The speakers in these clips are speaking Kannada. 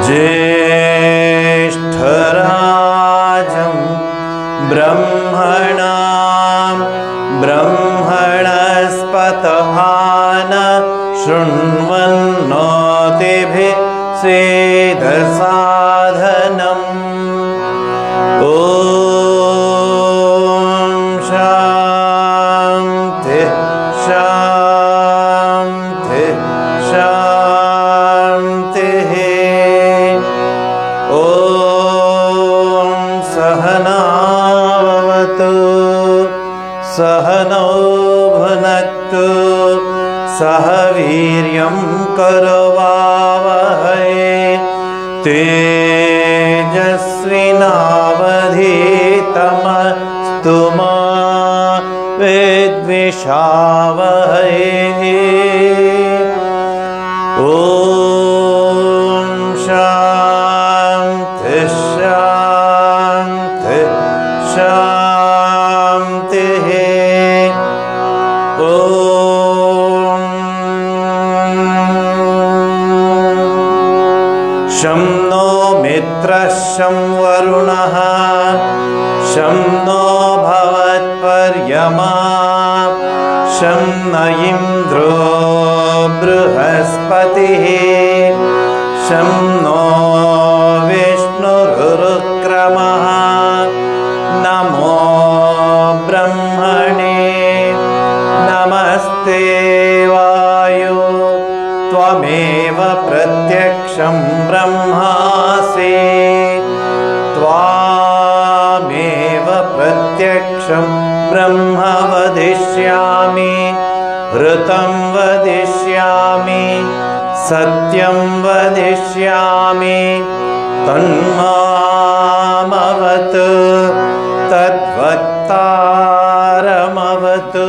ज्येष्ठराजं ब्रह्मणां ब्रह्मणस्पत आनः शृण्वन्नोतिभिः सेदसाधनम्। ॐ शान्ति शान्ति शान्तिः। ॐ सहनावतु सहनौ भुनक्तु सह वीर्यं करवावहै तेजस्विनावधीतमस्तु मा विद्विषावहै। ॐ शान्ति शान्ति शान्तिः। ॐ शं नो मित्रः शं वरुणः शं नो भवत्पर्यमा शं न इन्द्रो बृहस्पतिः शं नो विष्णुरुक्रमः। नमो ब्रह्मणे नमस्ते वायो त्वमेव प्रत्यक्षं ब्रह्मासि त्वामेव प्रत्यक्षं ब्रह्म वदिष्यामि ऋतं वदिष्यामि सत्यं वदिष्यामि तन्मामवतु तद्वक्तारमवतु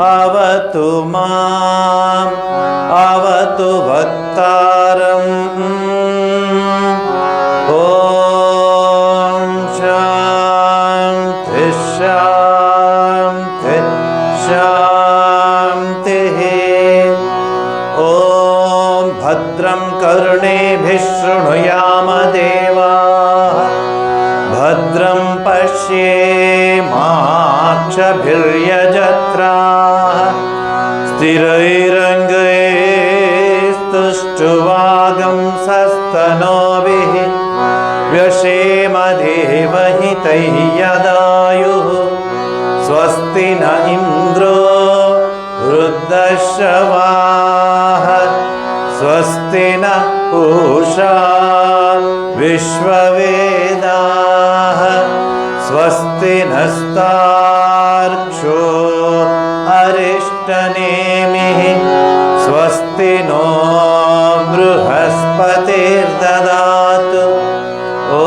अवतु माम् अवतु वक्तारम्। ॐ शान्ति शान्ति शान्तिः। ॐ भद्रं कर्णेभिः शृणुयाम देवाः भद्रं पश्येमाक्षभिर्यजत्राः स्थिरैरङ्गैस्तुष्टुवागुंसस्तनूभिः व्यशेम देवहितैः यदायुः। स्वस्ति न इन्द्रो वृद्धश्रवाः स्वस्ति न पूषा विश्ववेदाः स्वस्ति नस्तार्क्ष्यो अरिष्टनेमिः स्वस्ति नो बृहस्पतिर्ददातु। ॐ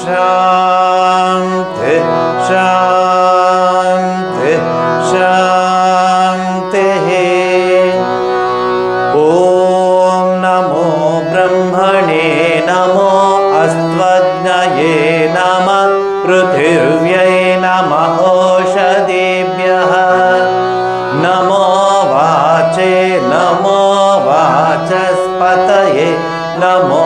शान्ति शान्ति शान्तिः। ॐ नमो ब्रह्मणे नमो अस्त्वज्ञये नमः पृथिव्यै नमः ओषधीभ्यः नमो वाचे नमो वाचस्पतये नमो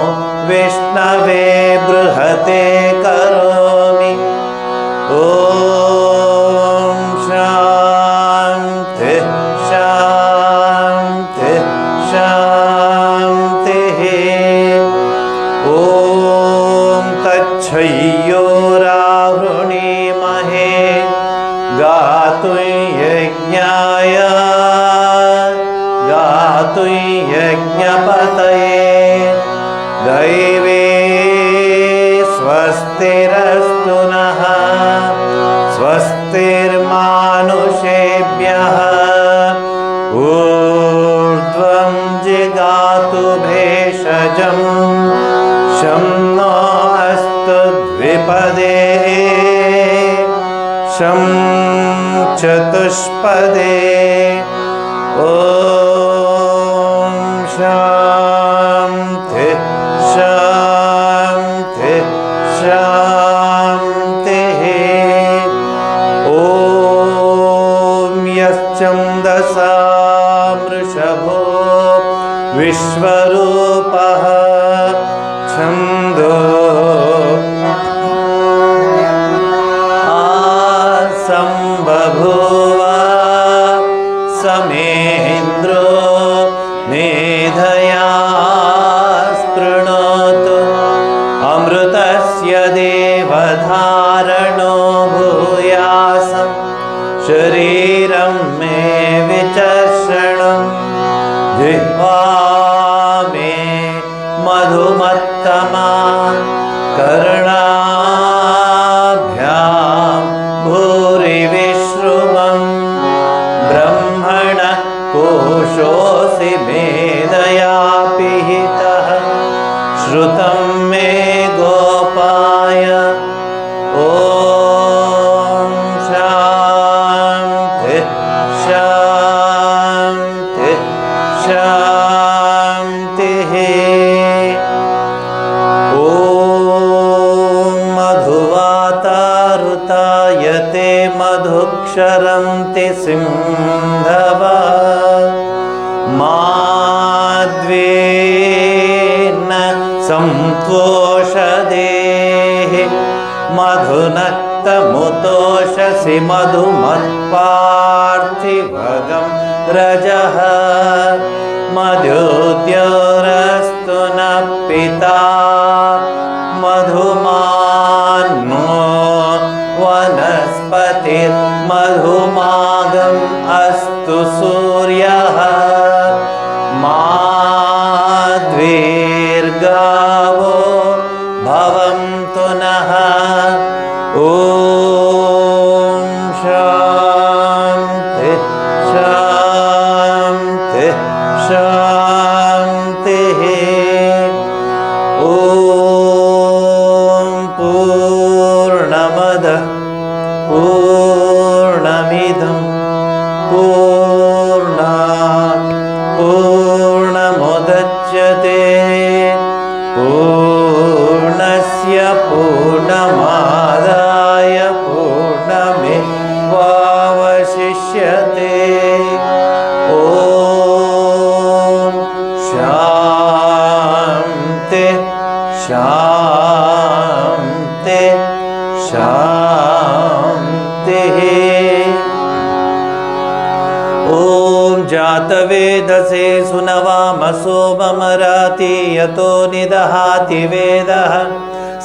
विष्णवे बृहते करोमि। ॐ शान्ति शान्ति शान्तिः। ॐ तच्छयोरावृणीमहे गातुं यज्ञाय गातुं यज्ञपतये दैवे स्वस्तिरस्तु नः स्वस्तिर्मानुषेभ्यः ऊर्ध्वं जिगातु भेषजं शं नो अस्तु द्विपदे शं चतुष्पदे। ॐ शान्ति शान्ति शान्तिः। ॐ यश्चन्दसा वृषभो विश्वरूपः प्रियतमा कर्णाभ्यां भूरि विश्रुवं ब्रह्मण कोशोऽसि मेधया पिहितः श्रुतं मे गोपाय ॐ शान्ति शान्ति शान्तिः ॐ मधुवातारुतायते मधुक्षरन्ति सिन्धवः माद्वेन संतोषदेः मधुनक्तमुतोषसि मधुमत्पार्थिवगं रजः मधुद्योरस्तु न पिता मधुमानो वनस्पतिर्मधुमागम् अस्तु सूर्यः माद्वीर्गावो भवन्तु नः ॐ शान्ति शान्ति शान्तिः ॐ पूर्णमदः पूर्णमिदं पूर्णात् पूर्णमुदच्यते पूर्णस्य पूर्णमादाय पूर्णमेवावशिष्यते ॐ शान्ति शान्ति शान्तिः ॐ जातवेदसे सुनवामसो ममराति यतो निदहाति वेदः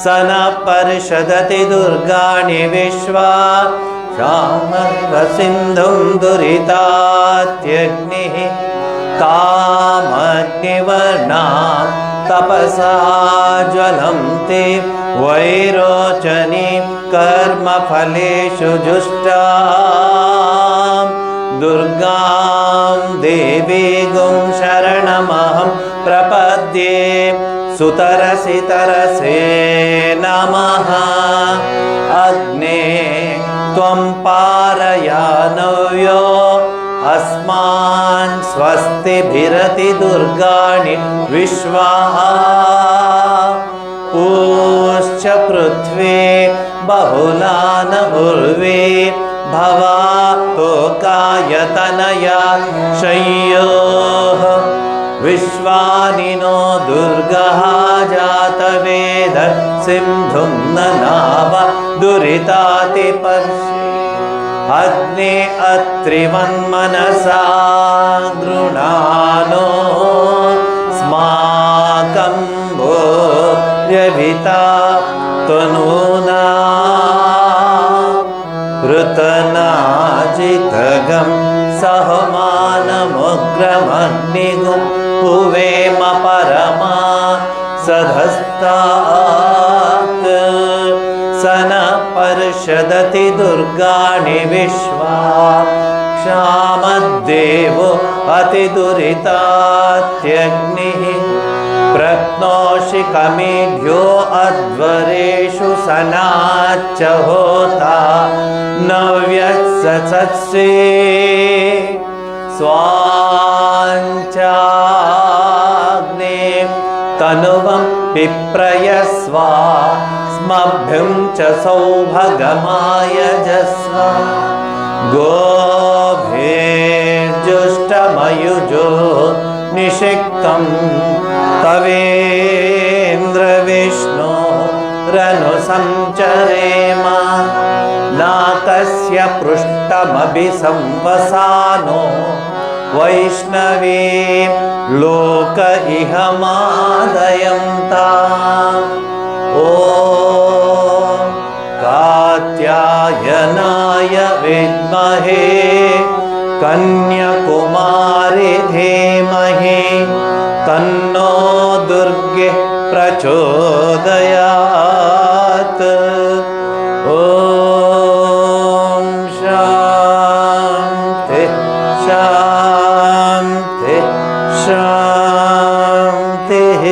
स न पर्षदति दुर्गाणि विश्वा क्षामर्व सिन्धुं दुरितात्यग्निः कामग्निवर्णां तपसा ज्वलन्ति वैरोचनीं कर्मफलेषु जुष्टां दुर्गां देवीगुं शरणमहं प्रपद्ये सुतरसि तरसे नमः अग्ने त्वं पारयानव्यो अस्मान् स्वस्तिभिरति दुर्गाणि विश्वाः पूश्च पृथ्वी बहुलान उर्वी भवा तोकायतनया शय्योः विश्वानिनो दुर्गः जातवेद सिन्धुं ननाव दुरितातिपर्षि अग्ने अत्रिवन्मनसा गृणानो स्माकं भोर्यभिता तनूना ऋतनाजितगं सहमानमुग्रमग्निगुं हुवेम परमा सधस्तात् स न पर्षदति दुर्गाणि विश्वा क्षामद्देवो अतिदुरितात्यग्निः प्रत्नोषि कमेभ्यो अध्वरेषु सनाच्च होता नव्यत्सत्से स्वाञ्चाग्ने तनुवं पिप्रयस्वा स्मभ्युं च सौभगमायजस्व गोभीर्जुष्टमयुजो निषिक्तं तवेन्द्रविष्णो रनु संचरेम नाकस्य पृष्ठमभिसंवसानो वैष्णवी लोक इह मादयन्ता ॐ कात्यायनाय विद्महे कन्याकुमारी धीमहि तन्नो दुर्गे प्रचोदयात्। ॐ शान्ति शान्ति शान्तिः।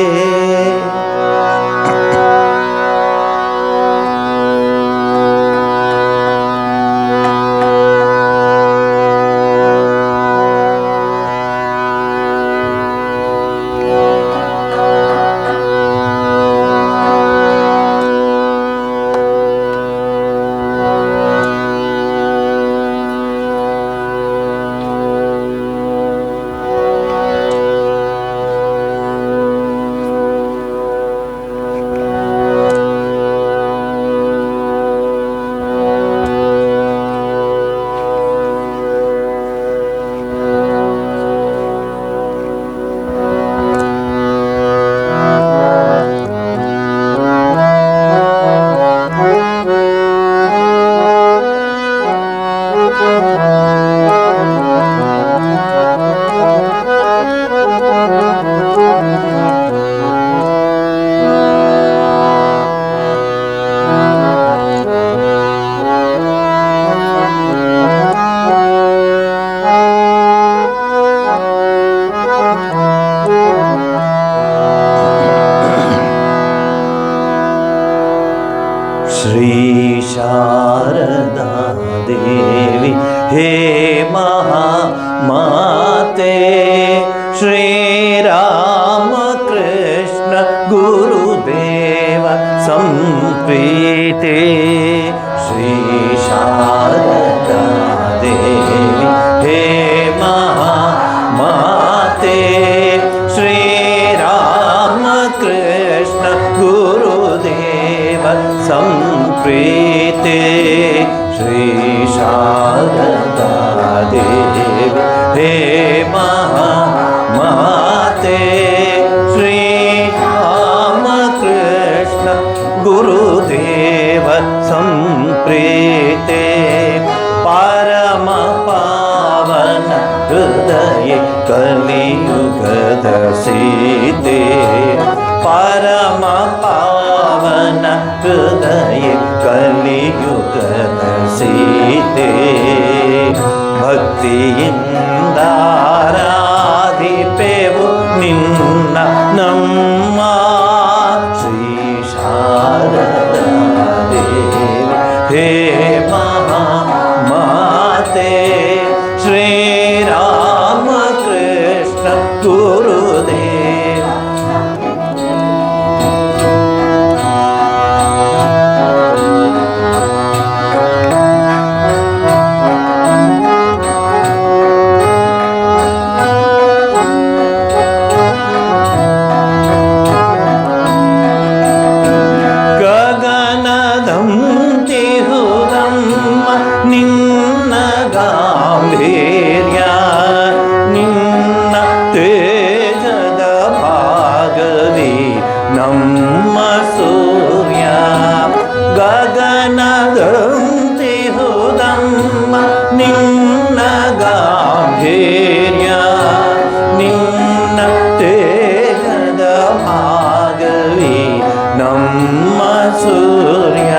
श्री शारदा देवी हे महामाते, श्री राम कृष्ण गुरुदेव संप्रीते। श्री शारदा देवी हे महामाते, श्री राम कृष्ण गुरुदेव संप्रीते। श्री शारदा देवी हे महामाते, श्री राम कृष्ण गुरुदेव संप्रीते। परम पावन हृदय कलियुगद सीते, परम पावन हृदय कलियुगद सीते। भक्तिಯಿಂದಾರಾಧಿಪೆವು ನಿನ್ನ ನಮ್ಮ ಶ್ರೀ ಶಾರದಾ ದೇವಿ ಹೇ ಮಹಾಮಾತೆ, ಶ್ರೀ ರಾಮ ಕೃಷ್ಣ ಗುರುದೇವ ನಿನ್ನ ಗಾಂಭೀರ್ಯ, ನಿನ್ನ ತೇಜದ ಭಾಗದಿ ನಮ್ಮ ಸೂರ್ಯ. ಗಗನದಂತಿ ಹುದಮ್ಮ ನಿನ್ನ ಗಾಂಭೀರ್ಯ, ನಿನ್ನ ತೇಜದ ಭಾಗವಿ ನಮ್ಮ ಸೂರ್ಯ.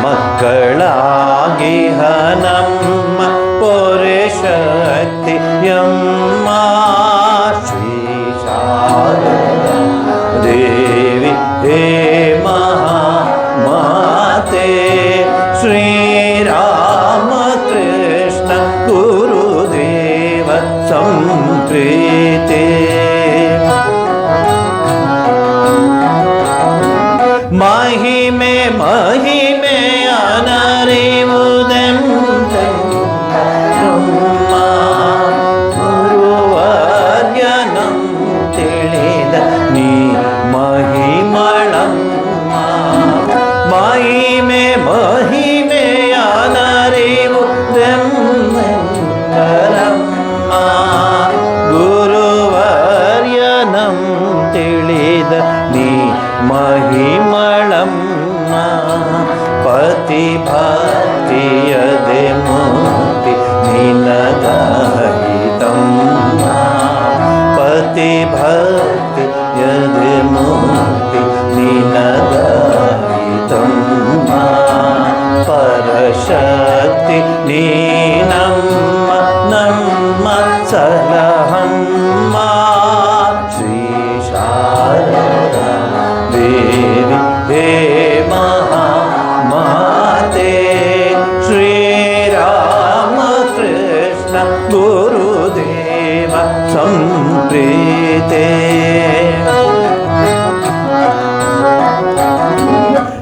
ಮಕ್ಕಳಾಗಿಹ ನಮ್ಮ ಪೊರೆ ಶಕ್ತಿಯಮ್ಮ ಶ್ರೀ ಶಾರದಾ ದೇವಿ ಹೇ ಮಹಾಮಾತೆ, ಶ್ರೀ ರಾಮ ಕೃಷ್ಣ ಗುರುದೇವ ಸಂಪ್ರೀತೆ. ಮಹಿಮೆ ಮಹಿಮೆಯ ನರಿವುದೆಂಬ ಗುರುವರ್ಯನಂ ತಿಳಿದ ನೀ ಮಹಿಮಳಮ್ಮ. ಮಹಿಮೆ ಮಹಿಮೆಯ ನರಿವುದೆಂಬ ಗುರುವರ್ಯನಂ ತಿಳಿದ ಭಕ್ತಿ ಯದೆ ಮುಕ್ತಿ ನಿನಗಾಯಿತಮ್ಮ ಪರಶಕ್ತಿ ನೀನಮ್ಮ ನಮ್ಮ ಸಲಹಮ್ಮ ಶ್ರೀ ಶಾರದಾ ದೇವಿ ಹೇ ಮಹಾ ಮಾತೆ ಶ್ರೀರಾಮ ಕೃಷ್ಣ ಗುರುದೇವ ಸಂಪ್ರೀತೆ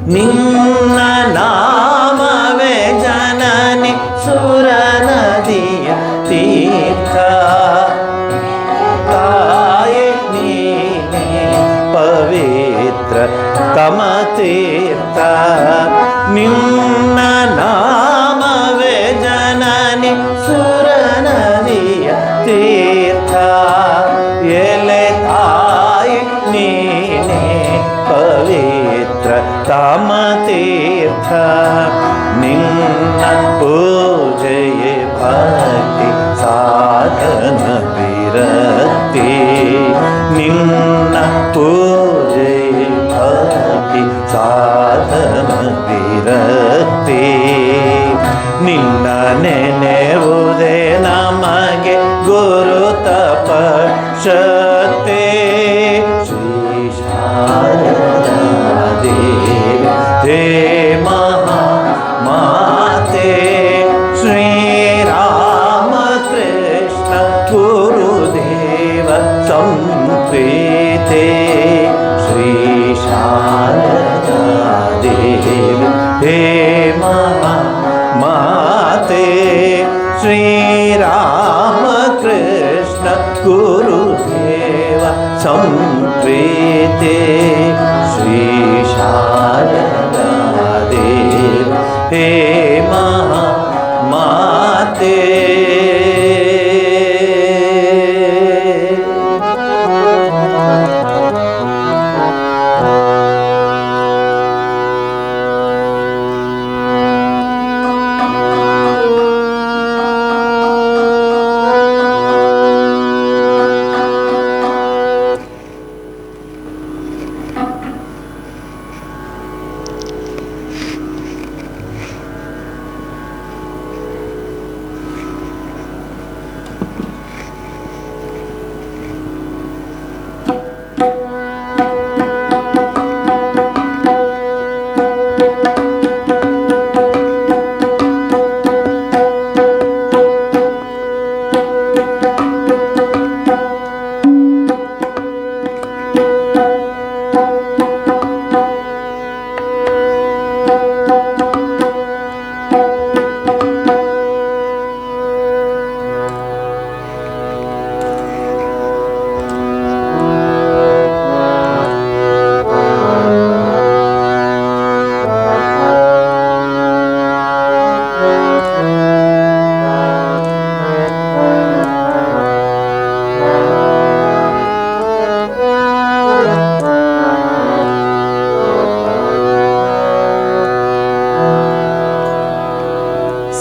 ನಿನ್ನ ನಾಮವೇ ಜನನಿ ಸುರ ನದಿಯ ತೀರ್ಥ ತಾಯೇ ನೀನೇ ಪವಿತ್ರ ಕಮತೀರ್ಥ ನಿನ್ನ ನಾಮವೇ ಜನನಿ ಸುರ ನದಿಯ ತೀರ್ಥ ಎಲೆ ತಾಯಿ ನೀನೇ ಪವಿತ್ರ ಕಾಮತೀರ್ಥ ನಿನ್ನ ಪೂಜೆಯೇ ಭಕ್ತಿ ಸಾಧನ ವಿರಕ್ತಿ ನಿನ್ನ ಪೂಜೆಯೇ ಭಕ್ತಿ ಸಾಧನ ವಿರಕ್ತಿ ನಿನ್ನ ನೆನೆವುದೇ ನಮಗೆ ಗುರು ತಪಶಕ್ತಿ ಶ್ರೀ ಶಾರದಾ ದೇವಿ ಹೇ ಮಹಾ ಮಾತೆ ಶ್ರೀರಾಮ ಕೃಷ್ಣ ಗುರುದೇವ ಸಂಪ್ರೀತೆ ಶ್ರೀ ಶಾರದಾ ದೇವಿ ಹೇ ಮಹಾ ಮಾತೆ ಶ್ರೀರಾಮ ಕೃಷ್ಣ ಗುರುದೇವ ಸಂಪ್ರೀತೆ ಶ್ರೀ ಶಾರದಾ ದೇವಿ ಹೇ ಮಹಾ ಮಾತೆ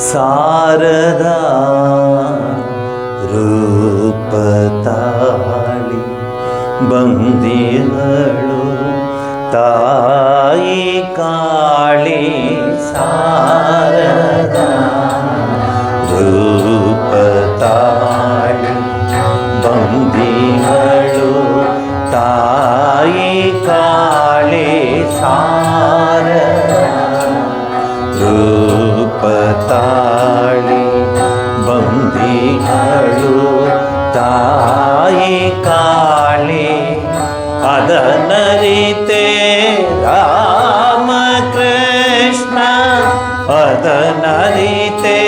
ಶಾರದಾ ರೂಪ ತಾಳಿ ಬಂದಿಹಳು ತಾಯಿ ಕಾಳಿ ಶಾರದಾ ರೂಪ ತಾಳಿ ಬಂದಿಹಳು ತಾಯಿ ಕಾಳಿ ಶಾರದಾ ರೂಪ ತಾಳಿ ಬಂದಿಹಳು ತಾಯಿ ಕಾಳಿ ಅದನರಿತೆ ರಾಮ ಕೃಷ್ಣ ಅದನರಿತೆ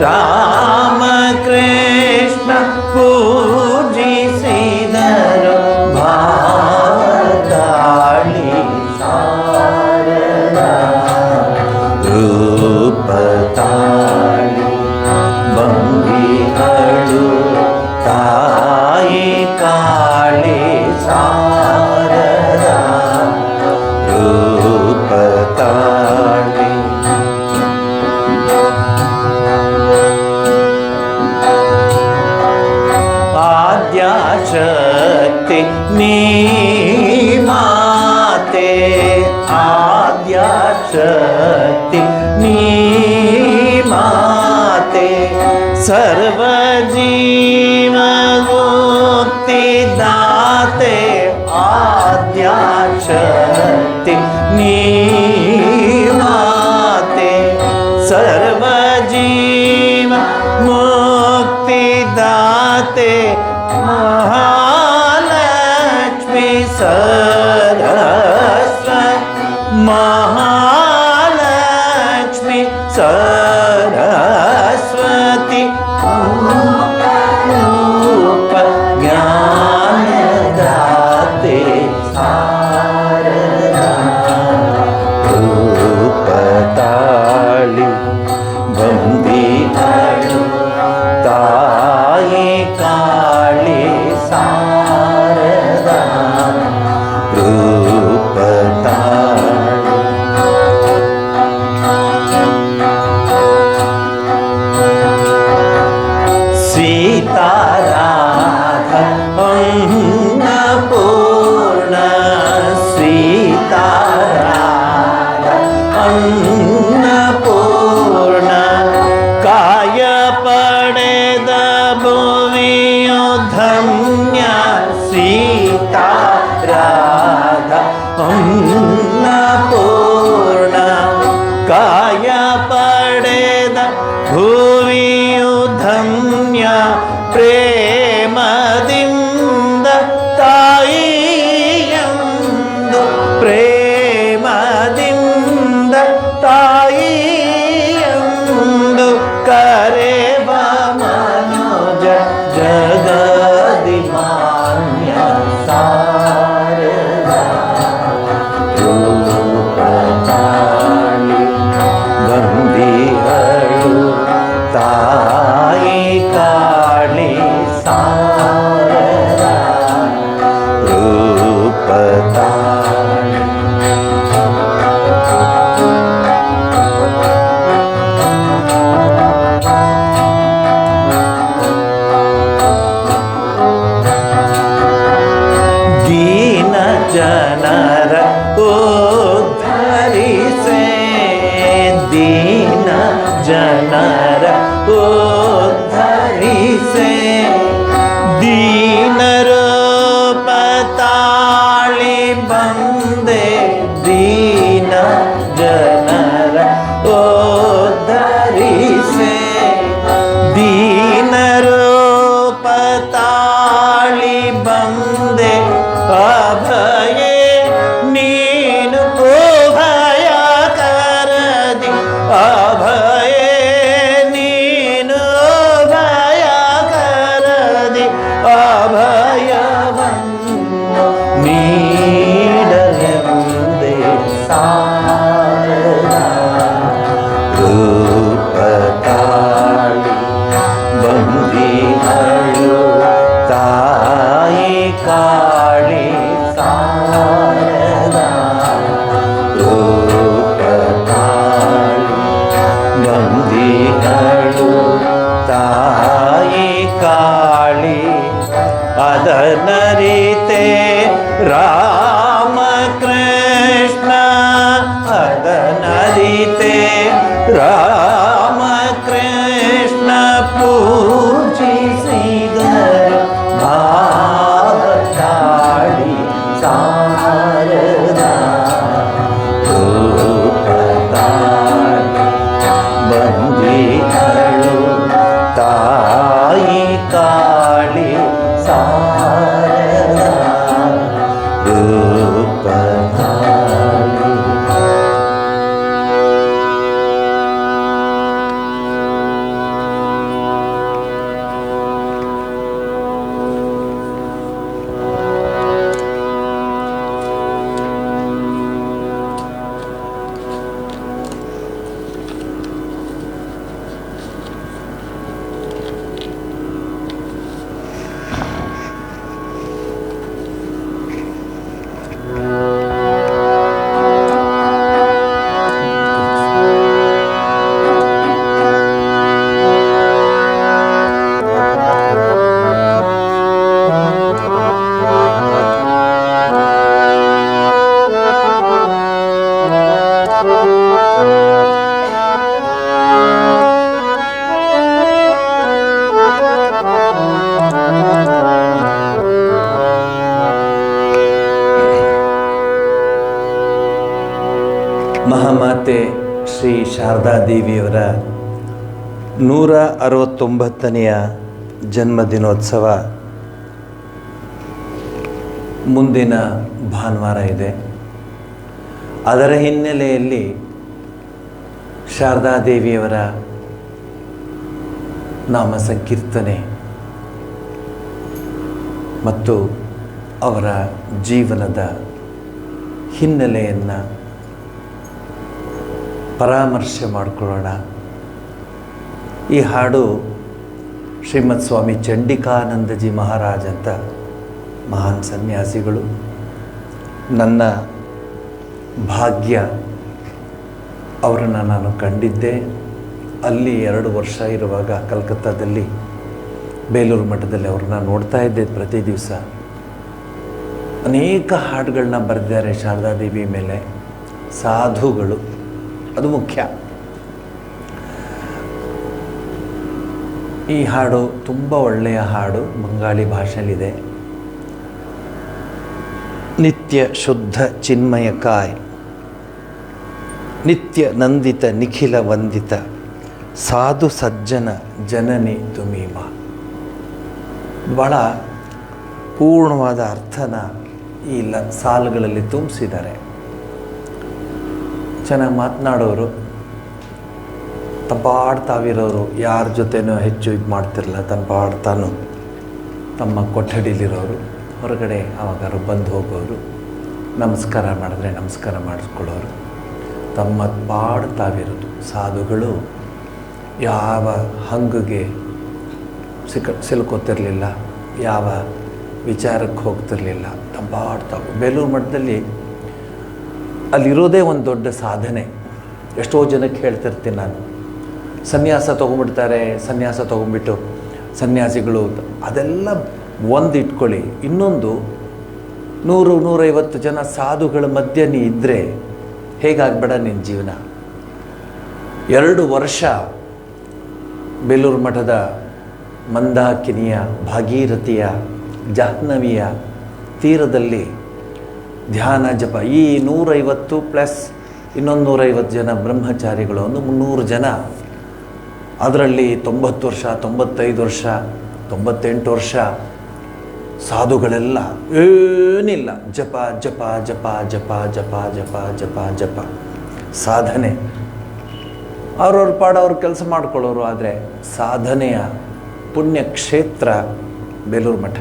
ರಾಮ ಕೃಷ್ಣ ಪೂಜಿಸಿದರು नी माते आद्याशक्ति नी माते सर्वजीव मुक्ति दाते आद्याशक्ति नी माते सर्वजीव मुक्ति दाते महालक्ष्मी सरस्वती महालक्ष्मी सरस्वती रूप ज्ञान दाते शारदा रूपताली बंदी हरु ताई काली शारदा रूपताली सीता राधा अन्नपूर्ण सीता राधा अन्नपूर्ण काय पडेद भुवियो धन्य सीता राधा अन्नपूर्ण काय पडेद भुवियो धन्य प्रेमदिंद ताಯಿಯಂದು ಪ್ರೇಮದಿಂದ ತಾಯಿಯಂದು ಕರೆವ ಮನೋಜ ಜಗದಿಮಾನ್ಯ ಶಾರದಾ ರೂಪತಾಳಿ ಬಂದಿಹಳು ತಾಯಿ ಕಾಳಿ ಶಾರದಾ ರೂಪತಾಳಿ ದೀನ ಜನರ ಉದ್ಧರಿಸೆ ದೀನ ಜನರ ಉದ್ಧರಿಸೆ ದೀನ ರೂಪತಾಳಿ ಬಂದೆ ದೀನ ಜನರ ಉದ್ಧರಿಸೆ ದೀನ ರೂಪತಾಳಿ ಬಂದೆ ಅಭಯೇ ನೀನು ಉಭಯ ಕರದಿ ಅಭಯೇ ನೀನು ಉಭಯ ಕರದಿ ಅಭಯವನ್ನು ನೀಡಲೆಂದೇ ಶಾರದಾ ರೂಪತಾಳಿ ಬಂದಿಹಳು ತಾಯಿ ಕಾಳಿ ಶಾರದಾ ರೂಪತಾಳಿ ಬಂದಿಹಳು ತಾಯಿ ಕಾಳಿ ಅದನರಿತೆ ರಾಮಕೃಷ್ಣ ಅದನರಿತೆ ರಾಮಕೃಷ್ಣ ಪೂಜಿಸಿದರು ಭಾವತಾಳಿ ಶಾರದಾ ರೂಪತಾಳಿ ಬಂದಿಹಳು ತಾಯಿ ಕಾಳಿ ಶಾರದಾ ರೂಪತಾಳಿ ಮಹಾಮಾತೆ ಶ್ರೀ ಶಾರದಾ ದೇವಿಯವರ 169ನೆಯ ಜನ್ಮದಿನೋತ್ಸವ ಮುಂದಿನ ಭಾನುವಾರ ಇದೆ. ಅದರ ಹಿನ್ನೆಲೆಯಲ್ಲಿ ಶಾರದಾ ದೇವಿಯವರ ನಾಮ ಸಂಕೀರ್ತನೆ ಮತ್ತು ಅವರ ಜೀವನದ ಹಿನ್ನೆಲೆಯನ್ನು ಪರಾಮರ್ಶೆ ಮಾಡಿಕೊಳ್ಳೋಣ. ಈ ಹಾಡು ಶ್ರೀಮತ್ ಸ್ವಾಮಿ ಚಂಡಿಕಾನಂದಜಿ ಮಹಾರಾಜ್ ಅಂತ ಮಹಾನ್ ಸನ್ಯಾಸಿಗಳು. ನನ್ನ ಭಾಗ್ಯ, ಅವರನ್ನು ನಾನು ಕಂಡಿದ್ದೆ. ಅಲ್ಲಿ 2 ವರ್ಷ ಇರುವಾಗ ಕಲ್ಕತ್ತಾದಲ್ಲಿ ಬೇಲೂರು ಮಠದಲ್ಲಿ ಅವ್ರನ್ನ ನೋಡ್ತಾ ಇದ್ದೆ ಪ್ರತಿ ದಿವಸ. ಅನೇಕ ಹಾಡುಗಳನ್ನ ಬರೆದಿದ್ದಾರೆ ಶಾರದಾ ದೇವಿ ಮೇಲೆ. ಸಾಧುಗಳು ಅದು ಮುಖ್ಯ. ಈ ಹಾಡು ತುಂಬ ಒಳ್ಳೆಯ ಹಾಡು, ಬಂಗಾಳಿ ಭಾಷೆಯಲ್ಲಿದೆ. ನಿತ್ಯ ಶುದ್ಧ ಚಿನ್ಮಯ ಕಾಯ್, ನಿತ್ಯ ನಂದಿತ ನಿಖಿಲ ವಂದಿತ, ಸಾಧು ಸಜ್ಜನ ಜನನಿ ತುಮೀಮ. ಭಾಳ ಪೂರ್ಣವಾದ ಅರ್ಥನ ಈ ಸಾಲುಗಳಲ್ಲಿ ತುಂಬಿಸಿದ್ದಾರೆ. ಚೆನ್ನಾಗಿ ಮಾತನಾಡೋರು, ತಂಪಾಡ್ತಾವಿರೋರು, ಯಾರ ಜೊತೆನೂ ಹೆಚ್ಚು ಇದು ಮಾಡ್ತಿರಲ್ಲ, ತಂಪಾಡ್ತಾನು ತಮ್ಮ ಕೊಠಡಿಲಿರೋರು, ಹೊರಗಡೆ ಆವಾಗಾರು ಬಂದು ಹೋಗೋರು, ನಮಸ್ಕಾರ ಮಾಡಿದ್ರೆ ನಮಸ್ಕಾರ ಮಾಡಿಸ್ಕೊಳ್ಳೋರು, ತಮ್ಮ ಪಾಡ್ತಾವಿರೋದು. ಸಾಧುಗಳು ಯಾವ ಹಂಗಿಗೆ ಸಿಲ್ಕೋತಿರಲಿಲ್ಲ, ಯಾವ ವಿಚಾರಕ್ಕೆ ಹೋಗ್ತಿರಲಿಲ್ಲ, ತಂಪಾಡ್ತಾವು. ಬೇಲೂರು ಮಠದಲ್ಲಿ ಅಲ್ಲಿರೋದೇ ಒಂದು ದೊಡ್ಡ ಸಾಧನೆ. ಎಷ್ಟೋ ಜನಕ್ಕೆ ಹೇಳ್ತಿರ್ತೀನಿ ನಾನು, ಸನ್ಯಾಸ ತೊಗೊಂಡ್ಬಿಡ್ತಾರೆ, ಸನ್ಯಾಸ ತೊಗೊಂಡ್ಬಿಟ್ಟು ಸನ್ಯಾಸಿಗಳು ಅದೆಲ್ಲ ಒಂದು ಇಟ್ಕೊಳ್ಳಿ. ಇನ್ನೊಂದು 100-150 ಜನ ಸಾಧುಗಳ ಮಧ್ಯೆ ನೀ ಇದ್ದರೆ ಹೇಗಾಗಬೇಡ ನಿನ್ನ ಜೀವನ. 2 ವರ್ಷ ಬೇಲೂರು ಮಠದ ಮಂದಾಕಿನಿಯ, ಭಾಗೀರಥಿಯ, ಜಾಹ್ನವಿಯ ತೀರದಲ್ಲಿ ಧ್ಯಾನ ಜಪ. ಈ 150 ಪ್ಲಸ್ ಇನ್ನೊಂದು 150 ಜನ ಬ್ರಹ್ಮಚಾರಿಗಳು, ಒಂದು 300 ಜನ. ಅದರಲ್ಲಿ 90 ವರ್ಷ, 95 ವರ್ಷ, 98 ವರ್ಷ ಸಾಧುಗಳೆಲ್ಲ ಏನಿಲ್ಲ, ಜಪ ಜಪ ಜಪ ಜಪ ಜಪ ಜಪ ಜಪ ಜಪ ಸಾಧನೆ. ಅವ್ರವ್ರ ಪಾಡ ಅವ್ರ ಕೆಲಸ ಮಾಡ್ಕೊಳ್ಳೋರು. ಆದರೆ ಸಾಧನೆಯ ಪುಣ್ಯಕ್ಷೇತ್ರ ಬೇಲೂರು ಮಠ.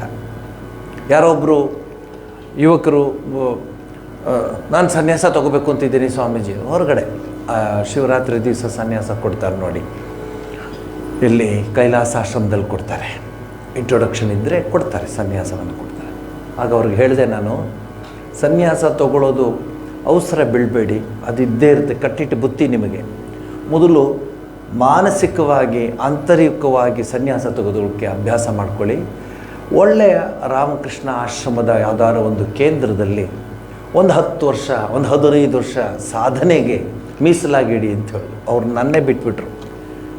ಯಾರೊಬ್ಬರು ಯುವಕರು, ನಾನು ಸನ್ಯಾಸ ತೊಗೋಬೇಕು ಅಂತಿದ್ದೀನಿ ಸ್ವಾಮೀಜಿ, ಹೊರಗಡೆ ಶಿವರಾತ್ರಿ ದಿವಸ ಸನ್ಯಾಸ ಕೊಡ್ತಾರೆ ನೋಡಿ, ಇಲ್ಲಿ ಕೈಲಾಸಾಶ್ರಮದಲ್ಲಿ ಕೊಡ್ತಾರೆ. ಇಂಟ್ರೊಡಕ್ಷನ್ ಇದ್ದರೆ ಕೊಡ್ತಾರೆ, ಸನ್ಯಾಸವನ್ನು ಕೊಡ್ತಾರೆ. ಆಗ ಅವ್ರಿಗೆ ಹೇಳಿದೆ ನಾನು, ಸನ್ಯಾಸ ತಗೊಳ್ಳೋದು ಅವಸರ ಬೀಳಬೇಡಿ, ಅದು ಇದ್ದೇ ಇರುತ್ತೆ, ಕಟ್ಟಿಟ್ಟು ಬುತ್ತಿ ನಿಮಗೆ. ಮೊದಲು ಮಾನಸಿಕವಾಗಿ ಆಂತರಿಕವಾಗಿ ಸನ್ಯಾಸ ತೆಗೆದುಕೊಳ್ಳೋಕ್ಕೆ ಅಭ್ಯಾಸ ಮಾಡ್ಕೊಳ್ಳಿ. ಒಳ್ಳೆಯ ರಾಮಕೃಷ್ಣ ಆಶ್ರಮದ ಯಾವುದಾದ್ರು ಒಂದು ಕೇಂದ್ರದಲ್ಲಿ ಒಂದು 10 ವರ್ಷ, ಒಂದು 15 ವರ್ಷ ಸಾಧನೆಗೆ ಮೀಸಲಾಗಿಡಿ ಅಂತ ಹೇಳಿ ಅವ್ರು ನನ್ನೇ ಬಿಟ್ಬಿಟ್ರು.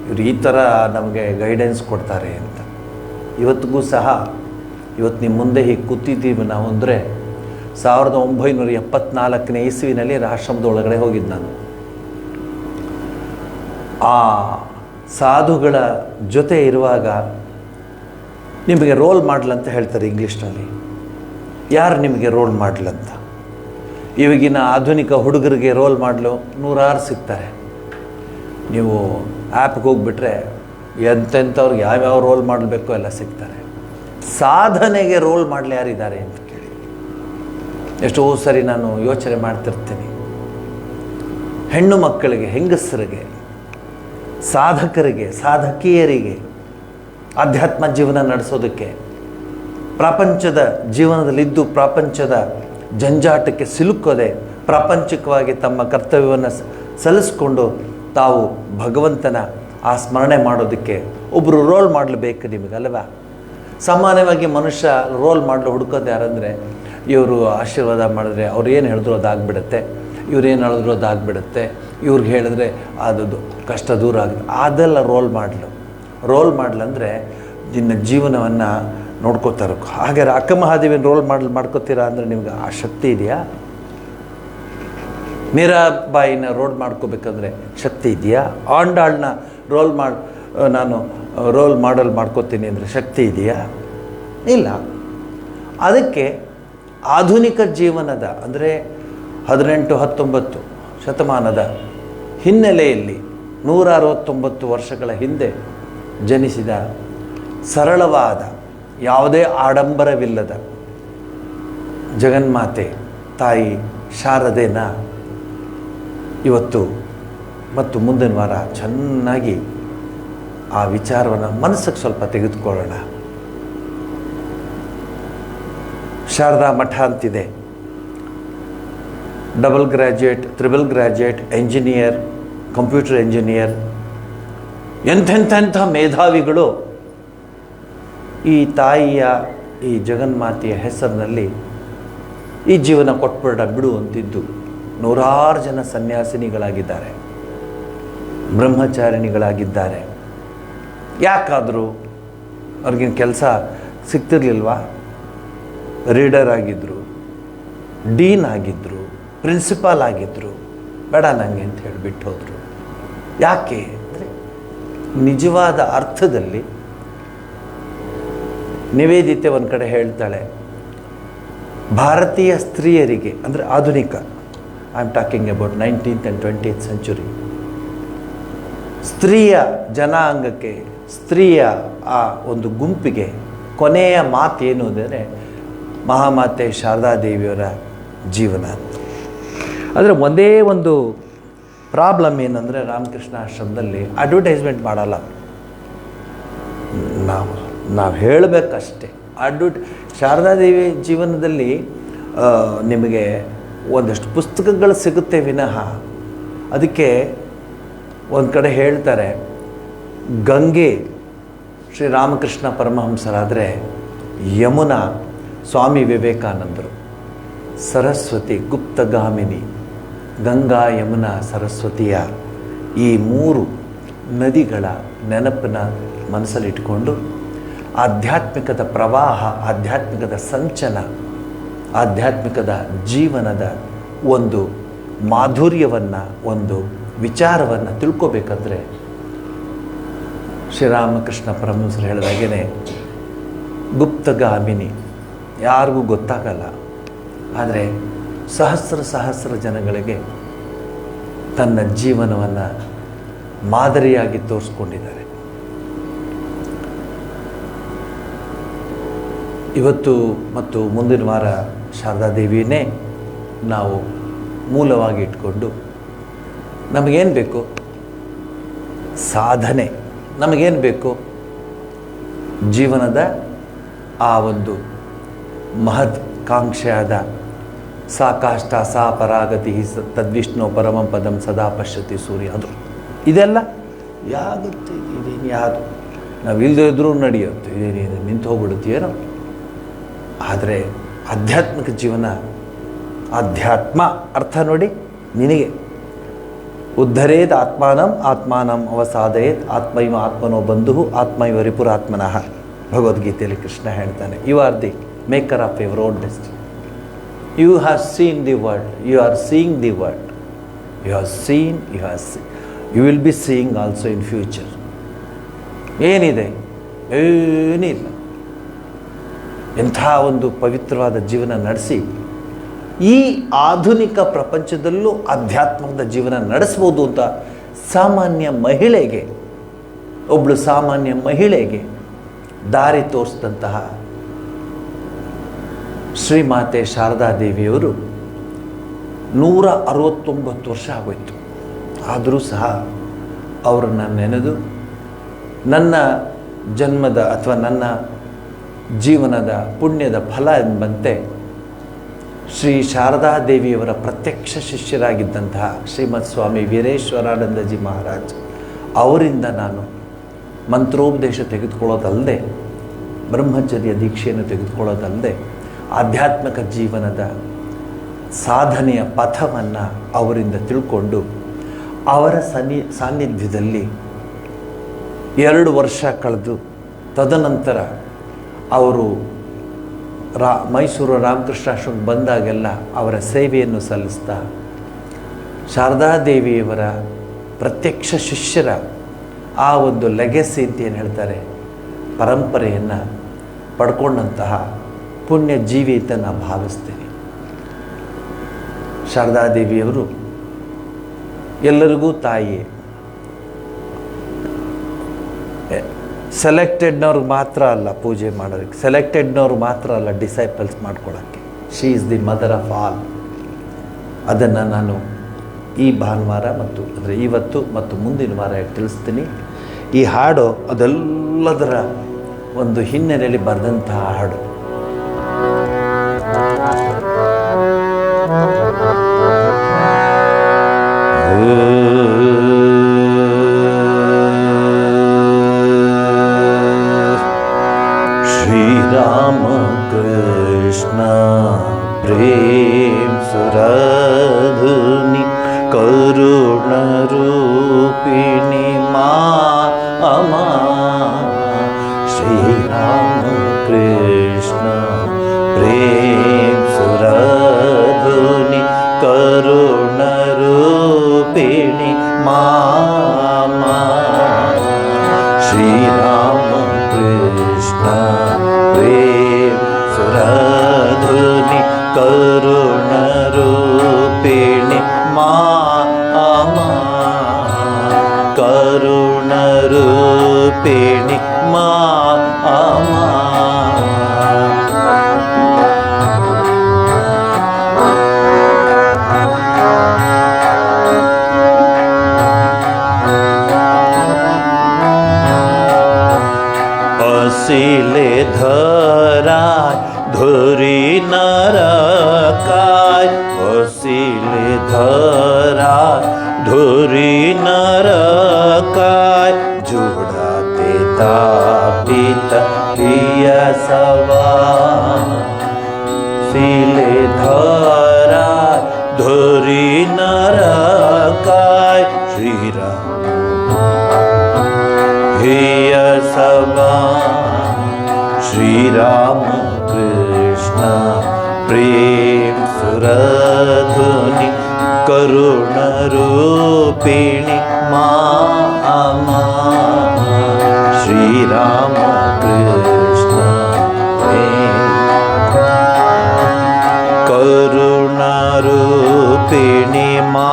ಇವರು ಈ ಥರ ನಮಗೆ ಗೈಡೆನ್ಸ್ ಕೊಡ್ತಾರೆ ಅಂತ. ಇವತ್ತಿಗೂ ಸಹ ಇವತ್ತು ನಿಮ್ಮ ಮುಂದೆ ಹೀಗೆ ಕೂತಿದ್ದೀವಿ ನಾವು ಅಂದರೆ 1974ನೇ ಇಸ್ವಿನಲ್ಲಿ ಆಶ್ರಮದ ಒಳಗಡೆ ಹೋಗಿದ್ದು ನಾನು. ಆ ಸಾಧುಗಳ ಜೊತೆ ಇರುವಾಗ ನಿಮಗೆ ರೋಲ್ ಮಾಡಲ್ ಅಂತ ಹೇಳ್ತಾರೆ ಇಂಗ್ಲೀಷ್ನಲ್ಲಿ. ಯಾರು ನಿಮಗೆ ರೋಲ್ ಮಾಡಲ್ ಅಂತ? ಇವಾಗಿನ ಆಧುನಿಕ ಹುಡುಗರಿಗೆ ರೋಲ್ ಮಾಡಲು 100 ಸಿಗ್ತಾರೆ. ನೀವು ಆ್ಯಪ್ಗೆ ಹೋಗಿಬಿಟ್ರೆ ಎಂತೆಂಥವ್ರಿಗೆ ಯಾವ್ಯಾವ ರೋಲ್ ಮಾಡಬೇಕೋ ಎಲ್ಲ ಸಿಗ್ತಾರೆ. ಸಾಧನೆಗೆ ರೋಲ್ ಮಾಡಲು ಯಾರಿದ್ದಾರೆ ಅಂತ ಕೇಳಿ ಎಷ್ಟೋ ಸರಿ ನಾನು ಯೋಚನೆ ಮಾಡ್ತಿರ್ತೀನಿ. ಹೆಣ್ಣು ಮಕ್ಕಳಿಗೆ, ಹೆಂಗಸರಿಗೆ, ಸಾಧಕರಿಗೆ, ಸಾಧಕಿಯರಿಗೆ ಆಧ್ಯಾತ್ಮ ಜೀವನ ನಡೆಸೋದಕ್ಕೆ, ಪ್ರಪಂಚದ ಜೀವನದಲ್ಲಿದ್ದು ಪ್ರಪಂಚದ ಜಂಜಾಟಕ್ಕೆ ಸಿಲುಕೋದೆ ಪ್ರಾಪಂಚಿಕವಾಗಿ ತಮ್ಮ ಕರ್ತವ್ಯವನ್ನು ಸಲ್ಲಿಸ್ಕೊಂಡು ತಾವು ಭಗವಂತನ ಆ ಸ್ಮರಣೆ ಮಾಡೋದಕ್ಕೆ ಒಬ್ಬರು ರೋಲ್ ಮಾಡಲೇಬೇಕು ನಿಮಗಲ್ವಾ. ಸಾಮಾನ್ಯವಾಗಿ ಮನುಷ್ಯ ರೋಲ್ ಮಾಡಲು ಹುಡುಕೋದು ಯಾರಂದರೆ, ಇವರು ಆಶೀರ್ವಾದ ಮಾಡಿದ್ರೆ ಅವ್ರು ಏನು ಹೇಳಿದ್ರು ಅದಾಗ್ಬಿಡುತ್ತೆ, ಇವ್ರೇನು ಹೇಳಿದ್ರು ಅದಾಗ್ಬಿಡುತ್ತೆ, ಇವ್ರಿಗೆ ಹೇಳಿದ್ರೆ ಅದು ಕಷ್ಟ ದೂರ ಆಗುತ್ತೆ. ಅದೆಲ್ಲ ರೋಲ್ ಮಾಡಲು ಅಂದರೆ ನಿನ್ನ ಜೀವನವನ್ನು ನೋಡ್ಕೋತಾರೆ. ಹಾಗೆ ಅಕ್ಕ ಮಹಾದೇವಿನ ರೋಲ್ ಮಾಡ್ಕೋತೀರಾ ಅಂದರೆ ನಿಮ್ಗೆ ಆ ಶಕ್ತಿ ಇದೆಯಾ? ಮೀರಾಬಾಯಿನ ರೋಲ್ ಮಾಡ್ಕೋಬೇಕಾದ್ರೆ ಶಕ್ತಿ ಇದೆಯಾ? ಆಂಡಾಳನ್ನ ನಾನು ರೋಲ್ ಮಾಡಲ್ ಮಾಡ್ಕೋತೀನಿ ಅಂದರೆ ಶಕ್ತಿ ಇದೆಯಾ? ಇಲ್ಲ. ಅದಕ್ಕೆ ಆಧುನಿಕ ಜೀವನದ ಅಂದರೆ 18-19 ಶತಮಾನದ ಹಿನ್ನೆಲೆಯಲ್ಲಿ 169 ವರ್ಷಗಳ ಹಿಂದೆ ಜನಿಸಿದ ಸರಳವಾದ ಯಾವುದೇ ಆಡಂಬರವಿಲ್ಲದ ಜಗನ್ಮಾತೆ ತಾಯಿ ಶಾರದೆನ ಇವತ್ತು ಮತ್ತು ಮುಂದಿನ ವಾರ ಚೆನ್ನಾಗಿ ಆ ವಿಚಾರವನ್ನು ಮನಸ್ಸಿಗೆ ಸ್ವಲ್ಪ ತೆಗೆದುಕೊಳ್ಳೋಣ. ಶಾರದಾ ಮಠ ಅಂತಿದೆ. Double graduate, triple graduate, engineer, computer engineer, ಎಂಥೆಂಥ ಮೇಧಾವಿಗಳು ಈ ತಾಯಿಯ ಈ ಜಗನ್ಮಾತೆಯ ಹೆಸರಿನಲ್ಲಿ ಈ ಜೀವನ ಕೊಟ್ಬಿಡ ಬಿಡು ಅಂತಿದ್ದು ನೂರಾರು ಜನ ಸನ್ಯಾಸಿನಿಗಳಾಗಿದ್ದಾರೆ, ಬ್ರಹ್ಮಚಾರಿಣಿಗಳಾಗಿದ್ದಾರೆ. ಯಾಕಾದರೂ ಅವ್ರಿಗಿನ ಕೆಲಸ ಸಿಗ್ತಿರ್ಲಿಲ್ವಾ? ರೀಡರ್ ಆಗಿದ್ದರು, ಡೀನ್ ಆಗಿದ್ದರು, ಪ್ರಿನ್ಸಿಪಾಲ್ ಆಗಿದ್ದರು. ಬೇಡ ನನಗೆ ಅಂತ ಹೇಳಿಬಿಟ್ಟು ಹೋದರು. ಯಾಕೆ ಅಂದರೆ ನಿಜವಾದ ಅರ್ಥದಲ್ಲಿ ನಿವೇದಿತೆ ಒಂದು ಕಡೆ ಹೇಳ್ತಾಳೆ, ಭಾರತೀಯ ಸ್ತ್ರೀಯರಿಗೆ ಅಂದರೆ ಆಧುನಿಕ, I am talking about 19th and 20th century, ಸ್ತ್ರೀಯ ಜನಾಂಗಕ್ಕೆ, ಸ್ತ್ರೀಯ ಆ ಒಂದು ಗುಂಪಿಗೆ ಕೊನೆಯ ಮಾತೇನು ಅಂದರೆ ಮಹಾಮಾತೆ ಶಾರದಾದೇವಿಯವರ ಜೀವನ ಅಂತ. ಆದರೆ ಒಂದೇ ಒಂದು ಪ್ರಾಬ್ಲಮ್ ಏನಂದರೆ ರಾಮಕೃಷ್ಣ ಆಶ್ರಮದಲ್ಲಿ ಅಡ್ವರ್ಟೈಸ್ಮೆಂಟ್ ಮಾಡಲ್ಲ. ನಾವು ಹೇಳಬೇಕಷ್ಟೇ. ಶಾರದಾದೇವಿ ಜೀವನದಲ್ಲಿ ನಿಮಗೆ ಒಂದಷ್ಟು ಪುಸ್ತಕಗಳು ಸಿಗುತ್ತೆ ವಿನಃ, ಅದಕ್ಕೆ ಒಂದು ಕಡೆ ಹೇಳ್ತಾರೆ, ಗಂಗೆ ಶ್ರೀರಾಮಕೃಷ್ಣ ಪರಮಹಂಸರಾದರೆ ಯಮುನಾ ಸ್ವಾಮಿ ವಿವೇಕಾನಂದರು, ಸರಸ್ವತಿ ಗುಪ್ತಗಾಮಿನಿ, ಗಂಗಾ ಯಮುನಾ ಸರಸ್ವತಿಯ ಈ 3 ನದಿಗಳ ನೆನಪನ್ನ ಮನಸ್ಸಲ್ಲಿಟ್ಕೊಂಡು ಆಧ್ಯಾತ್ಮಿಕದ ಪ್ರವಾಹ, ಆಧ್ಯಾತ್ಮಿಕದ ಸಂಚನ, ಆಧ್ಯಾತ್ಮಿಕದ ಜೀವನದ ಒಂದು ಮಾಧುರ್ಯವನ್ನು, ಒಂದು ವಿಚಾರವನ್ನು ತಿಳ್ಕೋಬೇಕಂದ್ರೆ ಶ್ರೀರಾಮಕೃಷ್ಣ ಪರಮಹಂಸರು ಹೇಳಿದಾಗೇ ಗುಪ್ತಗಾಮಿನಿ ಯಾರಿಗೂ ಗೊತ್ತಾಗಲ್ಲ, ಆದರೆ ಸಹಸ್ರ ಜನಗಳಿಗೆ ತನ್ನ ಜೀವನವನ್ನು ಮಾದರಿಯಾಗಿ ತೋರಿಸ್ಕೊಂಡಿದ್ದಾರೆ. ಇವತ್ತು ಮತ್ತು ಮುಂದಿನ ವಾರ ಶಾರದಾದೇವಿಯೇ ನಾವು ಮೂಲವಾಗಿ ಇಟ್ಕೊಂಡು ನಮಗೇನು ಬೇಕು? ಸಾಧನೆ. ನಮಗೇನು ಬೇಕು? ಜೀವನದ ಆ ಒಂದು ಮಹತ್ಕಾಂಕ್ಷೆಯಾದ ಸಾ ಕಾಷ್ಟ ಸಾ ಪರಾಗತಿ ತದ್ವಿಷ್ಣು ಪರಮಂ ಪದಂ ಸದಾ ಪಶ್ಯತಿ ಸೂರ್ಯ, ಅದು ಇದೆಲ್ಲ ಯಾಗುತ್ತೆ. ಇದೇನು ಯಾವುದು ನಾವು ಇಲ್ಲದೇ ಇದ್ರೂ ನಡೆಯುತ್ತೆ, ಇದೇನು ನಿಂತು ಹೋಗ್ಬಿಡುತ್ತೇನೋ. ಆದರೆ ಆಧ್ಯಾತ್ಮಿಕ ಜೀವನ, ಆಧ್ಯಾತ್ಮ ಅರ್ಥ ನೋಡಿ ನಿನಗೆ. ಉದ್ಧರೇದ್ ಆತ್ಮಾನಂ ಅವಸಾದಯೇತ್ ಆತ್ಮೈವ ಆತ್ಮನೋ ಬಂಧು ಆತ್ಮೈವ ರಿಪುರಾತ್ಮನಃ. ಭಗವದ್ಗೀತೆಯಲ್ಲಿ ಕೃಷ್ಣ ಹೇಳ್ತಾನೆ, you are the maker of your own destiny. You have seen the world, you are seeing the world, you have seen, you will be seeing also in future. ಏನಿದೆ? ಏನಿಲ್ಲ. ಎಂಥ ಒಂದು ಪವಿತ್ರವಾದ ಜೀವನ ನಡೆಸಿ ಈ ಆಧುನಿಕ ಪ್ರಪಂಚದಲ್ಲೂ ಆಧ್ಯಾತ್ಮದ ಜೀವನ ನಡೆಸ್ಬೋದು ಅಂತ ಒಬ್ಬಳು ಸಾಮಾನ್ಯ ಮಹಿಳೆಗೆ ದಾರಿ ತೋರಿಸಿದಂತಹ ಶ್ರೀಮಾತೆ ಶಾರದಾದೇವಿಯವರು 169 ವರ್ಷ ಆಗೋಯ್ತು. ಆದರೂ ಸಹ ಅವರನ್ನು ನೆನೆದು ನನ್ನ ಜನ್ಮದ ಅಥವಾ ನನ್ನ ಜೀವನದ ಪುಣ್ಯದ ಫಲ ಎಂಬಂತೆ ಶ್ರೀ ಶಾರದಾದೇವಿಯವರ ಪ್ರತ್ಯಕ್ಷ ಶಿಷ್ಯರಾಗಿದ್ದಂತಹ ಶ್ರೀಮತ್ ಸ್ವಾಮಿ ವೀರೇಶ್ವರಾನಂದಜಿ ಮಹಾರಾಜ್ ಅವರಿಂದ ನಾನು ಮಂತ್ರೋಪದೇಶ ತೆಗೆದುಕೊಳ್ಳೋದಲ್ಲದೆ, ಬ್ರಹ್ಮಚರ್ಯ ದೀಕ್ಷೆಯನ್ನು ತೆಗೆದುಕೊಳ್ಳೋದಲ್ಲದೆ, ಆಧ್ಯಾತ್ಮಿಕ ಜೀವನದ ಸಾಧನೆಯ ಪಥವನ್ನು ಅವರಿಂದ ತಿಳ್ಕೊಂಡು ಅವರ ಸಾನ್ನಿಧ್ಯದಲ್ಲಿ 2 ವರ್ಷ ಕಳೆದು ತದನಂತರ ಅವರು ಮೈಸೂರು ರಾಮಕೃಷ್ಣಾಶ್ರಮಕ್ಕೆ ಬಂದಾಗೆಲ್ಲ ಅವರ ಸೇವೆಯನ್ನು ಸಲ್ಲಿಸ್ತಾ ಶಾರದಾದೇವಿಯವರ ಪ್ರತ್ಯಕ್ಷ ಶಿಷ್ಯರ ಆ ಒಂದು ಲೆಗೆಸಿ ಅಂತ ಏನು ಹೇಳ್ತಾರೆ, ಪರಂಪರೆಯನ್ನು ಪಡ್ಕೊಂಡಂತಹ ಪುಣ್ಯ ಜೀವಿ ಅಂತ ನಾನು ಭಾವಿಸ್ತೇನೆ. ಶಾರದಾದೇವಿಯವರು ಎಲ್ಲರಿಗೂ ತಾಯಿಯೇ. ಸೆಲೆಕ್ಟೆಡ್ನವ್ರಿಗೆ ಮಾತ್ರ ಅಲ್ಲ ಪೂಜೆ ಮಾಡೋದಕ್ಕೆ, ಸೆಲೆಕ್ಟೆಡ್ನವ್ರಿಗೆ ಮಾತ್ರ ಅಲ್ಲ ಡಿಸೈಪಲ್ಸ್ ಮಾಡ್ಕೊಳ್ಳೋಕ್ಕೆ. She is the mother of all. ಅದನ್ನು ನಾನು ಈ ಭಾನುವಾರ ಮತ್ತು ಅಂದರೆ ಇವತ್ತು ಮತ್ತು ಮುಂದಿನ ವಾರ ತಿಳಿಸ್ತೀನಿ. ಈ ಹಾಡು ಅದೆಲ್ಲದರ ಒಂದು ಹಿನ್ನೆಲೆಯಲ್ಲಿ ಬರೆದಂತಹ ಹಾಡು. ಶ್ರೀರಾಮ ಕೃಷ್ಣ ಪ್ರೇಮ ಸುರಧುನಿ ಕರುಣ ರೂಪಿಣಿ ಮಾಮಾ. ಶ್ರೀರಾಮ ಕೃಷ್ಣ ಪ್ರೇಮ ಸುರಧುನಿ ಕರುಣ ರೂಪಿಣಿ ಮಾಮಾ. ಶ್ರೀರಾಮ ಕೃಷ್ಣ ಪ್ರೇಮ ಸುರಧುನಿ ಕರುಣ ರೂಪಿಣಿ ಮಾಮಾ. ಕರುಣ ರೂಪಿಣಿ ಮಾಮಾ. असिले धराय धुरी नरकाय. असिले धराय धुरी नरकाय. जुड़ाते तापित पियसवा. सिले धराय धुरी नरकाय. श्रीराम पियसवा. श्रीराम कृष्ण प्रेम सुरधुनि करुण रूपिणि मामा. श्रीराम कृष्ण प्रेम करुण रूपिणि मामा.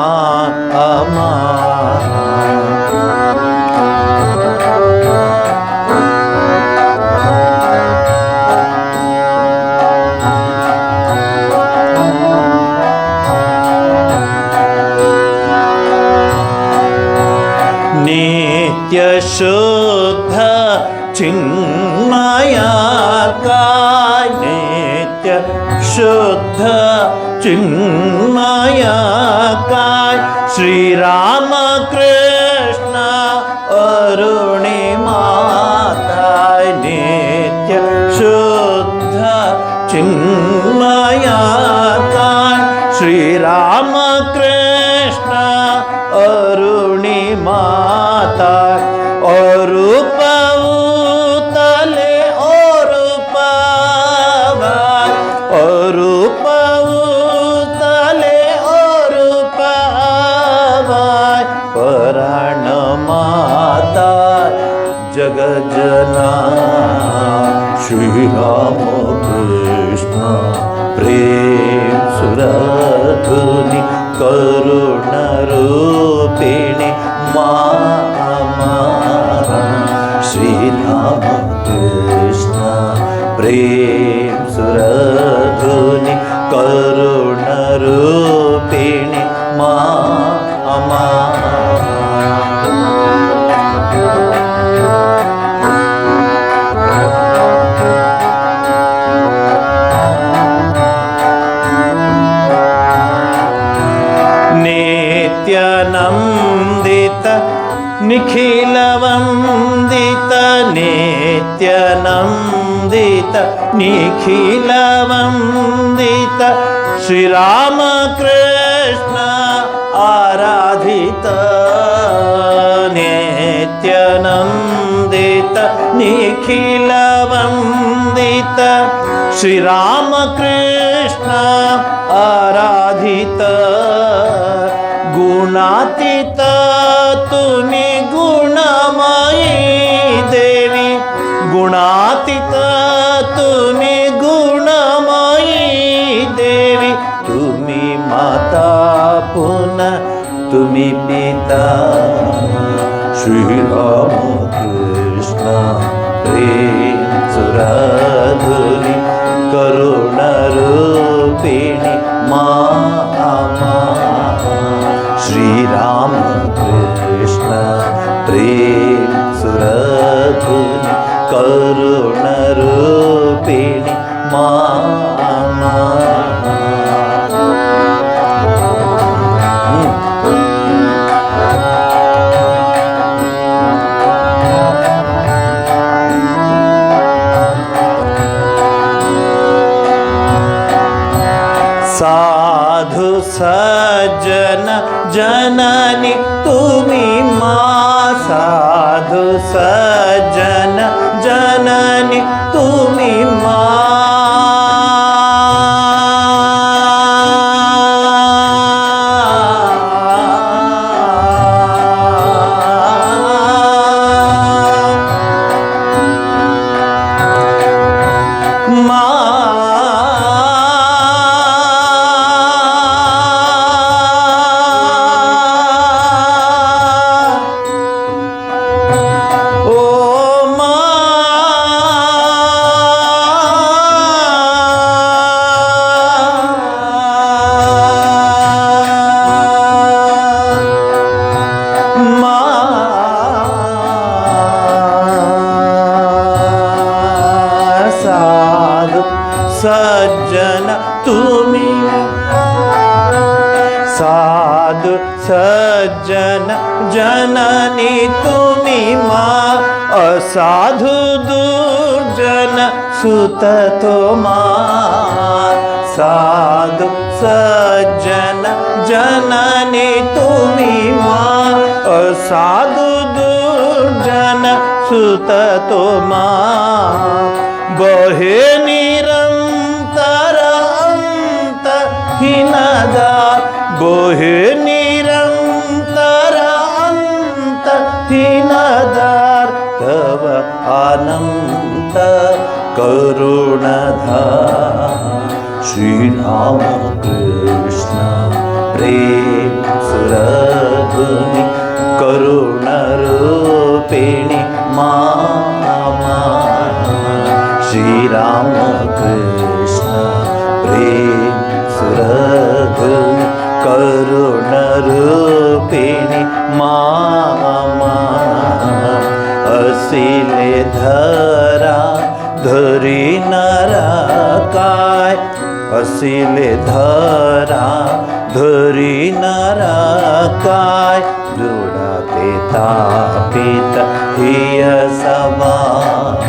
नित्य शुद्ध चिन्मयकाय. नित्य शुद्ध चिन्मयकाय. श्रीराम कृष्ण अरुणिमाताय. नित्य शुद्ध चिन्मयकाय. श्रीराम कृष्ण अरुणिमाता. अरूपऊ तले अरूपवाय. अरूपऊ तले अरूपवाय. पराण माता जगजना. श्रीराम कृष्ण प्रेम सुरधुनि करुण रूपिणि मामा. श्रीराम कृष्ण प्रेम सुरधुनि करुण रूपिणि मामा. नित्यनन्दित निखिलवन्दित. नित्यनन्दित निखिलवन्दित. श्रीराम कृष्ण आराधित. नित्यनन्दित निखिलवन्दित. श्रीराम कृष्ण आराधित. गो गुणातीत तुम्ही गुणमयी देवी, गुणातीत तुम्ही गुणमयी देवी, तुम्ही माता पुन्हा तुम्ही पिता, श्रीराम कृष्ण प्रेम सुराधुनी करुणरूपिणी मामा, श्रीराम कृष्ण प्रेम सुराधुनी करुणरूपिणी मामा। साधु सज्जन जननी तुम्ही माँ, साधु सज्जन जननी तुम्ही माँ, सज्जन तुम्ही, साधु सज्जन जननी तुम्ही माँ, असाधु दुर्जन सुत तो माँ, साधु सज्जन जननी तुम्ही माँ, असाधु दुर्जन सुत तो माँ, बहे निरंतर अंत हीनदार, बोहे निरंतर अंत हीनदार, तव अनंत करुणधार, श्रीराम कृष्ण प्रेम सुरधुनी करुणरूपिणी मामा, श्रीराम कृष्ण प्रेम सुरधुनी करुणरूपिणी मामा, असिले धरा धरी नरकाय, असिले धरा धरी नरकाय, जोडाते तापित हिय समान,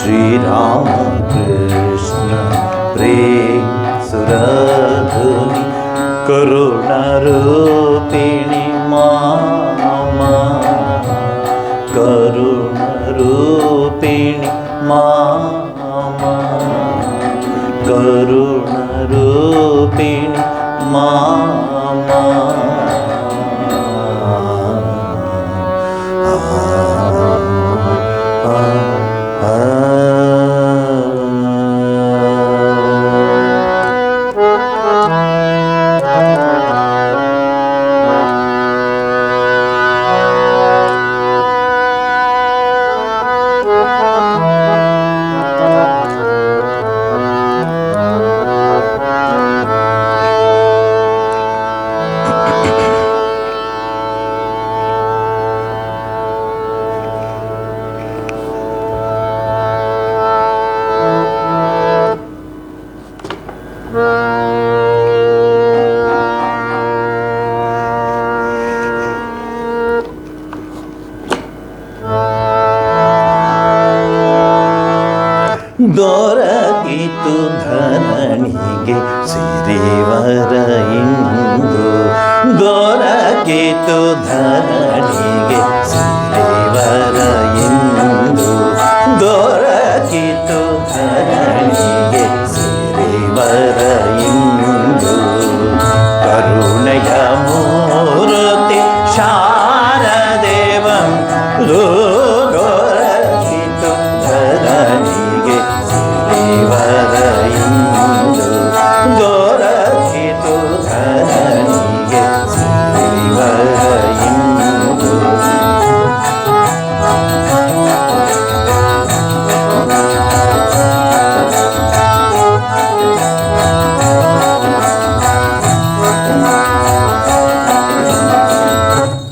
श्रीराम कृष्ण प्रेम सुरधुनी करुणरूपिणी मामा, करुणरूपिणी मामा, करुणरूपिणी मामा। ದೊರಕಿತು ಧರಣಿಗೆ ಸಿರಿವರ ಇಂದು, ದೊರಕಿತು ಧರಣಿಗೆ ಸಿರಿವರ ಇಂದು, ದೊರಕಿತು ಧರಣಿಗೆ ಸಿರಿವರ ಇಂದು, ಕರುಣೆಯ ಮೂರು ಧರಣಿಗೆ ಸಿರಿವರ ಇಂದು.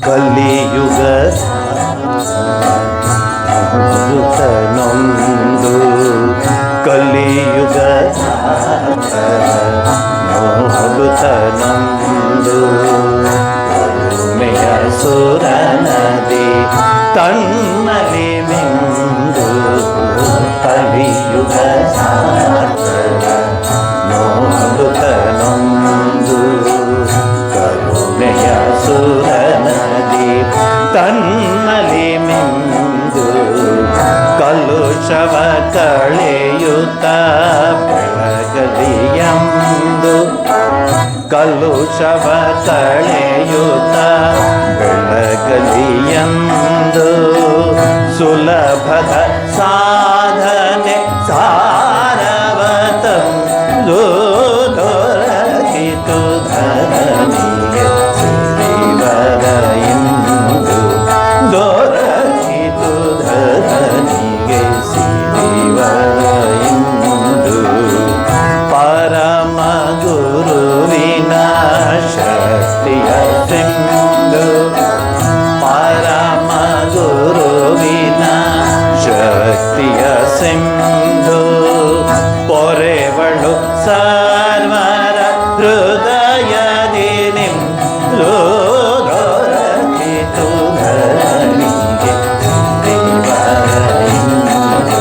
ಕಲಿಯುಗ ನೊಂದು ಕಲಿಯುಗ ನೋಡುತ್ತನೊಂದು ಕರುಮೆಯ ಸುರನದಿ ತನ್ನಲಿ ಮಿಂದು ಕಲಿಯುಗ ನೋಡುತ್ತನೊಂದು ಕರುಮೆಯ ಸುರನದಿ ತನ್ನಲಿ ಮಿಂದು ಕಲುಷವ ಕಳೆಯುತ್ತ ಬೆಳಗಲಿಯಂದು ಕಲುಷವ ಕಳೆಯುತ್ತ ಬೆಳಗಲಿಯಂದು ಸುಲಭದ ಸಾಧನೆ ಸಾರವತಂದು ದೊರಕಿತು ಧರಣಿಗೆ ಸಿರಿವರ ಇಂದು ದೊರಕಿತು ಧರಣಿಗೆ ಸಿರಿವರ ಇಂದು. ಪರಮ ಗುರುವಿನ ಶಕ್ತಿಯ ಸಿಂಧು ಪರಮ ಗುರುವಿನ ಶಕ್ತಿಯ ಸಿಂಧು ಪೊರೆವಳು ಸರ್ವರ ಹೃದಯದಿ ನಿಂದು ದೊರಕಿತು ಧರಣಿಗೆ ಸಿರಿವರ ಇಂದು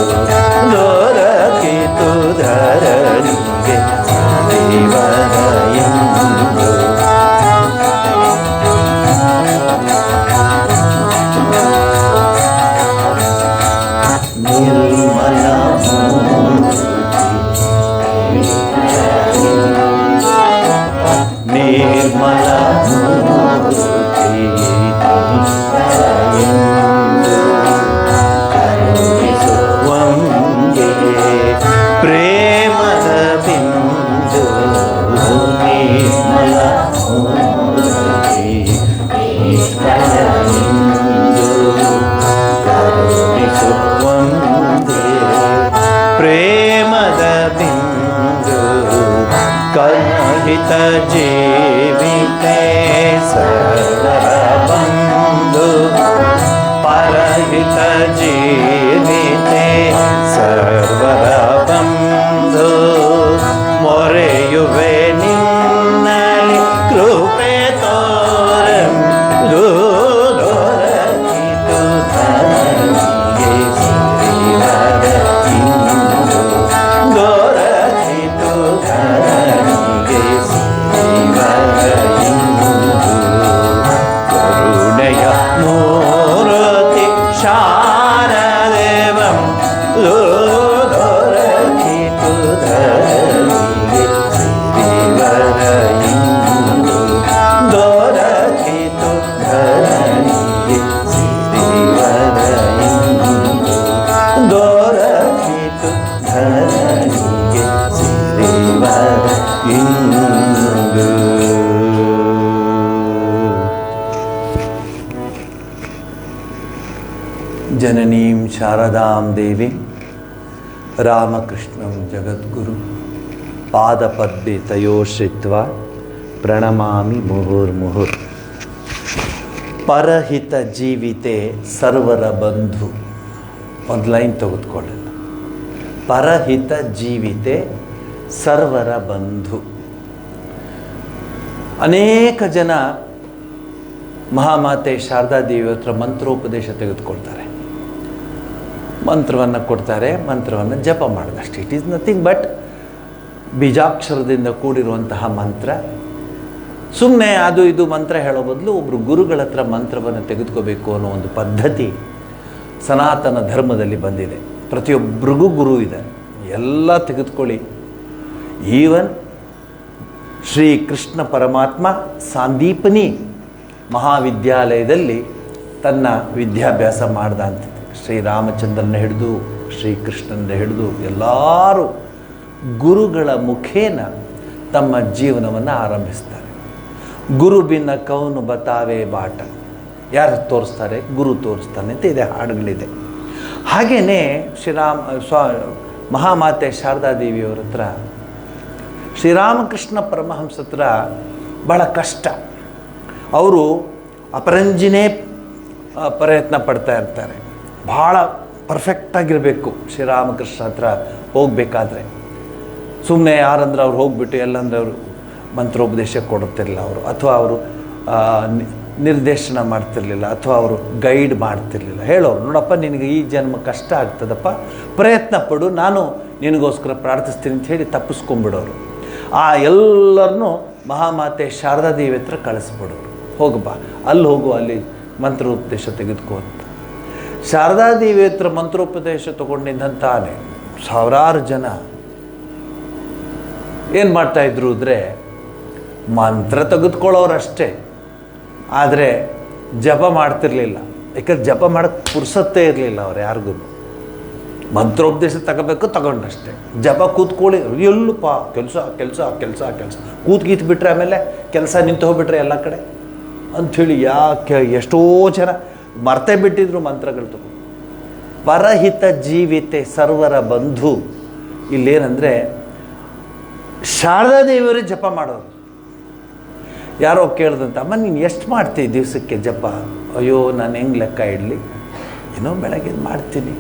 ದೊರಕಿತು ಧರಣಿಗೆ ಸಿರಿವರ ಇಂದು. ನಿರ್ಮಲ ನಿರ್ಮಲ ಕರುಣಿಸುವಂಗೆ ಪ್ರೇಮದ ಬಿಂದು ನಿರ್ಮಲ ಕರುಣಿಸುವಂಗೆ ಪ್ರೇಮದ ಬಿಂದು ಕಲಹಿತ ಜೀವಿತೆ ಸರ್ವರ ಬಂಧು ಪರಹಿತ ಜೀವಿತೆ ಸರ್ವರ ಬಂಧು ಮೊರೆಯುವೆ ನಿನ್ನಲಿ ಕೃಪೆ ತೋರೆಂದು ದೊರಕಿತು ಧರಣಿಗೆ ಸಿರಿವರ ಇಂದು ದೊರಕಿತು ಧರಣಿಗೆ ಸಿರಿವರ ಇಂದು. ಕರುಣೆಯ ಮೂರ್ತಿ ಶಾರದೇವಂ ದೊರಕಿತು ಧರಣಿಗೆ ಸಿರಿವರ ಇಂದು ದೊರಕಿತು ಧರಣಿಗೆ ಸಿರಿವರ ಇಂದು ದೊರಕಿತು ಧರಣಿಗೆ ಸಿರಿವರ ಇಂದು. ಜನನೀಂ ಶಾರದಾಂ ದೇವೀಂ ರಾಮಕೃಷ್ಣಂ ಜಗದ್ಗುರು ಪಾದಪದ್ಮೆ ತಯೋಶ್ರಿತ್ವಾ ಪ್ರಣಮಾಮಿ ಮುಹುರ್ಮುಹುರ್. ಪರಹಿತ ಜೀವಿತೆ ಸರ್ವರ ಬಂಧು. ಒಂದು ಲೈನ್ ತೆಗೆದುಕೊಳ್ಳೋಣ. ಪರಹಿತ ಜೀವಿತೆ ಸರ್ವರ ಬಂಧು. ಅನೇಕ ಜನ ಮಹಾಮಾತೆ ಶಾರದಾ ದೇವಿ ಹತ್ರ ಮಂತ್ರೋಪದೇಶ ತೆಗೆದುಕೊಳ್ತಾರೆ, ಮಂತ್ರವನ್ನು ಕೊಡ್ತಾರೆ, ಮಂತ್ರವನ್ನು ಜಪ ಮಾಡೋದಷ್ಟೇ. ಇಟ್ ಈಸ್ ನಥಿಂಗ್ ಬಟ್ ಬೀಜಾಕ್ಷರದಿಂದ ಕೂಡಿರುವಂತಹ ಮಂತ್ರ. ಸುಮ್ಮನೆ ಅದು ಇದು ಮಂತ್ರ ಹೇಳೋ ಬದಲು ಒಬ್ಬರು ಗುರುಗಳ ಹತ್ರ ಮಂತ್ರವನ್ನು ತೆಗೆದುಕೋಬೇಕು ಅನ್ನೋ ಒಂದು ಪದ್ಧತಿ ಸನಾತನ ಧರ್ಮದಲ್ಲಿ ಬಂದಿದೆ. ಪ್ರತಿಯೊಬ್ಬರಿಗೂ ಗುರು ಇದೆ, ಎಲ್ಲ ತೆಗೆದುಕೊಳ್ಳಿ. ಈವನ್ ಶ್ರೀ ಕೃಷ್ಣ ಪರಮಾತ್ಮ ಸಾಂದೀಪನಿ ಮಹಾವಿದ್ಯಾಲಯದಲ್ಲಿ ತನ್ನ ವಿದ್ಯಾಭ್ಯಾಸ ಮಾಡ್ದ ಅಂತ. ಶ್ರೀರಾಮಚಂದ್ರನ ಹಿಡಿದು ಶ್ರೀಕೃಷ್ಣನ ಹಿಡಿದು ಎಲ್ಲರೂ ಗುರುಗಳ ಮುಖೇನ ತಮ್ಮ ಜೀವನವನ್ನು ಆರಂಭಿಸ್ತಾರೆ. ಗುರು ಬಿನ್ನ ಕೌನು ಬತಾವೆ ಬಾಟ, ಯಾರು ತೋರಿಸ್ತಾರೆ? ಗುರು ತೋರಿಸ್ತಾನೆ ಅಂತ ಇದೆ, ಹಾಡುಗಳಿದೆ. ಹಾಗೆಯೇ ಮಹಾಮಾತೆ ಶಾರದಾದೇವಿಯವರ ಹತ್ರ, ಶ್ರೀರಾಮಕೃಷ್ಣ ಪರಮಹಂಸ ಹತ್ರ ಭಾಳ ಕಷ್ಟ. ಅವರು ಅಪರಂಜಿನೇ ಪ್ರಯತ್ನ ಪಡ್ತಾ ಇರ್ತಾರೆ. ಭಾಳ ಪರ್ಫೆಕ್ಟಾಗಿರಬೇಕು ಶ್ರೀರಾಮಕೃಷ್ಣ ಹತ್ರ ಹೋಗಬೇಕಾದ್ರೆ. ಸುಮ್ಮನೆ ಯಾರಂದ್ರೆ ಅವ್ರು ಹೋಗ್ಬಿಟ್ಟು ಎಲ್ಲಂದ್ರೆ ಅವರು ಮಂತ್ರೋಪದೇಶ ಕೊಡುತ್ತಿರಲಿಲ್ಲ ಅವರು, ಅಥವಾ ಅವರು ನಿರ್ದೇಶನ ಮಾಡ್ತಿರ್ಲಿಲ್ಲ, ಅಥವಾ ಅವರು ಗೈಡ್ ಮಾಡ್ತಿರ್ಲಿಲ್ಲ. ಹೇಳೋರು, ನೋಡಪ್ಪ ನಿನಗೆ ಈ ಜನ್ಮ ಕಷ್ಟ ಆಗ್ತದಪ್ಪ, ಪ್ರಯತ್ನ ಪಡು, ನಾನು ನಿನಗೋಸ್ಕರ ಪ್ರಾರ್ಥಿಸ್ತೀನಿ ಅಂತ ಹೇಳಿ ತಪ್ಪಿಸ್ಕೊಂಡ್ಬಿಡೋರು. ಆ ಎಲ್ಲರನ್ನೂ ಮಹಾಮಾತೆ ಶಾರದಾದೇವಿ ಹತ್ರ ಕಳಿಸ್ಬಿಡೋರು. ಹೋಗಪ್ಪ, ಅಲ್ಲಿ ಹೋಗು, ಅಲ್ಲಿ ಮಂತ್ರೋಪದೇಶ ತೆಗೆದುಕೋ ಅಂತ. ಶಾರದಾದೇವಿ ಹತ್ರ ಮಂತ್ರೋಪದೇಶ ತೊಗೊಂಡಿದ್ದಂತಾನೆ ಸಾವಿರಾರು ಜನ ಏನು ಮಾಡ್ತಾಯಿದ್ರು ಅಂದರೆ, ಮಂತ್ರ ತೆಗೆದುಕೊಳ್ಳೋರಷ್ಟೇ, ಆದರೆ ಜಪ ಮಾಡ್ತಿರ್ಲಿಲ್ಲ. ಯಾಕಂದ್ರೆ ಜಪ ಮಾಡೋಕ್ಕೆ ಪುರ್ಸತ್ತೇ ಇರಲಿಲ್ಲ ಅವ್ರು ಯಾರಿಗೂ. ಮಂತ್ರೋಪದೇಶ ತಗೊಂಡಷ್ಟೇ. ಜಪ ಕೂತ್ಕೊಳ್ಳಿ, ಎಲ್ಲಪ್ಪ ಕೆಲಸ ಕೆಲಸ ಕೆಲಸ ಕೆಲಸ, ಕೂತ್ಗೀತ್ ಬಿಟ್ರೆ ಆಮೇಲೆ ಕೆಲಸ ನಿಂತು ಹೋಗ್ಬಿಟ್ರೆ ಎಲ್ಲ ಕಡೆ ಅಂಥೇಳಿ ಎಷ್ಟೋ ಜನ ಮರ್ತೇ ಬಿಟ್ಟಿದ್ರು ಮಂತ್ರಗಳು ತಗೊಂಡು. ಪರಹಿತ ಜೀವಿತೆ ಸರ್ವರ ಬಂಧು. ಇಲ್ಲೇನಂದರೆ ಶಾರದಾದೇವಿಯವರೇ ಜಪ ಮಾಡೋರು. ಯಾರೋ ಕೇಳ್ದಂತ, ಅಮ್ಮ ನೀನು ಎಷ್ಟು ಮಾಡ್ತೀವಿ ದಿವಸಕ್ಕೆ ಜಪ? ಅಯ್ಯೋ ನಾನು ಹೆಂಗೆ ಲೆಕ್ಕ ಇಡಲಿ, ಏನೋ ಬೆಳಗ್ಗೆ ಮಾಡ್ತೀನಿ,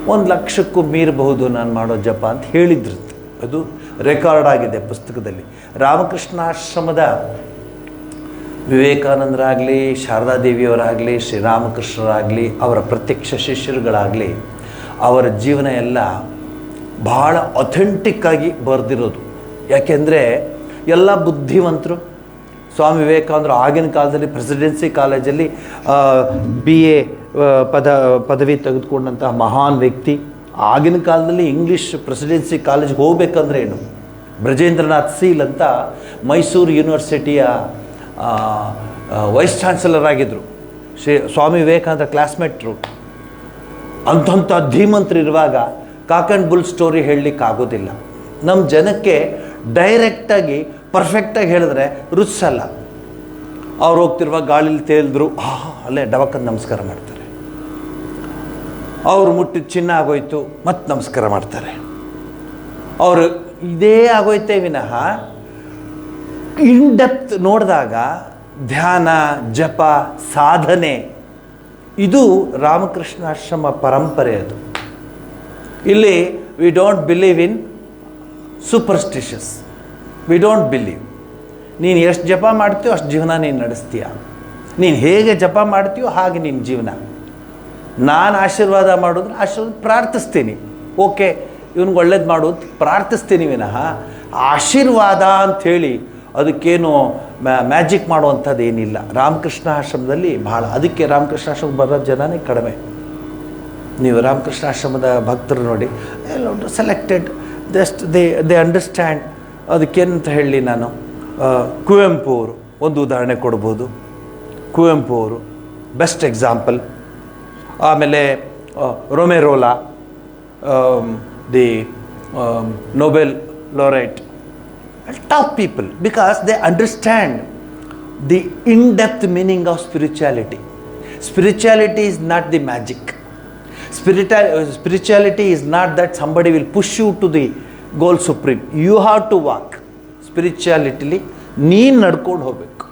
1,00,000ಕ್ಕೂ ಮೀರಬಹುದು ನಾನು ಮಾಡೋ ಜಪ ಅಂತ ಹೇಳಿದ್ರಂತೆ. ಅದು ರೆಕಾರ್ಡ್ ಆಗಿದೆ ಪುಸ್ತಕದಲ್ಲಿ. ರಾಮಕೃಷ್ಣಾಶ್ರಮದ ವಿವೇಕಾನಂದರಾಗಲಿ, ಶಾರದಾದೇವಿಯವರಾಗಲಿ, ಶ್ರೀರಾಮಕೃಷ್ಣರಾಗಲಿ, ಅವರ ಪ್ರತ್ಯಕ್ಷ ಶಿಷ್ಯರುಗಳಾಗಲಿ, ಅವರ ಜೀವನ ಎಲ್ಲ ಭಾಳ ಅಥೆಂಟಿಕ್ಕಾಗಿ ಬರೆದಿರೋದು. ಯಾಕೆಂದರೆ ಎಲ್ಲ ಬುದ್ಧಿವಂತರು. ಸ್ವಾಮಿ ವಿವೇಕಾನಂದರು ಆಗಿನ ಕಾಲದಲ್ಲಿ ಪ್ರೆಸಿಡೆನ್ಸಿ ಕಾಲೇಜಲ್ಲಿ BA ಪದವಿ ತೆಗೆದುಕೊಂಡಂತಹ ಮಹಾನ್ ವ್ಯಕ್ತಿ. ಆಗಿನ ಕಾಲದಲ್ಲಿ ಇಂಗ್ಲೀಷ್ ಪ್ರೆಸಿಡೆನ್ಸಿ ಕಾಲೇಜ್ಗೆ ಹೋಗ್ಬೇಕಂದ್ರೆ ಏನು, ಬ್ರಜೇಂದ್ರನಾಥ್ ಸೀಲ್ ಅಂತ ಮೈಸೂರು ಯೂನಿವರ್ಸಿಟಿಯ ವೈಸ್ ಚಾನ್ಸಲರ್ ಆಗಿದ್ದರು. ಸ್ವಾಮಿ ವಿವೇಕಾನಂದ ಕ್ಲಾಸ್ಮೇಟ್ರು. ಅಂಥ ಧೀಮಂತರಿರುವಾಗ ಕಾಕ್ ಆ್ಯಂಡ್ ಬುಲ್ ಸ್ಟೋರಿ ಹೇಳಲಿಕ್ಕಾಗೋದಿಲ್ಲ. ನಮ್ಮ ಜನಕ್ಕೆ ಡೈರೆಕ್ಟಾಗಿ ಪರ್ಫೆಕ್ಟಾಗಿ ಹೇಳಿದ್ರೆ ರುಚಿಸಲ್ಲ. ಅವ್ರು ಹೋಗ್ತಿರುವಾಗ ಗಾಳಿಲಿ ತೇಲಿದ್ರು, ಅಲ್ಲೇ ಡಬಕ್ಕಂದು ನಮಸ್ಕಾರ ಮಾಡ್ತಾರೆ. ಅವರು ಮುಟ್ಟಿದ ಚಿನ್ನ ಆಗೋಯ್ತು, ಮತ್ತೆ ನಮಸ್ಕಾರ ಮಾಡ್ತಾರೆ. ಅವರು ಇದೇ ಆಗೋಯ್ತೇ ವಿನಃ ಇನ್ ಡೆಪ್ತ್ ನೋಡಿದಾಗ ಧ್ಯಾನ, ಜಪ, ಸಾಧನೆ, ಇದು ರಾಮಕೃಷ್ಣಾಶ್ರಮ ಪರಂಪರೆ. ಅದು ಇಲ್ಲಿ we don't believe in superstitious. We don't believe. ನೀನು ಎಷ್ಟು ಜಪ ಮಾಡ್ತೀಯೋ ಅಷ್ಟು ಜೀವನ ನೀನು ನಡೆಸ್ತೀಯ. ನೀನು ಹೇಗೆ ಜಪ ಮಾಡ್ತೀಯೋ ಹಾಗೆ ನಿನ್ನ ಜೀವನ. ನಾನು ಆಶೀರ್ವಾದ ಮಾಡಿದ್ರೆ ಆಶೀರ್ವಾದ ಪ್ರಾರ್ಥಿಸ್ತೀನಿ, ಓಕೆ ಇವನಿಗೆ ಒಳ್ಳೇದು ಮಾಡೋದು ಪ್ರಾರ್ಥಿಸ್ತೀನಿ ವಿನಃ ಆಶೀರ್ವಾದ ಅಂಥೇಳಿ ಅದಕ್ಕೇನು ಮ್ಯಾಜಿಕ್ ಮಾಡುವಂಥದ್ದು ಏನಿಲ್ಲ. ರಾಮಕೃಷ್ಣ ಆಶ್ರಮದಲ್ಲಿ ಭಾಳ, ಅದಕ್ಕೆ ರಾಮಕೃಷ್ಣ ಆಶ್ರಮಕ್ಕೆ ಬರೋ ಜನನೇ ಕಡಿಮೆ. ನೀವು ರಾಮಕೃಷ್ಣ ಆಶ್ರಮದ ಭಕ್ತರು ನೋಡಿ, ಎಲ್ಲ ಸೆಲೆಕ್ಟೆಡ್, ಜಸ್ಟ್ ದೇ ಅಂಡರ್ಸ್ಟ್ಯಾಂಡ್. ಅದಕ್ಕೇನಂತ ಹೇಳಿ ನಾನು, ಕುವೆಂಪು ಅವರು ಒಂದು ಉದಾಹರಣೆ ಕೊಡ್ಬೋದು. ಕುವೆಂಪು ಅವರು ಬೆಸ್ಟ್ ಎಕ್ಸಾಂಪಲ್. ಆಮೇಲೆ Romain Rolland, the Nobel laureate, top people, because they understand the in-depth meaning of spirituality. Spirituality is not the magic. Spirituality is not that somebody will push you to the goal supreme. You have to walk. Spirituality ನೀನು ನಡ್ಕೊಂಡು ಹೋಗಬೇಕು,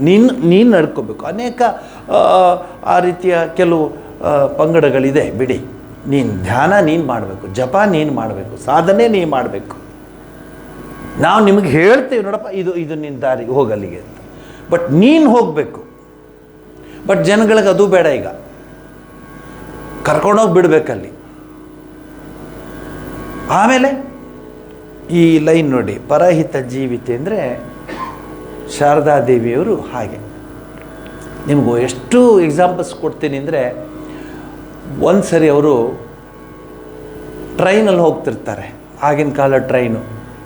ನೀನು ನಡ್ಕೋಬೇಕು. ಅನೇಕ ಆ ರೀತಿಯ ಕೆಲವು ಪಂಗಡಗಳಿದೆ ಬಿಡಿ. ನೀನು ಧ್ಯಾನ ನೀನು ಮಾಡಬೇಕು, ಜಪ ನೀನು ಮಾಡಬೇಕು, ಸಾಧನೆ ನೀನು ಮಾಡಬೇಕು. ನಾವು ನಿಮಗೆ ಹೇಳ್ತೀವಿ ನೋಡಪ್ಪ, ಇದು ನಿನ್ನ ದಾರಿಗೆ ಹೋಗಲ್ಲಿಗೆ ಅಂತ, ಬಟ್ ನೀನು ಹೋಗಬೇಕು. ಬಟ್ ಜನಗಳಿಗೆ ಅದು ಬೇಡ. ಈಗ ಕರ್ಕೊಂಡೋಗಿ ಬಿಡಬೇಕಲ್ಲಿ. ಆಮೇಲೆ ಈ ಲೈನ್ ನೋಡಿ, ಪರಹಿತ ಜೀವಿತೆ ಅಂದರೆ ಶಾರದಾದೇವಿಯವರು ಹಾಗೆ. ನಿಮಗೂ ಎಷ್ಟು ಎಕ್ಸಾಂಪಲ್ಸ್ ಕೊಡ್ತೀನಿ ಅಂದರೆ, ಒಂದು ಸರಿ ಅವರು ಟ್ರೈನಲ್ಲಿ ಹೋಗ್ತಿರ್ತಾರೆ. ಆಗಿನ ಕಾಲ train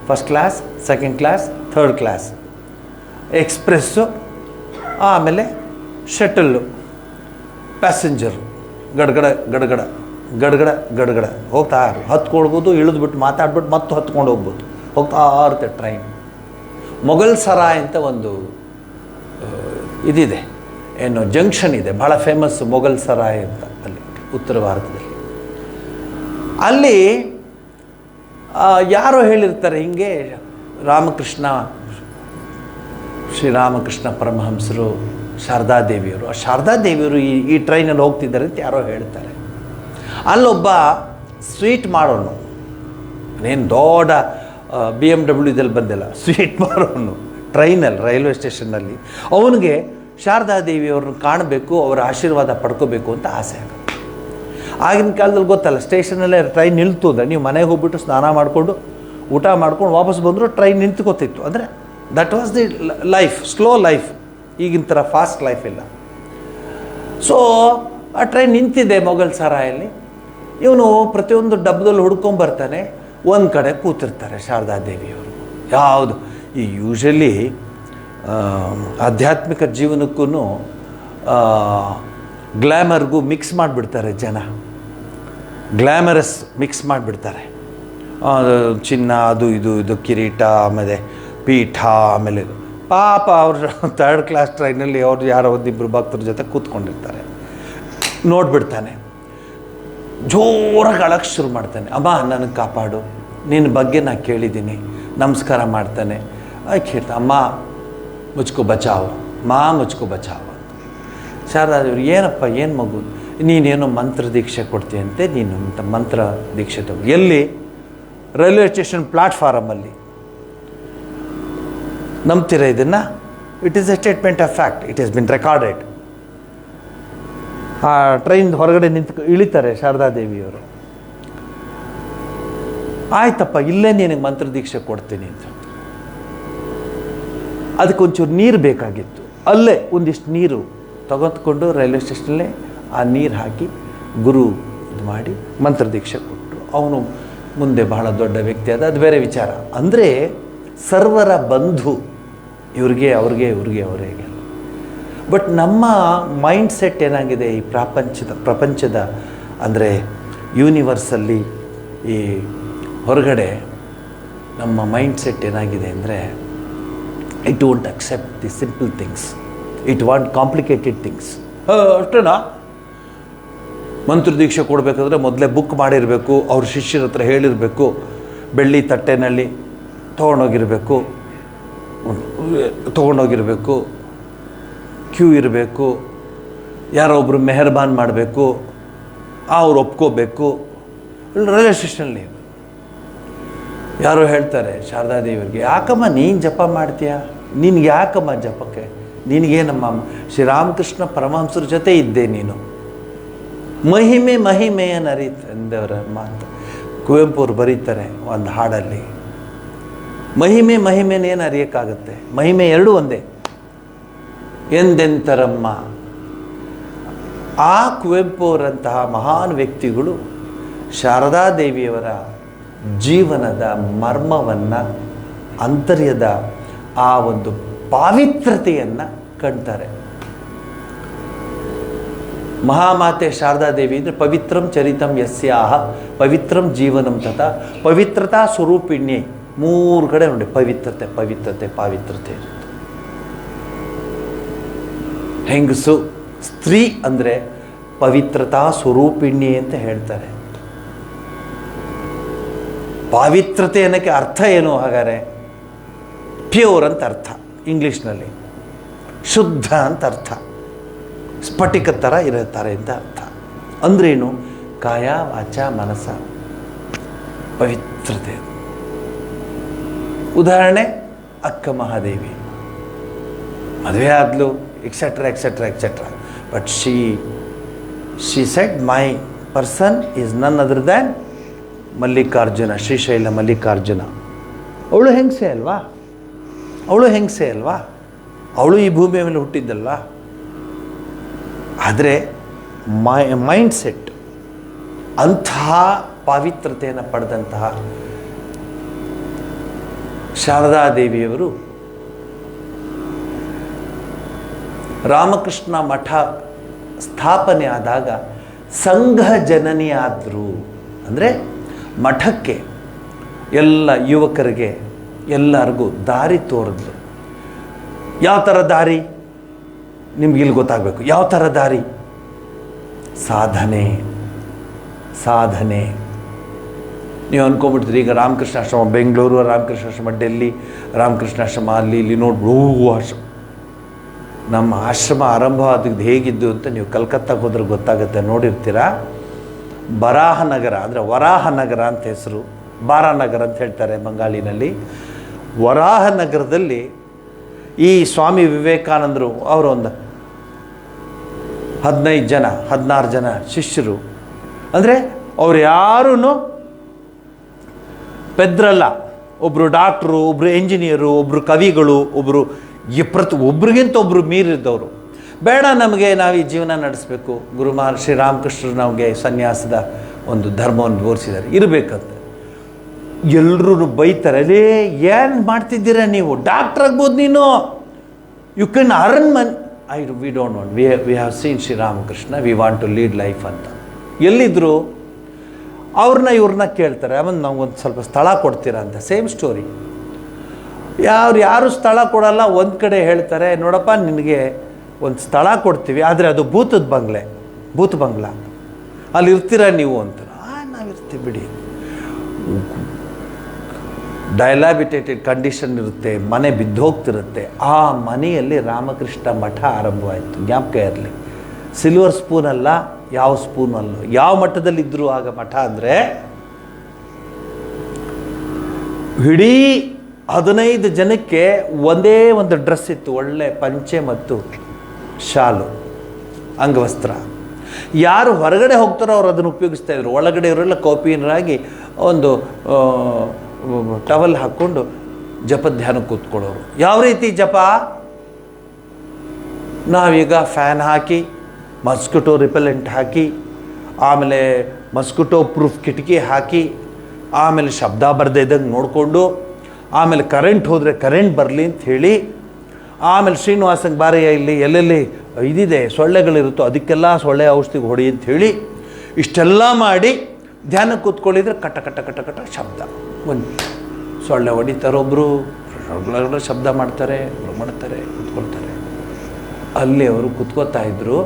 first class, second class, third class, express, ಆಮೇಲೆ ಶಟಲ್ಲು, ಪ್ಯಾಸೆಂಜರು, ಗಡ್ಗಡ ಗಡ್ಗಡ ಗಡ್ಗಡ ಗಡ್ಗಡ ಹೋಗ್ತಾ ಹತ್ಕೊಳ್ಬೋದು, ಇಳಿದ್ಬಿಟ್ಟು ಮಾತಾಡ್ಬಿಟ್ಟು ಮತ್ತೆ ಹತ್ಕೊಂಡು ಹೋಗ್ಬೋದು, ಹೋಗ್ತಾ ಇರುತ್ತೆ ಟ್ರೈನ್. ಮೊಘಲ್ ಸರಾಯ್ ಅಂತ ಒಂದು ಇದಿದೆ, ಏನು ಜಂಕ್ಷನ್ ಇದೆ, ಭಾಳ ಫೇಮಸ್ ಮೊಘಲ್ ಸರಾಯ್ ಅಂತ ಅಲ್ಲಿ ಉತ್ತರ ಭಾರತದಲ್ಲಿ. ಅಲ್ಲಿ ಯಾರೋ ಹೇಳಿರ್ತಾರೆ ಹಿಂಗೆ ಶ್ರೀರಾಮಕೃಷ್ಣ ಪರಮಹಂಸರು, ಶಾರದಾದೇವಿಯವರು, ಆ ಶಾರದಾದೇವಿಯವರು ಈ ಟ್ರೈನಲ್ಲಿ ಹೋಗ್ತಿದ್ದಾರೆ ಅಂತ ಯಾರೋ ಹೇಳ್ತಾರೆ. ಅಲ್ಲೊಬ್ಬ ಸ್ವೀಟ್ ಮಾಡೋನು, ಏನು ದೊಡ್ಡ BMW ಇದಲ್ಲಿ ಬಂದಿಲ್ಲ, ಸ್ವೀಟ್ ಮಾರೋನು ಟ್ರೈನಲ್ಲಿ, ರೈಲ್ವೆ ಸ್ಟೇಷನ್ನಲ್ಲಿ, ಅವನಿಗೆ ಶಾರದಾದೇವಿಯವ್ರನ್ನ ಕಾಣಬೇಕು, ಅವರ ಆಶೀರ್ವಾದ ಪಡ್ಕೋಬೇಕು ಅಂತ ಆಸೆ ಆಗುತ್ತೆ. ಆಗಿನ ಕಾಲದಲ್ಲಿ ಗೊತ್ತಲ್ಲ, ಸ್ಟೇಷನಲ್ಲೇ ಟ್ರೈನ್ ನಿಲ್ತುಂದ್ರೆ ನೀವು ಮನೆಗೆ ಹೋಗ್ಬಿಟ್ಟು ಸ್ನಾನ ಮಾಡಿಕೊಂಡು ಊಟ ಮಾಡ್ಕೊಂಡು ವಾಪಸ್ ಬಂದರೂ ಟ್ರೈನ್ ನಿಂತ್ಕೋತಿತ್ತು. ಅಂದರೆ that was the life, slow life, ಈಗಿನ ಥರ ಫಾಸ್ಟ್ ಲೈಫ್ ಇಲ್ಲ. ಸೊ ಆ ಟ್ರೈನ್ ನಿಂತಿದೆ ಮೊಘಲ್ ಸರಾಯಲ್ಲಿ. ಇವನು ಪ್ರತಿಯೊಂದು ಡಬ್ಬದಲ್ಲಿ ಹುಡ್ಕೊಂಬರ್ತಾನೆ, ಒಂದು ಕಡೆ ಕೂತಿರ್ತಾರೆ ಶಾರದಾದೇವಿಯವರು. ಯಾವುದು ಈ ಯೂಶಲಿ ಆಧ್ಯಾತ್ಮಿಕ ಜೀವನಕ್ಕೂ ಗ್ಲ್ಯಾಮರ್ಗೂ ಮಿಕ್ಸ್ ಮಾಡಿಬಿಡ್ತಾರೆ ಜನ, ಗ್ಲ್ಯಾಮರಸ್ ಮಿಕ್ಸ್ ಮಾಡಿಬಿಡ್ತಾರೆ. ಚಿನ್ನ, ಅದು ಇದು ಕಿರೀಟ, ಆಮೇಲೆ ಪೀಠ, ಆಮೇಲೆ ಪಾಪ ಅವ್ರ 3rd ಕ್ಲಾಸ್ ಟ್ರೈನಲ್ಲಿ ಅವ್ರು ಯಾರೋ ಒಂದಿಬ್ಬರು ಭಕ್ತರ ಜೊತೆ ಕೂತ್ಕೊಂಡಿರ್ತಾರೆ. ನೋಡಿಬಿಡ್ತಾನೆ, ಜೋರಾಗಿ ಅಳಕ್ಕೆ ಶುರು ಮಾಡ್ತಾನೆ, ಅಮ್ಮ ನನಗೆ ಕಾಪಾಡು, ನಿನ್ನ ಬಗ್ಗೆ ನಾನು ಕೇಳಿದ್ದೀನಿ, ನಮಸ್ಕಾರ ಮಾಡ್ತಾನೆ. ಹೇಳ್ತಾ, ಅಮ್ಮ ಮುಚ್ಕೋ ಬಚಾವು, ಮುಚ್ಕೋ ಬಚಾವು ಅಂತ. ಶಾರದಾದೇವ್ರು, ಏನಪ್ಪ ಏನು ಮಗು, ನೀನೇನೋ ಮಂತ್ರ ದೀಕ್ಷೆ ಕೊಡ್ತೀಯಂತೆ, ನೀನು ಮಂತ್ರ ದೀಕ್ಷೆ ತಗೋ. ಎಲ್ಲಿ? Railway station ಪ್ಲಾಟ್ಫಾರಮಲ್ಲಿ. ನಂಬ್ತೀರ ಇದನ್ನು? It is a statement of fact, it is bin recorded. ಆ ಟ್ರೈನ್ ಹೊರಗಡೆ ಇಳಿತಾರೆ ಶಾರದಾದೇವಿಯವರು. ಆಯ್ತಪ್ಪ, ಇಲ್ಲೇ ನಿನಗೆ ಮಂತ್ರ ದೀಕ್ಷೆ ಕೊಡ್ತೀನಿ ಅಂತ. ಅದಕ್ಕೊಂಚೂರು ನೀರು ಬೇಕಾಗಿತ್ತು, ಅಲ್ಲೇ ಒಂದಿಷ್ಟು ನೀರು ತೆಗೆದುಕೊಂಡು ರೈಲ್ವೆ ಸ್ಟೇಷನಲ್ಲೇ ಆ ನೀರು ಹಾಕಿ ಗುರು ಇದು ಮಾಡಿ ಮಂತ್ರ ದೀಕ್ಷೆ ಕೊಟ್ಟರು. ಅವನು ಮುಂದೆ ಬಹಳ ದೊಡ್ಡ ವ್ಯಕ್ತಿ ಆದ, ಅದು ಬೇರೆ ವಿಚಾರ. ಅಂದರೆ ಸರ್ವರ ಬಂಧು, ಅವ್ರಿಗೆ ಅವರೇ. ಬಟ್ ನಮ್ಮ ಮೈಂಡ್ ಸೆಟ್ ಏನಾಗಿದೆ ಈ ಪ್ರಪಂಚದ ಅಂದರೆ ಯೂನಿವರ್ಸಲ್ಲಿ, ಈ ಹೊರಗಡೆ ನಮ್ಮ ಮೈಂಡ್ ಸೆಟ್ ಏನಾಗಿದೆ ಅಂದರೆ, it won't accept the simple things, it want complicated things. ಅಷ್ಟೇನಾ? ಮಂತ್ರ ದೀಕ್ಷೆ ಕೊಡಬೇಕಾದ್ರೆ ಮೊದಲೇ ಬುಕ್ ಮಾಡಿರಬೇಕು, ಅವ್ರ ಶಿಷ್ಯರ ಹತ್ರ ಹೇಳಿರಬೇಕು, ಬೆಳ್ಳಿ ತಟ್ಟೆನಲ್ಲಿ ತೊಗೊಂಡೋಗಿರಬೇಕು, ಕ್ಯೂ ಇರಬೇಕು, ಯಾರೋ ಒಬ್ಬರು ಮೆಹರ್ಬಾನ್ ಮಾಡಬೇಕು, ಅವ್ರು ಒಪ್ಕೋಬೇಕು. ರೈಲ್ವೆ ಸ್ಟೇಷನಲ್ಲಿ ಯಾರೋ ಹೇಳ್ತಾರೆ ಶಾರದಾದೇವಿಯವ್ರಿಗೆ, ಯಾಕಮ್ಮ ನೀನು ಜಪ ಮಾಡ್ತೀಯ, ನಿನ್ಗೆ ಯಾಕಮ್ಮ ಜಪಕ್ಕೆ, ನಿನಗೇನಮ್ಮ, ಶ್ರೀರಾಮಕೃಷ್ಣ ಪರಮಹಂಸರ ಜೊತೆ ಇದ್ದೆ ನೀನು, ಮಹಿಮೆಯನ್ನು ಅರಿತಂದವರ ಮಾತು. ಕುವೆಂಪು ಅವರು ಬರೀತಾರೆ ಒಂದು ಹಾಡಲ್ಲಿ, ಮಹಿಮೆನೇನು ಅರಿಯೋಕ್ಕಾಗುತ್ತೆ, ಮಹಿಮೆ ಎರಡೂ ಒಂದೇ, ಎಂದೆಂತರಮ್ಮ. ಆ ಕುವೆಂಪು ಅವರಂತಹ ಮಹಾನ್ ವ್ಯಕ್ತಿಗಳು ಶಾರದಾದೇವಿಯವರ ಜೀವನದ ಮರ್ಮವನ್ನು, ಆಂತರ್ಯದ ಆ ಒಂದು ಪಾವಿತ್ರತೆಯನ್ನು ಕಾಣ್ತಾರೆ. ಮಹಾಮಾತೆ ಶಾರದಾದೇವಿ ಅಂದರೆ ಪವಿತ್ರಂ ಚರಿತಂ ಯಸ್ಯಾಹ ಪವಿತ್ರಂ ಜೀವನಂ ತಥಾ ಪವಿತ್ರತಾ ಸ್ವರೂಪಿಣ್ಯೆ. 3 ಕಡೆ ನೋಡಿ, ಪಾವಿತ್ರತೆ. ಹೆಂಗಸು, ಸ್ತ್ರೀ ಅಂದರೆ ಪವಿತ್ರತಾ ಸ್ವರೂಪಿಣಿ ಅಂತ ಹೇಳ್ತಾರೆ. ಪಾವಿತ್ರತೆ ಅನ್ನೋಕ್ಕೆ ಅರ್ಥ ಏನು ಹಾಗಾದರೆ? ಪ್ಯೂರ್ ಅಂತ ಅರ್ಥ ಇಂಗ್ಲೀಷ್ನಲ್ಲಿ, ಶುದ್ಧ ಅಂತ ಅರ್ಥ, ಸ್ಫಟಿಕ ಥರ ಇರುತ್ತಾರೆ ಅಂತ ಅರ್ಥ. ಅಂದ್ರೇನು? ಕಾಯ ವಾಚ ಮನಸ ಪವಿತ್ರತೆ. ಉದಾಹರಣೆ, ಅಕ್ಕ ಮಹಾದೇವಿ ಮದುವೆ ಆದ್ಲು, etcetera. But she said, my person is none other than Mallikarjuna, Srishaila Mallikarjuna. ಅವಳು ಹೆಂಗಸೆ ಅಲ್ವಾ, ಅವಳು ಈ ಭೂಮಿಯ ಮೇಲೆ ಹುಟ್ಟಿದ್ದಲ್ವಾ. ಆದರೆ ಮೈಂಡ್ ಸೆಟ್ ಅಂತಹ ಪಾವಿತ್ರತೆಯನ್ನು ಪಡೆದಂತಹ ಶಾರದಾದೇವಿಯವರು ರಾಮಕೃಷ್ಣ ಮಠ ಸ್ಥಾಪನೆ ಆದಾಗ ಸಂಘ ಜನನಿಯಾದರು. ಅಂದರೆ ಮಠಕ್ಕೆ ಎಲ್ಲ ಯುವಕರಿಗೆ ಎಲ್ಲರಿಗೂ ದಾರಿ ತೋರಿದ್ರು. ಯಾವ ಥರ ದಾರಿ ನಿಮ್ಗಿಲ್ಲಿ ಗೊತ್ತಾಗಬೇಕು. ಯಾವ ಥರ ದಾರಿ? ಸಾಧನೆ. ಸಾಧನೆ. ನೀವು ಅಂದ್ಕೊಂಬಿಡ್ತೀರಿ ಈಗ ರಾಮಕೃಷ್ಣಾಶ್ರಮ ಬೆಂಗಳೂರು, ರಾಮಕೃಷ್ಣಾಶ್ರಮ ಡೆಲ್ಲಿ, ರಾಮಕೃಷ್ಣಾಶ್ರಮ ಅಲ್ಲಿ ಇಲ್ಲಿ ನೋಡ್ಬಿಡು ಆಶ್ರಮ. ನಮ್ಮ ಆಶ್ರಮ ಆರಂಭ ಆದದ್ದು ಹೇಗಿದ್ದು ಅಂತ ನೀವು ಕಲ್ಕತ್ತಾಗೆ ಹೋದ್ರೆ ಗೊತ್ತಾಗುತ್ತೆ, ನೋಡಿರ್ತೀರ. ಬರಾಹನಗರ ಅಂದರೆ ವರಾಹನಗರ ಅಂತ ಹೆಸರು, ಬಾರಾನಗರ ಅಂತ ಹೇಳ್ತಾರೆ ಬಂಗಾಳಿನಲ್ಲಿ. ವರಾಹನಗರದಲ್ಲಿ ಈ ಸ್ವಾಮಿ ವಿವೇಕಾನಂದರು ಅವರೊಂದು 15 ಜನ 16 ಜನ ಶಿಷ್ಯರು. ಅಂದರೆ ಅವ್ರು ಯಾರೂ ಪೆದ್ರಲ್ಲ. ಒಬ್ಬರು ಡಾಕ್ಟ್ರು, ಒಬ್ಬರು ಎಂಜಿನಿಯರು, ಒಬ್ಬರು ಕವಿಗಳು, ಒಬ್ಬರು ಒಬ್ರಿಗಿಂತ ಒಬ್ಬರು ಮೀರಿದ್ದವರು. ಬೇಡ ನಮಗೆ ನಾವು ಈ ಜೀವನ ನಡೆಸಬೇಕು. ಗುರು ಮಹರ್ಷಿ ರಾಮಕೃಷ್ಣರು ನಮಗೆ ಸನ್ಯಾಸದ ಒಂದು ಧರ್ಮವನ್ನು ಬೋಧಿಸಿದ್ದಾರೆ, ಇರಬೇಕಂತ. ಎಲ್ಲರೂ ಬೈತಾರೆ, ಅಲ್ಲೇ ಏನು ಮಾಡ್ತಿದ್ದೀರಾ ನೀವು, ಡಾಕ್ಟರ್ ಆಗ್ಬೋದು ನೀನು, you can earn money. We don't want, we have seen Shri Ramakrishna, we want to lead life ಅಂತ. ಎಲ್ಲಿದ್ದರು? ಅವ್ರನ್ನ ಇವ್ರನ್ನ ಕೇಳ್ತಾರೆ, ಆಮೇಲೆ ನಮಗೊಂದು ಸ್ವಲ್ಪ ಸ್ಥಳ ಕೊಡ್ತೀರಾ ಅಂತ. Same story. ಯಾರು ಸ್ಥಳ ಕೊಡಲ್ಲ. ಒಂದು ಕಡೆ ಹೇಳ್ತಾರೆ, ನೋಡಪ್ಪ ನಿನಗೆ ಒಂದು ಸ್ಥಳ ಕೊಡ್ತೀವಿ, ಆದರೆ ಅದು ಭೂತ ಬಂಗ್ಲಾ, ಅಲ್ಲಿ ಇರ್ತೀರ ನೀವು ಅಂತ. ನಾವಿರ್ತೀವಿ ಬಿಡಿ. ಡೈಲಾಬಿಟೇಟೆಡ್ ಕಂಡೀಷನ್ ಇರುತ್ತೆ, ಮನೆ ಬಿದ್ದೋಗ್ತಿರುತ್ತೆ. ಆ ಮನೆಯಲ್ಲಿ ರಾಮಕೃಷ್ಣ ಮಠ ಆರಂಭವಾಯಿತು. ಜ್ಞಾಪಕ ಇರಲಿ, ಸಿಲ್ವರ್ ಸ್ಪೂನ್ ಅಲ್ಲ, ಯಾವ ಸ್ಪೂನ್ ಅಲ್ಲ. ಯಾವ ಮಠದಲ್ಲಿದ್ದರು ಆಗ ಮಠ ಅಂದರೆ, ಇಡೀ 15 ಜನಕ್ಕೆ ಒಂದೇ ಒಂದು ಡ್ರೆಸ್ ಇತ್ತು, ಒಳ್ಳೆ ಪಂಚೆ ಮತ್ತು ಶಾಲು, ಅಂಗವಸ್ತ್ರ. ಯಾರು ಹೊರಗಡೆ ಹೋಗ್ತಾರೋ ಅವ್ರು ಅದನ್ನು ಉಪಯೋಗಿಸ್ತಾ ಇದ್ರು. ಒಳಗಡೆ ಇವರೆಲ್ಲ ಕೌಪೀನರಾಗಿ ಒಂದು ಟವಲ್ ಹಾಕ್ಕೊಂಡು ಜಪಧ್ಯಾನ ಕೂತ್ಕೊಳ್ಳೋರು. ಯಾವ ರೀತಿ ಜಪ? ನಾವೀಗ ಫ್ಯಾನ್ ಹಾಕಿ, ಮಸ್ಕಿಟೋ ರಿಪೆಲೆಂಟ್ ಹಾಕಿ, ಆಮೇಲೆ ಮಸ್ಕಿಟೋ ಪ್ರೂಫ್ ಕಿಟಕಿ ಹಾಕಿ, ಆಮೇಲೆ ಶಬ್ದ ಬರದೇ ಇದ್ದಂಗೆ ನೋಡಿಕೊಂಡು, ಆಮೇಲೆ ಕರೆಂಟ್ ಹೋದರೆ ಕರೆಂಟ್ ಬರಲಿ ಅಂತ ಹೇಳಿ, ಆಮೇಲೆ ಶ್ರೀನಿವಾಸಂಗೆ ಬಾರಯ್ಯ ಇಲ್ಲಿ ಎಲ್ಲೆಲ್ಲಿ ಇದಿದೆ ಸೊಳ್ಳೆಗಳಿರುತ್ತೋ ಅದಕ್ಕೆಲ್ಲ ಸೊಳ್ಳೆ ಔಷಧಿಗೆ ಹೊಡಿ ಅಂತ ಹೇಳಿ ಇಷ್ಟೆಲ್ಲ ಮಾಡಿ ಧ್ಯಾನ ಕೂತ್ಕೊಳ್ಳಿದ್ರೆ ಕಟ ಕಟ ಕಟ ಕಟ ಶಬ್ದ. ಒಂದು ಸೊಳ್ಳೆ ಹೊಡಿತಾರೆ, ಒಬ್ಬರು ಶಬ್ದ ಮಾಡ್ತಾರೆ ಕೂತ್ಕೊಳ್ತಾರೆ. ಅಲ್ಲಿ ಅವರು ಕೂತ್ಕೋತಾ ಇದ್ದರು.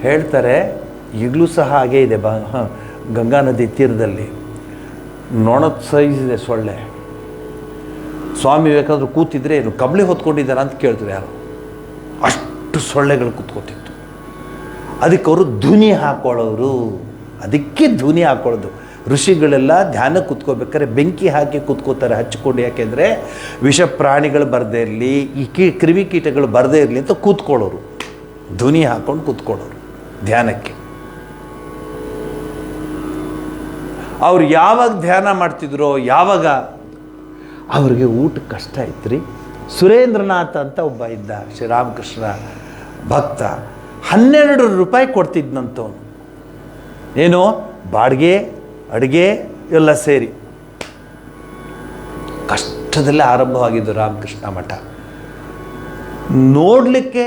ಹೇಳ್ತಾರೆ, ಈಗಲೂ ಸಹ ಹಾಗೇ ಇದೆ ಗಂಗಾ ನದಿ ತೀರದಲ್ಲಿ ನೊಣದ ಸೈಜ್ ಇದೆ ಸೊಳ್ಳೆ. ಸ್ವಾಮಿ ವಿವೇಕಾನಂದರು ಕೂತಿದ್ರೆ ಏನು ಕಂಬಳಿ ಹೊತ್ಕೊಂಡಿದ್ದಾರ ಅಂತ ಕೇಳ್ತಾರೆ ಯಾರು. ಅಷ್ಟು ಸೊಳ್ಳೆಗಳು ಕೂತ್ಕೋತಿತ್ತು. ಅದಕ್ಕೆ ಅವರು ಧ್ವನಿ ಹಾಕೊಳ್ಳೋರು. ಅದಕ್ಕೆ ಧ್ವನಿ ಹಾಕೊಳ್ಳೋದು. ಋಷಿಗಳೆಲ್ಲ ಧ್ಯಾನ ಕೂತ್ಕೋಬೇಕಾದ್ರೆ ಬೆಂಕಿ ಹಾಕಿ ಕೂತ್ಕೋತಾರೆ ಹಚ್ಕೊಂಡು. ಯಾಕೆಂದರೆ ವಿಷ ಪ್ರಾಣಿಗಳು ಬರದೇ ಇರಲಿ, ಈ ಕ್ರಿಮಿಕೀಟಗಳು ಬರದೇ ಇರಲಿ ಅಂತ ಕೂತ್ಕೊಳ್ಳೋರು. ಧ್ವನಿ ಹಾಕ್ಕೊಂಡು ಕೂತ್ಕೊಳ್ಳೋರು ಧ್ಯಾನಕ್ಕೆ. ಅವ್ರು ಯಾವಾಗ ಧ್ಯಾನ ಮಾಡ್ತಿದ್ರೋ, ಯಾವಾಗ ಅವ್ರಿಗೆ ಊಟಕ್ಕೆ ಕಷ್ಟ ಇತ್ತು. ಸುರೇಂದ್ರನಾಥ್ ಅಂತ ಒಬ್ಬ ಇದ್ದ ಶ್ರೀರಾಮಕೃಷ್ಣ ಭಕ್ತ. 12 ರೂಪಾಯಿ ಕೊಡ್ತಿದ್ನಂತವನು. ಏನು ಬಾಡಿಗೆ ಅಡುಗೆ ಎಲ್ಲ ಸೇರಿ. ಕಷ್ಟದಲ್ಲೇ ಆರಂಭವಾಗಿದ್ದು ರಾಮಕೃಷ್ಣ ಮಠ. ನೋಡಲಿಕ್ಕೆ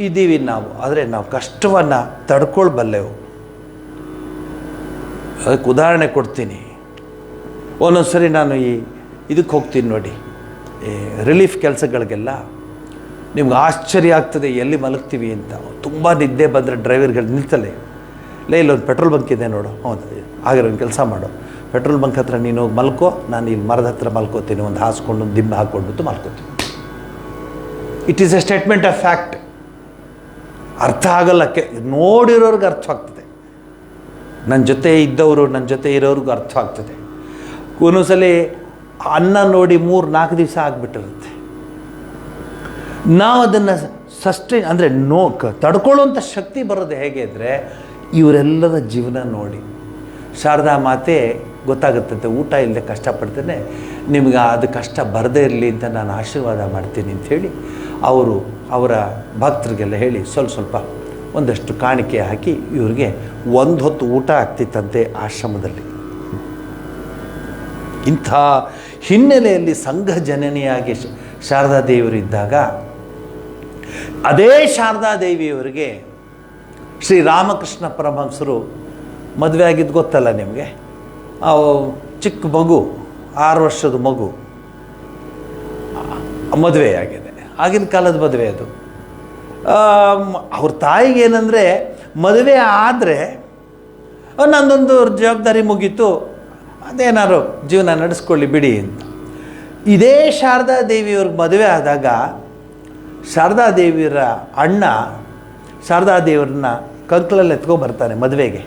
ಇದ್ದೀವಿ ನಾವು, ಆದರೆ ನಾವು ಕಷ್ಟವನ್ನು ತಡ್ಕೊಳ್ಬಲ್ಲೆವು. ಅದಕ್ಕೆ ಉದಾಹರಣೆ ಕೊಡ್ತೀನಿ. ಒಂದೊಂದು ಸರಿ ನಾನು ಇದಕ್ಕೆ ಹೋಗ್ತೀನಿ ನೋಡಿ, ರಿಲೀಫ್ ಕೆಲಸಗಳಿಗೆಲ್ಲ. ನಿಮ್ಗೆ ಆಶ್ಚರ್ಯ ಆಗ್ತದೆ ಎಲ್ಲಿ ಮಲಗ್ತೀವಿ ಅಂತ. ತುಂಬ ನಿದ್ದೆ ಬಂದರೆ ಡ್ರೈವರ್ಗಳು ನಿಲ್ತಲೇ, ಇಲ್ಲೊಂದು ಪೆಟ್ರೋಲ್ ಬಂಕ್ ಇದೆ ನೋಡು, ಹೌದು ಆಗಿರೋ ಒಂದು ಕೆಲಸ ಮಾಡು, ಪೆಟ್ರೋಲ್ ಬಂಕ್ ಹತ್ರ ನೀನು ಹೋಗಿ ಮಲ್ಕೋ, ನಾನು ಇಲ್ಲಿ ಮರದ ಹತ್ರ ಮಲ್ಕೋತೀನಿ, ಒಂದು ಹಾಸ್ಕೊಂಡು ಒಂದು ದಿಂಬು ಹಾಕ್ಕೊಂಡು ಮಲ್ಕೋತೀನಿ. It is a statement of fact. ಅರ್ಥ ಆಗಲ್ಲ, ನೋಡಿರೋರ್ಗೆ ಅರ್ಥ ಆಗ್ತದೆ. ನನ್ನ ಜೊತೆ ಇದ್ದವರು, ನನ್ನ ಜೊತೆ ಇರೋರಿಗೂ ಅರ್ಥ ಆಗ್ತದೆ. ಒಂದೊಂದ್ಸಲಿ ಅನ್ನ ನೋಡಿ 3-4 ದಿವಸ ಆಗಿಬಿಟ್ಟಿರುತ್ತೆ. ನಾವು ಅದನ್ನು ಸಸ್ಟೈನ್ ಅಂದರೆ ತಡ್ಕೊಳ್ಳುವಂಥ ಶಕ್ತಿ ಬರೋದು ಹೇಗೆ ಅಂದರೆ, ಇವರೆಲ್ಲರ ಜೀವನ ನೋಡಿ. ಶಾರದಾ ಮಾತೆ ಗೊತ್ತಾಗುತ್ತಂತೆ, ಊಟ ಇಲ್ಲದೆ ಕಷ್ಟಪಡ್ತೇನೆ, ನಿಮ್ಗೆ ಅದು ಕಷ್ಟ ಬರದೇ ಇರಲಿ ಅಂತ ನಾನು ಆಶೀರ್ವಾದ ಮಾಡ್ತೀನಿ ಅಂಥೇಳಿ ಅವರ ಭಕ್ತರಿಗೆಲ್ಲ ಹೇಳಿ ಸ್ವಲ್ಪ ಒಂದಷ್ಟು ಕಾಣಿಕೆ ಹಾಕಿ ಇವ್ರಿಗೆ 1 ಹೊತ್ತು ಊಟ ಆಗ್ತಿತ್ತಂತೆ ಆಶ್ರಮದಲ್ಲಿ. ಇಂಥ ಹಿನ್ನೆಲೆಯಲ್ಲಿ ಸಂಘ ಜನನಿಯಾಗಿ ಶಾರದಾದೇವಿಯರಿದ್ದಾಗ, ಅದೇ ಶಾರದಾದೇವಿಯವರಿಗೆ ಶ್ರೀರಾಮಕೃಷ್ಣ ಪರಮಹಂಸರು ಮದುವೆ ಆಗಿದ್ದು ಗೊತ್ತಲ್ಲ ನಿಮಗೆ. ಚಿಕ್ಕ ಮಗು, 6 ವರ್ಷದ ಮಗು, ಮದುವೆ ಆಗಿದೆ. ಆಗಿನ ಕಾಲದ ಮದುವೆ ಅದು. ಅವ್ರ ತಾಯಿಗೆ ಏನಂದರೆ, ಮದುವೆ ಆದರೆ ನಂದೊಂದು ಜವಾಬ್ದಾರಿ ಮುಗೀತು, ಅದೇನಾದ್ರು ಜೀವನ ನಡೆಸ್ಕೊಳ್ಳಿ ಬಿಡಿ ಅಂತ. ಇದೇ ಶಾರದಾ ದೇವಿಯವ್ರಿಗೆ ಮದುವೆ ಆದಾಗ ಶಾರದಾ ದೇವಿಯರ ಅಣ್ಣ ಶಾರದಾ ದೇವ್ರನ್ನ ಕಂಕಲಲ್ಲಿ ಎತ್ಕೊಂಡ್ಬರ್ತಾನೆ ಮದುವೆಗೆ.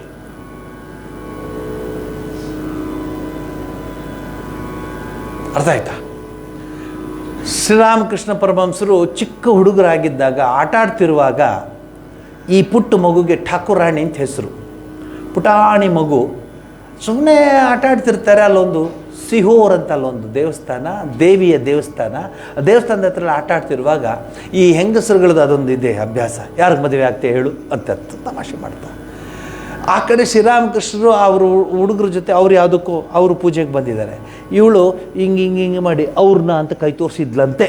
ಅರ್ಥ ಆಯ್ತಾ? ಶ್ರೀರಾಮಕೃಷ್ಣ ಪರಮಹಂಸರು ಚಿಕ್ಕ ಹುಡುಗರಾಗಿದ್ದಾಗ ಆಟ ಆಡ್ತಿರುವಾಗ ಈ ಪುಟ್ಟ ಮಗುಗೆ ಠಾಕುರಾಣಿ ಅಂತ ಹೆಸರು. ಪುಟಾಣಿ ಮಗು ಸುಮ್ಮನೆ ಆಟ ಆಡ್ತಿರ್ತಾರೆ. ಅಲ್ಲೊಂದು ಸಿಹೋರ್ ಅಂತ ಅಲ್ಲೊಂದು ದೇವಸ್ಥಾನ, ದೇವಿಯ ದೇವಸ್ಥಾನ. ದೇವಸ್ಥಾನದ ಹತ್ರ ಆಟ ಆಡ್ತಿರುವಾಗ ಈ ಹೆಂಗಸರುಗಳದ್ದು ಅದೊಂದು ಇದೆ ಅಭ್ಯಾಸ, ಯಾರಿಗೆ ಮದುವೆ ಆಗ್ತೇ ಹೇಳು ಅಂತ ತಮಾಷೆ ಮಾಡ್ತಾರೆ. ಆ ಕಡೆ ಶ್ರೀರಾಮಕೃಷ್ಣರು ಅವರು ಹುಡುಗರ ಜೊತೆ ಅವ್ರು ಯಾವುದಕ್ಕೂ ಅವರು ಪೂಜೆಗೆ ಬಂದಿದ್ದಾರೆ. ಇವಳು ಹಿಂಗೆ ಮಾಡಿ ಅವ್ರನ್ನ ಅಂತ ಕೈ ತೋರಿಸಿದ್ಲಂತೆ.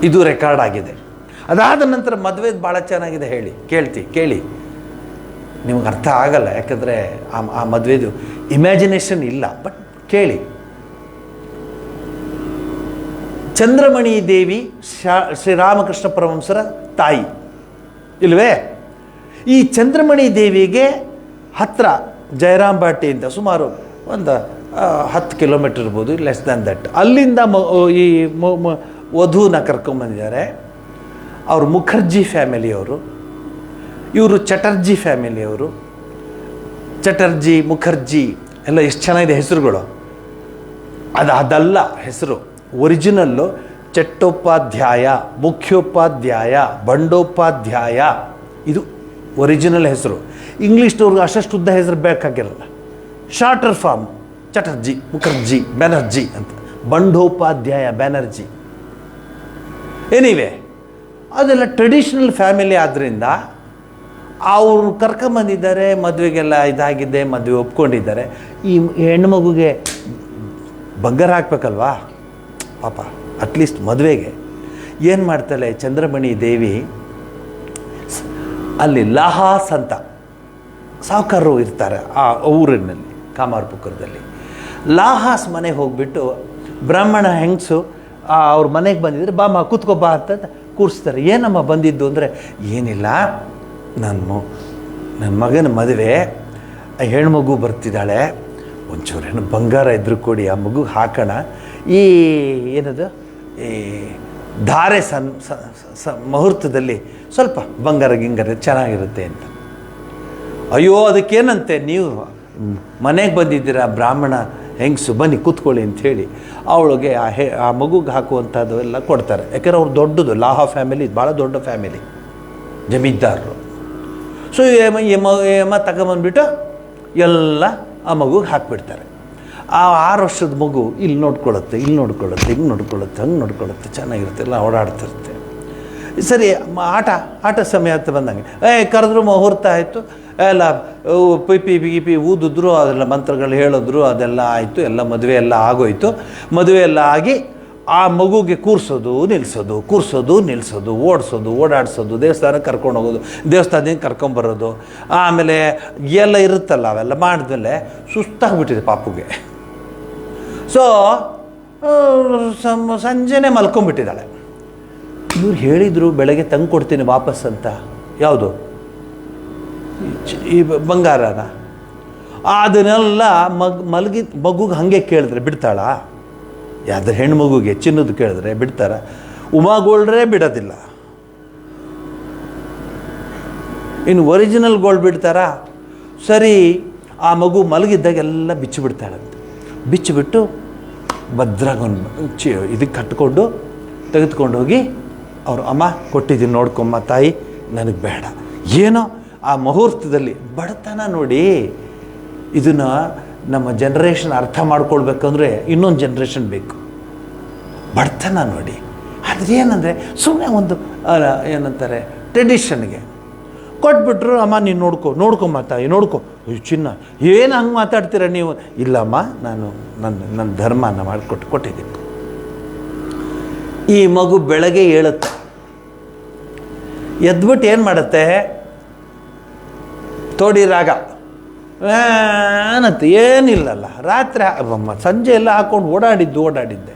ಇದು ರೆಕಾರ್ಡ್ ಆಗಿದೆ. ಅದಾದ ನಂತರ ಮದುವೆ ಭಾಳ ಚೆನ್ನಾಗಿದೆ, ಕೇಳಿ ನಿಮಗೆ ಅರ್ಥ ಆಗಲ್ಲ, ಯಾಕಂದರೆ ಆ ಮದುವೆದು ಇಮ್ಯಾಜಿನೇಷನ್ ಇಲ್ಲ, ಬಟ್ ಕೇಳಿ. ಚಂದ್ರಮಣಿ ದೇವಿ ಶ್ರೀರಾಮಕೃಷ್ಣ ಪರಮಹಂಸರ ತಾಯಿ ಇಲ್ವೇ? ಈ ಚಂದ್ರಮಣಿ ದೇವಿಗೆ ಹತ್ತಿರ ಜಯರಾಮ್ ಬಾಟಿ ಅಂತ ಸುಮಾರು ಒಂದು 10 ಕಿಲೋಮೀಟರ್ ಇರ್ಬೋದು, ಲೆಸ್ ದ್ಯಾನ್ ದಟ್. ಅಲ್ಲಿಂದ ಈ ವಧುನ ಕರ್ಕೊಂಬಂದಿದ್ದಾರೆ. ಅವರು ಮುಖರ್ಜಿ ಫ್ಯಾಮಿಲಿಯವರು, ಇವರು ಚಟರ್ಜಿ ಫ್ಯಾಮಿಲಿಯವರು. ಚಟರ್ಜಿ, ಮುಖರ್ಜಿ ಎಲ್ಲ ಎಷ್ಟು ಚೆನ್ನಾಗಿದೆ ಹೆಸರುಗಳು. ಅದಲ್ಲ ಹೆಸರು. ಒರಿಜಿನಲ್ಲು ಚಟ್ಟೋಪಾಧ್ಯಾಯ, ಮುಖ್ಯೋಪಾಧ್ಯಾಯ, ಬಂಡೋಪಾಧ್ಯಾಯ, ಇದು ಒರಿಜಿನಲ್ ಹೆಸರು. ಇಂಗ್ಲೀಷ್ನವ್ರಿಗೆ ಅಷ್ಟು ಉದ್ದ ಹೆಸರು ಬೇಕಾಗಿರಲ್ಲ. ಶಾರ್ಟರ್ ಫಾರ್ಮ್ ಚಟರ್ಜಿ, ಮುಖರ್ಜಿ, ಬ್ಯಾನರ್ಜಿ ಅಂತ. ಬಂಡೋಪಾಧ್ಯಾಯ, ಬ್ಯಾನರ್ಜಿ. ಎನಿವೆ ಅದೆಲ್ಲ ಟ್ರೆಡಿಷ್ನಲ್ ಫ್ಯಾಮಿಲಿ ಆದ್ದರಿಂದ ಅವರು ಕರ್ಕೊಂಬಂದಿದ್ದಾರೆ. ಮದುವೆಗೆಲ್ಲ ಇದಾಗಿದೆ, ಮದುವೆ ಒಪ್ಕೊಂಡಿದ್ದಾರೆ. ಈ ಹೆಣ್ಮಗುಗೆ ಬಂಗಾರ ಹಾಕ್ಬೇಕಲ್ವಾ ಪಾಪ, ಅಟ್ಲೀಸ್ಟ್ ಮದುವೆಗೆ. ಏನು ಮಾಡ್ತಾಳೆ ಚಂದ್ರಮಣಿ ದೇವಿ, ಅಲ್ಲಿ ಲಾಹಾಸ್ ಅಂತ ಸಾಹುಕಾರರು ಇರ್ತಾರೆ ಆ ಊರಿನಲ್ಲಿ, ಕಾಮಾರಪುಕ್ಕರದಲ್ಲಿ. ಲಾಹಾಸ್ ಮನೆಗೆ ಹೋಗ್ಬಿಟ್ಟು ಬ್ರಾಹ್ಮಣ ಹೆಂಗಸು ಅವ್ರ ಮನೆಗೆ ಬಂದಿದ್ರೆ, ಬಾಮ್ಮ ಕೂತ್ಕೋ ಬಾ ಅಂತ ಕೂರಿಸ್ತಾರೆ. ಏನಮ್ಮ ಬಂದಿದ್ದು ಅಂದರೆ, ಏನಿಲ್ಲ, ನನ್ನ ಮಗನ ಮದುವೆ, ಹೆಣ್ಮಗು ಬರ್ತಿದ್ದಾಳೆ, ಒಂಚೂರೇನು ಬಂಗಾರ ಇದ್ರೂ ಕೊಡಿ, ಆ ಮಗುಗೆ ಹಾಕೋಣ, ಈ ಏನದು ಈ ಧಾರೆ ಮುಹೂರ್ತದಲ್ಲಿ ಸ್ವಲ್ಪ ಬಂಗಾರ ಗಿಂಗಾರ ಚೆನ್ನಾಗಿರುತ್ತೆ ಅಂತ. ಅಯ್ಯೋ ಅದಕ್ಕೇನಂತೆ, ನೀವು ಮನೆಗೆ ಬಂದಿದ್ದೀರಾ ಬ್ರಾಹ್ಮಣ ಹೆಂಗಸು, ಬನ್ನಿ ಕೂತ್ಕೊಳ್ಳಿ ಅಂಥೇಳಿ ಅವಳಿಗೆ ಆ ಮಗುಗೆ ಹಾಕುವಂಥದ್ದು ಎಲ್ಲ ಕೊಡ್ತಾರೆ. ಯಾಕಂದ್ರೆ ಅವ್ರು ದೊಡ್ಡದು ಲಾಹಾ ಫ್ಯಾಮಿಲಿ, ಭಾಳ ದೊಡ್ಡ ಫ್ಯಾಮಿಲಿ, ಜಮೀನ್ದಾರರು. ಸೊ ಎಮ್ಮ ತಗೊಂಬಂದ್ಬಿಟ್ಟು ಎಲ್ಲ ಆ ಮಗುಗೆ ಹಾಕ್ಬಿಡ್ತಾರೆ. ಆ 6 ವರ್ಷದ ಮಗು ಇಲ್ಲಿ ನೋಡ್ಕೊಳ್ಳುತ್ತೆ, ಹಿಂಗೆ ನೋಡ್ಕೊಳ್ಳುತ್ತೆ, ಚೆನ್ನಾಗಿರುತ್ತೆ, ಎಲ್ಲ ಓಡಾಡ್ತಿರುತ್ತೆ. ಸರಿ, ಆಟ ಸಮಯ ಅಂತ ಬಂದಂಗೆ ಕರೆದ್ರು, ಮುಹೂರ್ತ ಆಯಿತು, ಎಲ್ಲ ಪಿಪಿ ಊದಿದ್ರು, ಅದೆಲ್ಲ ಮಂತ್ರಗಳು ಹೇಳಿದ್ರು, ಅದೆಲ್ಲ ಆಯಿತು, ಎಲ್ಲ ಮದುವೆ ಎಲ್ಲ ಆಗೋಯ್ತು. ಮದುವೆ ಎಲ್ಲ ಆಗಿ ಆ ಮಗುಗೆ ಕೂರಿಸೋದು ನಿಲ್ಲಿಸೋದು, ಓಡಾಡಿಸೋದು, ದೇವಸ್ಥಾನಕ್ಕೆ ಕರ್ಕೊಂಡು ಹೋಗೋದು, ದೇವಸ್ಥಾನದಿಂದ ಕರ್ಕೊಂಬರೋದು, ಆಮೇಲೆ ಎಲ್ಲ ಇರುತ್ತಲ್ಲ ಅವೆಲ್ಲ ಮಾಡಿದ್ಮೇಲೆ ಸುಸ್ತಾಗ್ಬಿಟ್ಟಿದೆ ಪಾಪುಗೆ. ಸೊ ಸಂಜೆನೇ ಮಲ್ಕೊಂಡ್ಬಿಟ್ಟಿದ್ದಾಳೆ. ಇವ್ರು ಹೇಳಿದರು ಬೆಳಗ್ಗೆ ತಂದು ಕೊಡ್ತೀನಿ ವಾಪಸ್ ಅಂತ. ಯಾವುದು? ಈ ಬಂಗಾರನ. ಅದನ್ನೆಲ್ಲ ಮಗುಗೆ ಹಾಗೆ ಕೇಳಿದ್ರೆ ಬಿಡ್ತಾಳ? ಯಾವ್ದು ಹೆಣ್ಣು ಮಗುಗೆ ಚಿನ್ನದು ಕೇಳಿದ್ರೆ ಬಿಡ್ತಾರ? ಉಮಾಗೋಲ್ಡ್ರೇ ಬಿಡೋದಿಲ್ಲ. ಇನ್ನು ಒರಿಜಿನಲ್ ಗೋಲ್ಡ್ ಬಿಡ್ತಾರಾ? ಸರಿ, ಆ ಮಗು ಮಲಗಿದ್ದಾಗೆಲ್ಲ ಬಿಚ್ಚಿಬಿಡ್ತಾಳಂತೆ. ಬಿಚ್ಚಿಬಿಟ್ಟು ಭದ್ರಾಗೊಂದು ಇದಕ್ಕೆ ಕಟ್ಕೊಂಡು ತೆಗೆದುಕೊಂಡು ಹೋಗಿ ಅವರು, ಅಮ್ಮ ಕೊಟ್ಟಿದ್ದೀನಿ ನೋಡ್ಕೊಮ್ಮ ತಾಯಿ, ನನಗೆ ಬೇಡ. ಏನೋ ಆ ಮುಹೂರ್ತದಲ್ಲಿ ಬಡತನ ನೋಡಿ. ಇದನ್ನು ನಮ್ಮ ಜನ್ರೇಷನ್ ಅರ್ಥ ಮಾಡ್ಕೊಳ್ಬೇಕಂದ್ರೆ ಇನ್ನೊಂದು ಜನ್ರೇಷನ್ ಬೇಕು. ಬಡತನ ನೋಡಿ. ಆದರೆ ಏನಂದರೆ ಸುಮ್ಮನೆ ಒಂದು ಏನಂತಾರೆ ಟ್ರೆಡಿಷನ್ಗೆ ಕೊಟ್ಬಿಟ್ರು. ಅಮ್ಮ ನೀನು ನೋಡ್ಕೊಮ್ಮ ತಾಯಿ, ನೋಡ್ಕೊ. ಚಿನ್ನ ಏನು ಹಂಗೆ ಮಾತಾಡ್ತೀರ ನೀವು? ಇಲ್ಲಮ್ಮ, ನಾನು ನನ್ನ ಧರ್ಮನ ಕೊಟ್ಟಿದ್ದೀನಿ. ಈ ಮಗು ಬೆಳಗ್ಗೆ ಏಳುತ್ತೆ, ಎದ್ಬಿಟ್ಟು ಏನು ಮಾಡುತ್ತೆ? ತೋಡಿ ರಾಗ ಏನಂತ ಏನಿಲ್ಲಲ್ಲ. ರಾತ್ರಿ ಸಂಜೆ ಎಲ್ಲ ಹಾಕ್ಕೊಂಡು ಓಡಾಡಿದ್ದೆ.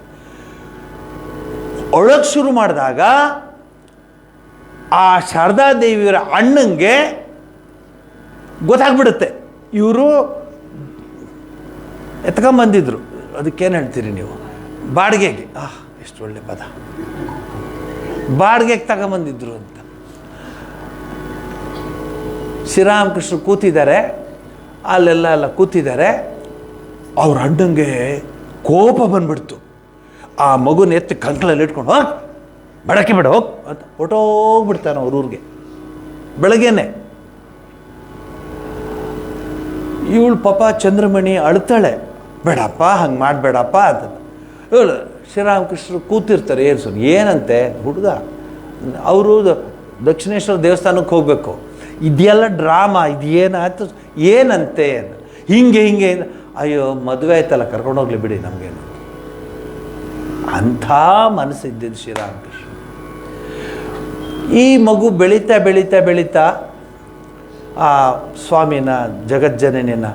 ಒಳಗೆ ಶುರು ಮಾಡಿದಾಗ ಆ ಶಾರದಾದೇವಿಯವರ ಅಣ್ಣಂಗೆ ಗೊತ್ತಾಗ್ಬಿಡುತ್ತೆ, ಇವರು ಎತ್ಕೊಂಬಂದಿದ್ರು, ಅದಕ್ಕೇನು ಹೇಳ್ತೀರಿ ನೀವು, ಬಾಡಿಗೆಗೆ. ಎಷ್ಟು ಒಳ್ಳೆ ಪದ, ಬಾಡಿಗೆಗೆ ತಗೊಂಬಂದಿದ್ರು ಅಂತ. ಶ್ರೀರಾಮಕೃಷ್ಣ ಕೂತಿದ್ದಾರೆ, ಅಲ್ಲೆಲ್ಲ ಕೂತಿದ್ದಾರೆ. ಅವ್ರ ಅಣ್ಣಂಗೆ ಕೋಪ ಬಂದ್ಬಿಡ್ತು. ಆ ಮಗುನ ಎತ್ತಿ ಕಂಕಳಲ್ಲಿ ಇಟ್ಕೊಂಡು ಹೋಗಿ ಬಡಕೆ ಬಿಡ ಹೋಗಿ ಅಂತ ಹೊಟ್ಟೋಗ್ಬಿಡ್ತಾನೆ ಅವ್ರ ಊರಿಗೆ. ಬೆಳಗ್ಗೆನೆ ಇವಳು ಪಾಪ ಚಂದ್ರಮಣಿ ಅಳ್ತಾಳೆ, ಬೇಡಪ್ಪ ಹಂಗೆ ಮಾಡಬೇಡಪ್ಪ ಅಂತ. ಇವಳು ಶ್ರೀರಾಮಕೃಷ್ಣರು ಕೂತಿರ್ತಾರೆ, ಏನಂತೆ ಹುಡುಗ, ಅವರು ದಕ್ಷಿಣೇಶ್ವರ ದೇವಸ್ಥಾನಕ್ಕೆ ಹೋಗಬೇಕು, ಇದೆಲ್ಲ ಡ್ರಾಮಾ, ಇದು ಏನಾಯ್ತು, ಏನಂತೆ ಹಿಂಗೆ ಅಯ್ಯೋ ಮದುವೆ ಆಯ್ತಲ್ಲ ಕರ್ಕೊಂಡೋಗ್ಲಿ ಬಿಡಿ ನಮಗೇನು. ಅಂಥ ಮನಸ್ಸಿದ್ದಿದ್ದು ಶ್ರೀರಾಮಕೃಷ್ಣ. ಈ ಮಗು ಬೆಳೀತಾ ಬೆಳೀತಾ ಬೆಳೀತಾ ಆ ಸ್ವಾಮಿನ ಜಗಜ್ಜನನಿನ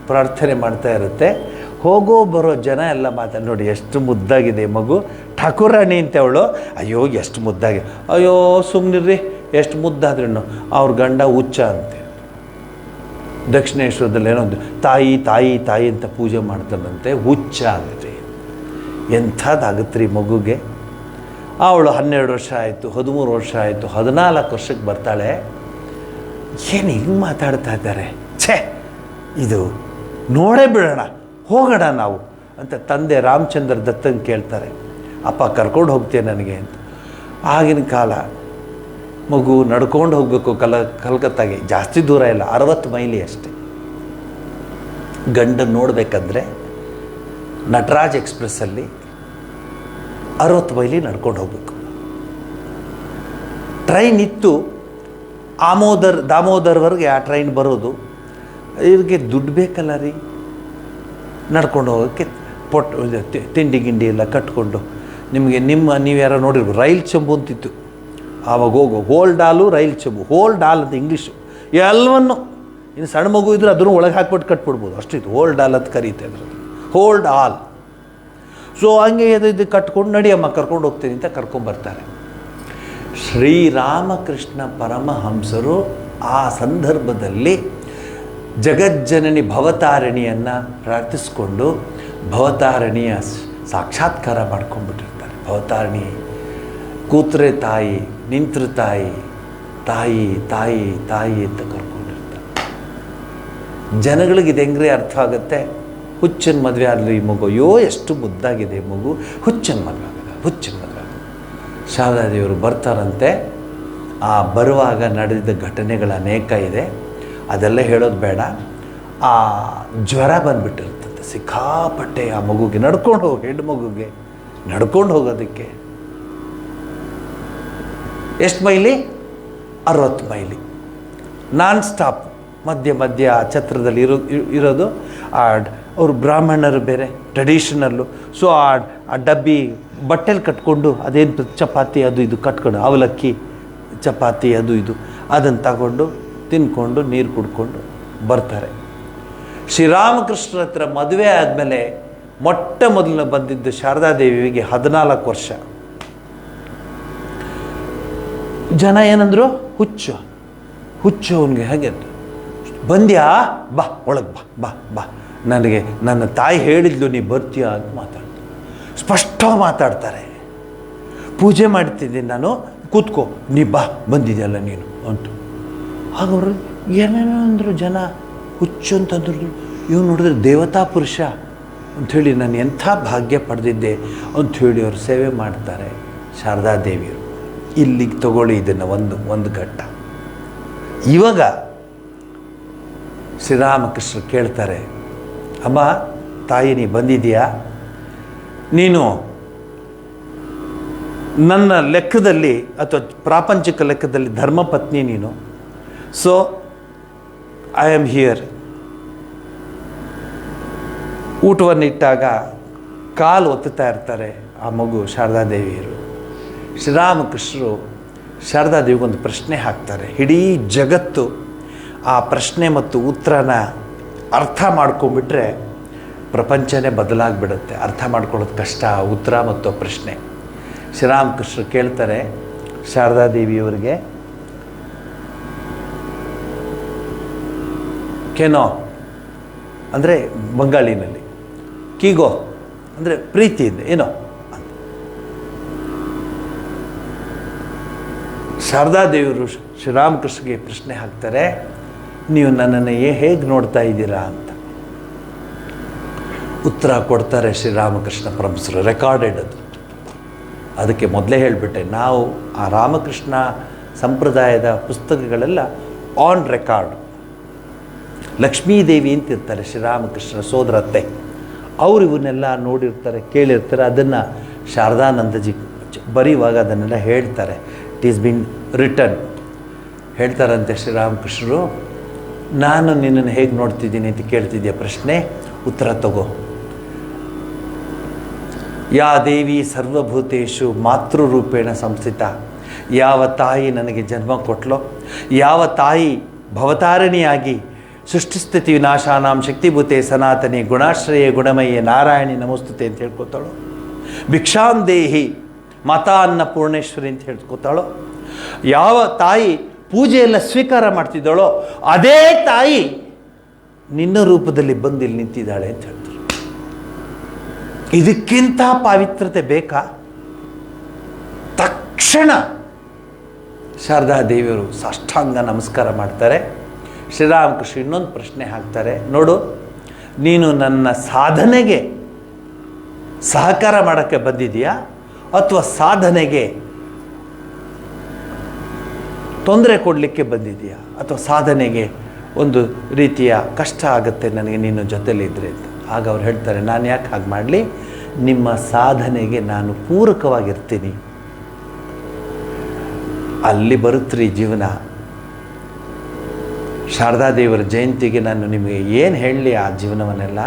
ಪ್ರಾರ್ಥನೆ ಮಾಡ್ತಾ ಇರುತ್ತೆ. ಹೋಗೋ ಬರೋ ಜನ ಎಲ್ಲ ಮಾತಾಡಿ, ನೋಡಿ ಎಷ್ಟು ಮುದ್ದಾಗಿದೆ ಮಗು, ಠಾಕೂರಾಣಿ ಅಂತ ಅವಳು, ಅಯ್ಯೋ ಎಷ್ಟು ಮುದ್ದಾಗಿದೆ, ಅಯ್ಯೋ ಸುಮ್ಮನಿರ್ರಿ ಎಷ್ಟು ಮುದ್ದಾದ್ರೂ ಅವ್ರ ಗಂಡ ಹುಚ್ಚ ಅಂತೆ. ದಕ್ಷಿಣೇಶ್ವರದಲ್ಲಿ ಏನೊಂದು ತಾಯಿ ತಾಯಿ ತಾಯಿ ಅಂತ ಪೂಜೆ ಮಾಡ್ತಾರಂತೆ, ಹುಚ್ಚ ಅಂತೆ. ಎಂಥದ್ದಾಗುತ್ತೆ ರೀ ಮಗುಗೆ. ಅವಳು 12 ವರ್ಷ ಆಯಿತು, 13 ವರ್ಷ ಆಯಿತು, 14 ವರ್ಷಕ್ಕೆ ಬರ್ತಾಳೆ. ಏನು ಹಿಂಗೆ ಮಾತಾಡ್ತಾ ಇದ್ದಾರೆ, ಛೇ ಇದು ನೋಡೇ ಬಿಡೋಣ, ಹೋಗೋಣ ನಾವು ಅಂತ ತಂದೆ ರಾಮಚಂದ್ರ ದತ್ತಂಗೆ ಕೇಳ್ತಾರೆ. ಅಪ್ಪ ಕರ್ಕೊಂಡು ಹೋಗ್ತೀಯ ನನಗೆ ಅಂತ. ಆಗಿನ ಕಾಲ ಮಗು ನಡ್ಕೊಂಡು ಹೋಗಬೇಕು ಕಲ್ಕತ್ತಾಗೆ, ಜಾಸ್ತಿ ದೂರ ಇಲ್ಲ, 60 ಮೈಲಿ ಅಷ್ಟೆ. ಗಂಡನ್ನು ನೋಡಬೇಕಂದ್ರೆ ನಟರಾಜ್ ಎಕ್ಸ್ಪ್ರೆಸ್ಸಲ್ಲಿ 60 ಮೈಲಿ ನಡ್ಕೊಂಡು ಹೋಗ್ಬೇಕು. ಟ್ರೈನ್ ಇತ್ತು, ದಾಮೋದರ್ವರೆಗೆ ಆ ಟ್ರೈನ್ ಬರೋದು. ಇವ್ರಿಗೆ ದುಡ್ಡು ಬೇಕಲ್ಲ ರೀ ನಡ್ಕೊಂಡು ಹೋಗೋಕ್ಕೆ. ತಿಂಡಿ ಗಿಂಡಿ ಎಲ್ಲ ಕಟ್ಕೊಂಡು, ನಿಮಗೆ ನೀವು ಯಾರೋ ನೋಡಿರ್ಬೋದು, ರೈಲ್ ಚೆಂಬು ಅಂತಿತ್ತು ಆವಾಗ. ಹೋಲ್ಡ್ ಹಾಲು ರೈಲ್ ಚೆಂಬು, ಹೋಲ್ಡ್ ಹಾಲ್ ಅಂತ ಇಂಗ್ಲೀಷು. ಎಲ್ಲವನ್ನು ಇನ್ನು ಸಣ್ಣ ಮಗು ಇದ್ರೆ ಅದನ್ನು ಒಳಗೆ ಹಾಕ್ಬಿಟ್ಟು ಕಟ್ಬಿಡ್ಬೋದು, ಅಷ್ಟಿತ್ತು. ಹೋಲ್ಡ್ ಹಾಲ್ ಅಂತ ಕರೀತಾ ಇದ್ರು, ಹೋಲ್ಡ್ ಹಾಲ್. ಸೊ ಹಂಗೆ ಇದು ಕಟ್ಕೊಂಡು ನಡಿಯಮ್ಮ ಕರ್ಕೊಂಡು ಹೋಗ್ತೀನಿ ಅಂತ ಕರ್ಕೊಂಬರ್ತಾರೆ. ಶ್ರೀರಾಮಕೃಷ್ಣ ಪರಮಹಂಸರು ಆ ಸಂದರ್ಭದಲ್ಲಿ ಜಗಜ್ಜನನಿ ಭವತಾರಿಣಿಯನ್ನು ಪ್ರಾರ್ಥಿಸ್ಕೊಂಡು ಭವತಾರಿಣಿಯ ಸಾಕ್ಷಾತ್ಕಾರ ಮಾಡ್ಕೊಂಡ್ಬಿಟ್ಟಿರ್ತಾರೆ. ಭವತಾರಿಣಿ ಕೂತ್ರೆ ತಾಯಿ, ನಿಂತ್ರೆ ತಾಯಿ, ತಾಯಿ ತಾಯಿ ತಾಯಿ ಅಂತ ಕರ್ಕೊಂಡಿರ್ತಾರೆ. ಜನಗಳಿಗೆ ಇದು ಹೆಂಗ್ರೆ ಅರ್ಥ ಆಗುತ್ತೆ, ಹುಚ್ಚನ ಮದುವೆ ಆದಲು ಈ ಮಗು, ಅಯ್ಯೋ ಎಷ್ಟು ಮುದ್ದಾಗಿದೆ ಮಗು, ಹುಚ್ಚನ ಮದುವೆ ಆಗಿದೆ, ಹುಚ್ಚನ ಮದುವೆ ಆಗಿದೆ. ಶಾರದಾದೇವಿಯವರು ಬರ್ತಾರಂತೆ. ಆ ಬರುವಾಗ ನಡೆದ ಘಟನೆಗಳು ಅನೇಕ ಇದೆ, ಅದೆಲ್ಲ ಹೇಳೋದು ಬೇಡ. ಆ ಜ್ವರ ಬಂದುಬಿಟ್ಟಿರ್ತದೆ ಸಿಕ್ಕಾಪಟ್ಟೆ ಆ ಮಗುಗೆ, ನಡ್ಕೊಂಡು ಹೋಗಿ ಹೆಣ್ಣು ಮಗುಗೆ ನಡ್ಕೊಂಡು ಹೋಗೋದಕ್ಕೆ. ಎಷ್ಟು ಮೈಲಿ? 60 mile non stop. ಮಧ್ಯ ಛತ್ರದಲ್ಲಿ ಇರೋದು. ಅವರು ಬ್ರಾಹ್ಮಣರು ಬೇರೆ, ಟ್ರೆಡಿಷನಲ್ಲು. ಸೊ ಆ ಡಬ್ಬಿ ಬಟ್ಟೆಲಿ ಕಟ್ಕೊಂಡು, ಅದೇನು ಚಪಾತಿ ಅದು ಇದು ಕಟ್ಕೊಂಡು, ಅವಲಕ್ಕಿ ಚಪಾತಿ ಅದು ಇದು ಅದನ್ನು ತಗೊಂಡು ತಿನ್ಕೊಂಡು ನೀರು ಕುಡ್ಕೊಂಡು ಬರ್ತಾರೆ. ಶ್ರೀರಾಮಕೃಷ್ಣರ ಹತ್ರ ಮದುವೆ ಆದಮೇಲೆ ಮೊಟ್ಟ ಮೊದಲು ಬಂದಿದ್ದು ಶಾರದಾದೇವಿಗೆ 14 ವರ್ಷ. ಜನ ಏನಂದ್ರು, ಹುಚ್ಚು ಅವನಿಗೆ. ಹಾಗೆ ಬಂದ್ಯಾ, ಬಾ ಒಳಗೆ ಬಾ, ನನಗೆ ನನ್ನ ತಾಯಿ ಹೇಳಿದ್ಲು ನೀ ಬರ್ತೀಯಾ ಅಂತ ಮಾತಾಡ್ತಾರೆ. ಸ್ಪಷ್ಟವಾಗಿ ಮಾತಾಡ್ತಾರೆ. ಪೂಜೆ ಮಾಡ್ತಿದ್ದೀನಿ ನಾನು, ಕೂತ್ಕೋ, ನೀ ಬಾ, ಬಂದಿದೆಯಲ್ಲ ನೀನು ಅಂತ. ಹಾಗವರು ಏನೇನೋ ಅಂದರು ಜನ, ಹುಚ್ಚು ಅಂತಂದ್ರು. ಇವ್ನು ನೋಡಿದ್ರೆ ದೇವತಾ ಪುರುಷ ಅಂಥೇಳಿ ನಾನು ಎಂಥ ಭಾಗ್ಯ ಪಡೆದಿದ್ದೆ ಅಂಥೇಳಿ ಅವರು ಸೇವೆ ಮಾಡ್ತಾರೆ ಶಾರದಾದೇವಿಯರು. ಇಲ್ಲಿಗೆ ತಗೊಳ್ಳಿ ಇದನ್ನು ಒಂದು ಘಟ್ಟ. ಇವಾಗ ಶ್ರೀರಾಮಕೃಷ್ಣ ಕೇಳ್ತಾರೆ, ಅಮ್ಮ ತಾಯಿ ನೀ ಬಂದಿದೆಯಾ, ನೀನು ನನ್ನ ಲೆಕ್ಕದಲ್ಲಿ ಅಥವಾ ಪ್ರಾಪಂಚಿಕ ಲೆಕ್ಕದಲ್ಲಿ ಧರ್ಮಪತ್ನಿ ನೀನು. So I am here. ಊಟವನ್ನಿಟ್ಟಾಗ ಕಾಲು ಒತ್ತುತ್ತಾ ಇರ್ತಾರೆ ಆ ಮಗು ಶಾರದಾದೇವಿಯರು. ಶ್ರೀರಾಮಕೃಷ್ಣರು ಶಾರದಾದೇವಿಗೊಂದು ಪ್ರಶ್ನೆ ಹಾಕ್ತಾರೆ. ಇಡೀ ಜಗತ್ತು ಆ ಪ್ರಶ್ನೆ ಮತ್ತು ಉತ್ತರನ ಅರ್ಥ ಮಾಡ್ಕೊಂಡ್ಬಿಟ್ರೆ ಪ್ರಪಂಚನೇ ಬದಲಾಗಿಬಿಡುತ್ತೆ. ಅರ್ಥ ಮಾಡ್ಕೊಳ್ಳೋದು ಕಷ್ಟ, ಉತ್ತರ ಮತ್ತು ಪ್ರಶ್ನೆ. ಶ್ರೀರಾಮಕೃಷ್ಣ ಕೇಳ್ತಾರೆ ಶಾರದಾದೇವಿಯವರಿಗೆ, ಕೆನೋ ಅಂದರೆ ಬಂಗಾಳಿನಲ್ಲಿ, ಕೀಗೋ ಅಂದರೆ ಪ್ರೀತಿಯಿಂದ ಏನೋ ಅಂತ. ಶಾರದಾದೇವಿಯವರು ಶ್ರೀರಾಮಕೃಷ್ಣಗೆ ಪ್ರಶ್ನೆ ಹಾಕ್ತಾರೆ, ನೀವು ನನ್ನನ್ನು ಹೇಗೆ ನೋಡ್ತಾ ಇದ್ದೀರಾ ಅಂತ. ಉತ್ತರ ಕೊಡ್ತಾರೆ ಶ್ರೀರಾಮಕೃಷ್ಣ ಪರಮಹಂಸರು, ರೆಕಾರ್ಡೆಡ್ ಅದು. ಅದಕ್ಕೆ ಮೊದಲೇ ಹೇಳಿಬಿಟ್ಟೆ, ನಾವು ಆ ರಾಮಕೃಷ್ಣ ಸಂಪ್ರದಾಯದ ಪುಸ್ತಕಗಳೆಲ್ಲ ಆನ್ ರೆಕಾರ್ಡ್. ಲಕ್ಷ್ಮೀದೇವಿ ಅಂತಿರ್ತಾರೆ ಶ್ರೀರಾಮಕೃಷ್ಣರ ಸೋದರತ್ತೆ, ಅವರು ಇವನ್ನೆಲ್ಲ ನೋಡಿರ್ತಾರೆ, ಕೇಳಿರ್ತಾರೆ. ಅದನ್ನು ಶಾರದಾನಂದಜಿ ಬರೆಯುವಾಗ ಅದನ್ನೆಲ್ಲ ಹೇಳ್ತಾರೆ. It is been return. ಹೇಳ್ತಾರಂತೆ ಶ್ರೀರಾಮಕೃಷ್ಣರು, ನಾನು ನಿನ್ನನ್ನು ಹೇಗೆ ನೋಡ್ತಿದ್ದೀನಿ ಅಂತ ಕೇಳ್ತಿದ್ಯಾ ಪ್ರಶ್ನೆ, ಉತ್ತರ ತಗೋ. ಯಾ ದೇವಿ ಸರ್ವಭೂತೇಷು ಮಾತೃರೂಪೇಣ ಸಂಸ್ಥಿತ, ಯಾವ ತಾಯಿ ನನಗೆ ಜನ್ಮ ಕೊಟ್ಲೋ, ಯಾವ ತಾಯಿ ಭವತಾರಿಣಿಯಾಗಿ ಸೃಷ್ಟಿಸ್ಥಿತಿ ವಿನಾಶಾನಾಂ ಶಕ್ತಿಭೂತೆ ಸನಾತನಿ ಗುಣಾಶ್ರಯೇ ಗುಣಮಯೇ ನಾರಾಯಣಿ ನಮಸ್ತುತೆ ಅಂತ ಹೇಳ್ಕೊತಾಳೋ, ಭಿಕ್ಷಾಂ ದೇಹಿ ಮಾತಾ ಅನ್ನಪೂರ್ಣೇಶ್ವರಿ ಅಂತ ಹೇಳ್ಕೊತಾಳೋ, ಯಾವ ತಾಯಿ ಪೂಜೆಯೆಲ್ಲ ಸ್ವೀಕಾರ ಮಾಡ್ತಿದ್ದಾಳೋ ಅದೇ ತಾಯಿ ನಿನ್ನ ರೂಪದಲ್ಲಿ ಬಂದು ಇಲ್ಲಿ ನಿಂತಿದ್ದಾಳೆ ಅಂತ ಹೇಳ್ತಾರೆ. ಇದಕ್ಕಿಂತ ಪವಿತ್ರತೆ ಬೇಕಾ? ತಕ್ಷಣ ಶಾರದಾದೇವಿಯವರು ಸಾಷ್ಟಾಂಗ ನಮಸ್ಕಾರ ಮಾಡ್ತಾರೆ. ಶ್ರೀರಾಮಕೃಷ್ಣ ಇನ್ನೊಂದು ಪ್ರಶ್ನೆ ಹಾಕ್ತಾರೆ, ನೋಡು, ನೀನು ನನ್ನ ಸಾಧನೆಗೆ ಸಹಕಾರ ಮಾಡೋಕ್ಕೆ ಬಂದಿದೆಯಾ ಅಥವಾ ಸಾಧನೆಗೆ ತೊಂದರೆ ಕೊಡಲಿಕ್ಕೆ ಬಂದಿದೆಯಾ, ಅಥವಾ ಸಾಧನೆಗೆ ಒಂದು ರೀತಿಯ ಕಷ್ಟ ಆಗುತ್ತೆ ನನಗೆ ನೀನು ಜೊತೆಲಿದ್ದರೆ ಅಂತ. ಆಗ ಅವ್ರು ಹೇಳ್ತಾರೆ, ನಾನು ಯಾಕೆ ಹಾಗೆ ಮಾಡಲಿ, ನಿಮ್ಮ ಸಾಧನೆಗೆ ನಾನು ಪೂರಕವಾಗಿರ್ತೀನಿ. ಅಲ್ಲಿ ಬರುತ್ತೀ ಜೀವನ. ಶಾರದಾದೇವರ ಜಯಂತಿಗೆ ನಾನು ನಿಮಗೆ ಏನು ಹೇಳಲಿ ಆ ಜೀವನವನ್ನೆಲ್ಲ.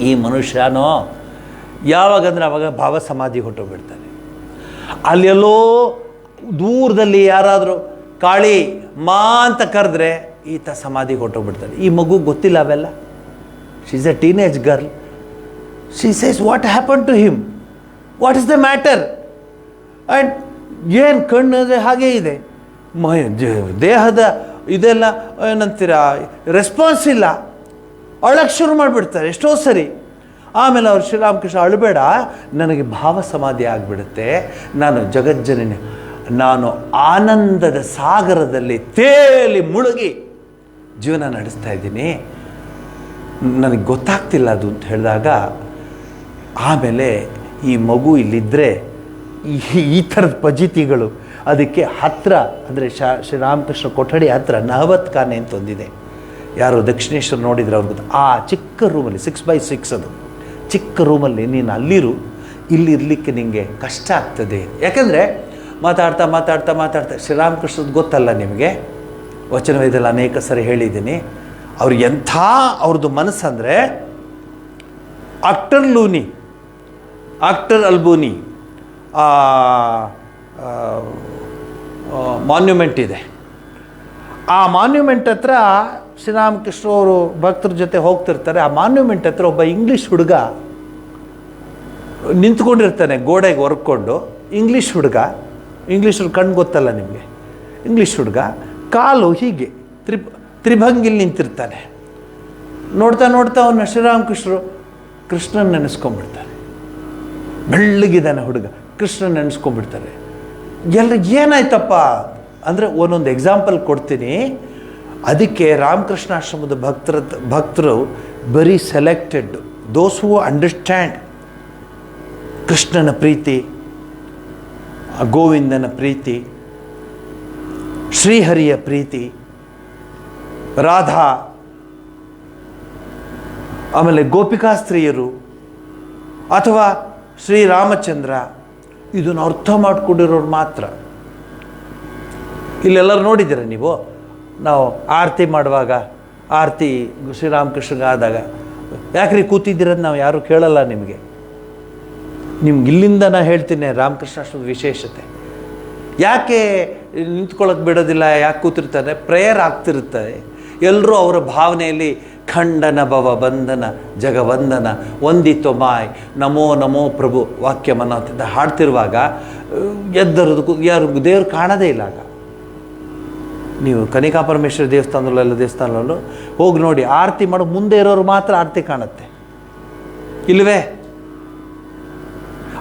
ಈ ಮನುಷ್ಯನೋ ಯಾವಾಗಂದ್ರೆ ಅವಾಗ ಭಾವ ಸಮಾಧಿ ಹೊಟ್ಟೋಗ್ಬಿಡ್ತಾನೆ. ಅಲ್ಲೆಲ್ಲೋ ದೂರದಲ್ಲಿ ಯಾರಾದರೂ ಕಾಳಿ ಮಾ ಅಂತ ಕರೆದ್ರೆ ಈತ ಸಮಾಧಿ ಹೊಟ್ಟೋಗ್ಬಿಡ್ತಾನೆ. ಈ ಮಗು ಗೊತ್ತಿಲ್ಲ ಅವೆಲ್ಲ. She is a teenage girl. She says, what happen to him, what is the matter. And ಏನು ಕಣ್ಣು ಹಾಗೇ ಇದೆ, ದೇಹದ ಇದೆಲ್ಲ ಏನಂತೀರ ರೆಸ್ಪಾನ್ಸ್ ಇಲ್ಲ. ಅಳಕ್ಕೆ ಶುರು ಮಾಡಿಬಿಡ್ತಾರೆ ಎಷ್ಟೋ ಸರಿ. ಆಮೇಲೆ ಅವ್ರು ಶ್ರೀರಾಮಕೃಷ್ಣ, ಅಳಬೇಡ, ನನಗೆ ಭಾವ ಸಮಾಧಿ ಆಗಿಬಿಡುತ್ತೆ, ನಾನು ಜಗಜ್ಜನನಿ, ನಾನು ಆನಂದದ ಸಾಗರದಲ್ಲಿ ತೇಲಿ ಮುಳುಗಿ ಜೀವನ ನಡೆಸ್ತಾ ಇದ್ದೀನಿ, ನನಗೆ ಗೊತ್ತಾಗ್ತಿಲ್ಲ ಅದು ಅಂತ ಹೇಳಿದಾಗ, ಆಮೇಲೆ ಈ ಮಗು ಇಲ್ಲಿದ್ದರೆ ಈ ಥರದ ಪಜಿತಿಗಳು ಅದಕ್ಕೆ ಹತ್ತಿರ, ಅಂದರೆ ಶ್ರೀರಾಮಕೃಷ್ಣ ಕೊಠಡಿ ಹತ್ತಿರ ನಹವತ್ ಖಾನೆ ಅಂತ ಒಂದಿದೆ. ಯಾರು ದಕ್ಷಿಣೇಶ್ವರ ನೋಡಿದ್ರೆ ಅವ್ರಿಗೆ ಗೊತ್ತು. ಆ ಚಿಕ್ಕ ರೂಮಲ್ಲಿ 6x6 ಅದು ಚಿಕ್ಕ ರೂಮಲ್ಲಿ ನೀನು ಅಲ್ಲಿರು, ಇಲ್ಲಿರಲಿಕ್ಕೆ ನಿಮಗೆ ಕಷ್ಟ ಆಗ್ತದೆ. ಯಾಕೆಂದರೆ ಮಾತಾಡ್ತಾ ಮಾತಾಡ್ತಾ ಮಾತಾಡ್ತಾ ಶ್ರೀರಾಮಕೃಷ್ಣದ ಗೊತ್ತಲ್ಲ ನಿಮಗೆ, ವಚನವೇದಲ್ಲಿ ಅನೇಕ ಸರಿ ಹೇಳಿದ್ದೀನಿ. ಅವ್ರು ಎಂಥ ಅವ್ರದ್ದು ಮನಸ್ಸಂದರೆ, ಆಕ್ಟರ್ ಅಲ್ಬೂನಿ ಮಾನ್ಯುಮೆಂಟ್ ಇದೆ. ಆ ಮಾನ್ಯುಮೆಂಟ್ ಹತ್ರ ಶ್ರೀರಾಮಕೃಷ್ಣ ಅವರು ಭಕ್ತರ ಜೊತೆ ಹೋಗ್ತಿರ್ತಾರೆ. ಆ ಮಾನ್ಯುಮೆಂಟ್ ಹತ್ರ ಒಬ್ಬ ಇಂಗ್ಲೀಷ್ ಹುಡುಗ ನಿಂತ್ಕೊಂಡಿರ್ತಾನೆ, ಗೋಡೆಗೆ ಹೊರ್ಕೊಂಡು. ಇಂಗ್ಲೀಷ್ ಕಣ್ಣು ಗೊತ್ತಲ್ಲ ನಿಮಗೆ, ಇಂಗ್ಲೀಷ್ ಹುಡುಗ ಕಾಲು ಹೀಗೆ ತ್ರಿಭಂಗಿಲಿ ನಿಂತಿರ್ತಾನೆ. ನೋಡ್ತಾ ನೋಡ್ತಾ ಅವನ್ನ ಶ್ರೀರಾಮಕೃಷ್ಣರು ಕೃಷ್ಣನ ನೆನೆಸ್ಕೊಂಡ್ಬಿಡ್ತಾರೆ. ಬೆಳ್ಳಗಿದ್ದಾನೆ ಹುಡುಗ, ಕೃಷ್ಣನ ನೆನೆಸ್ಕೊಂಡ್ಬಿಡ್ತಾರೆ. ಎಲ್ರಿಗೆ ಏನಾಯ್ತಪ್ಪ ಅಂದರೆ ಒಂದೊಂದು ಎಕ್ಸಾಂಪಲ್ ಕೊಡ್ತೀನಿ. ಅದಕ್ಕೆ ರಾಮಕೃಷ್ಣಾಶ್ರಮದ ಭಕ್ತರು ಬರೀ ಸೆಲೆಕ್ಟೆಡ್, ದೋಸ್ ಹೂ ಅಂಡರ್ಸ್ಟ್ಯಾಂಡ್ ಕೃಷ್ಣನ ಪ್ರೀತಿ, ಗೋವಿಂದನ ಪ್ರೀತಿ, ಶ್ರೀಹರಿಯ ಪ್ರೀತಿ, ರಾಧಾ, ಆಮೇಲೆ ಗೋಪಿಕಾಸ್ತ್ರೀಯರು ಅಥವಾ ಶ್ರೀರಾಮಚಂದ್ರ, ಇದನ್ನು ಅರ್ಥ ಮಾಡಿಕೊಂಡಿರೋರು ಮಾತ್ರ. ಇಲ್ಲೆಲ್ಲರೂ ನೋಡಿದ್ದೀರ ನೀವು, ನಾವು ಆರತಿ ಮಾಡುವಾಗ, ಆರತಿ ಶ್ರೀರಾಮಕೃಷ್ಣಗಾದಾಗ ಯಾಕ್ರಿ ಕೂತಿದ್ದೀರದು ನಾವು ಯಾರೂ ಕೇಳಲ್ಲ ನಿಮಗೆ. ನಿಮ್ಗೆ ಇಲ್ಲಿಂದ ನಾನು ಹೇಳ್ತೀನಿ ರಾಮಕೃಷ್ಣಾಶ್ರಮದ ವಿಶೇಷತೆ. ಯಾಕೆ ನಿಂತ್ಕೊಳ್ಳೋಕೆ ಬಿಡೋದಿಲ್ಲ, ಯಾಕೆ ಕೂತಿರ್ತಾರೆ, ಪ್ರೇಯರ್ ಆಗ್ತಿರ್ತಾರೆ. ಎಲ್ಲರೂ ಅವರ ಭಾವನೆಯಲ್ಲಿ ಖಂಡನ ಭವ ಬಂಧನ ಜಗವಂದನ ವಂದಿತೋ ಮಾಯ್ ನಮೋ ನಮೋ ಪ್ರಭು ವಾಕ್ಯಮನ ಅಂತ ಹಾಡ್ತಿರುವಾಗ ಎದ್ದರದು ಯಾರು ದೇವರು ಕಾಣೋದೇ ಇಲ್ಲ. ಆಗ ನೀವು ಕನಿಕಾ ಪರಮೇಶ್ವರ ದೇವಸ್ಥಾನದಲ್ಲೆಲ್ಲ ದೇವಸ್ಥಾನದಲ್ಲೂ ಹೋಗಿ ನೋಡಿ, ಆರತಿ ಮಾಡೋ ಮುಂದೆ ಇರೋರು ಮಾತ್ರ ಆರತಿ ಕಾಣುತ್ತೆ, ಇಲ್ಲವೇ?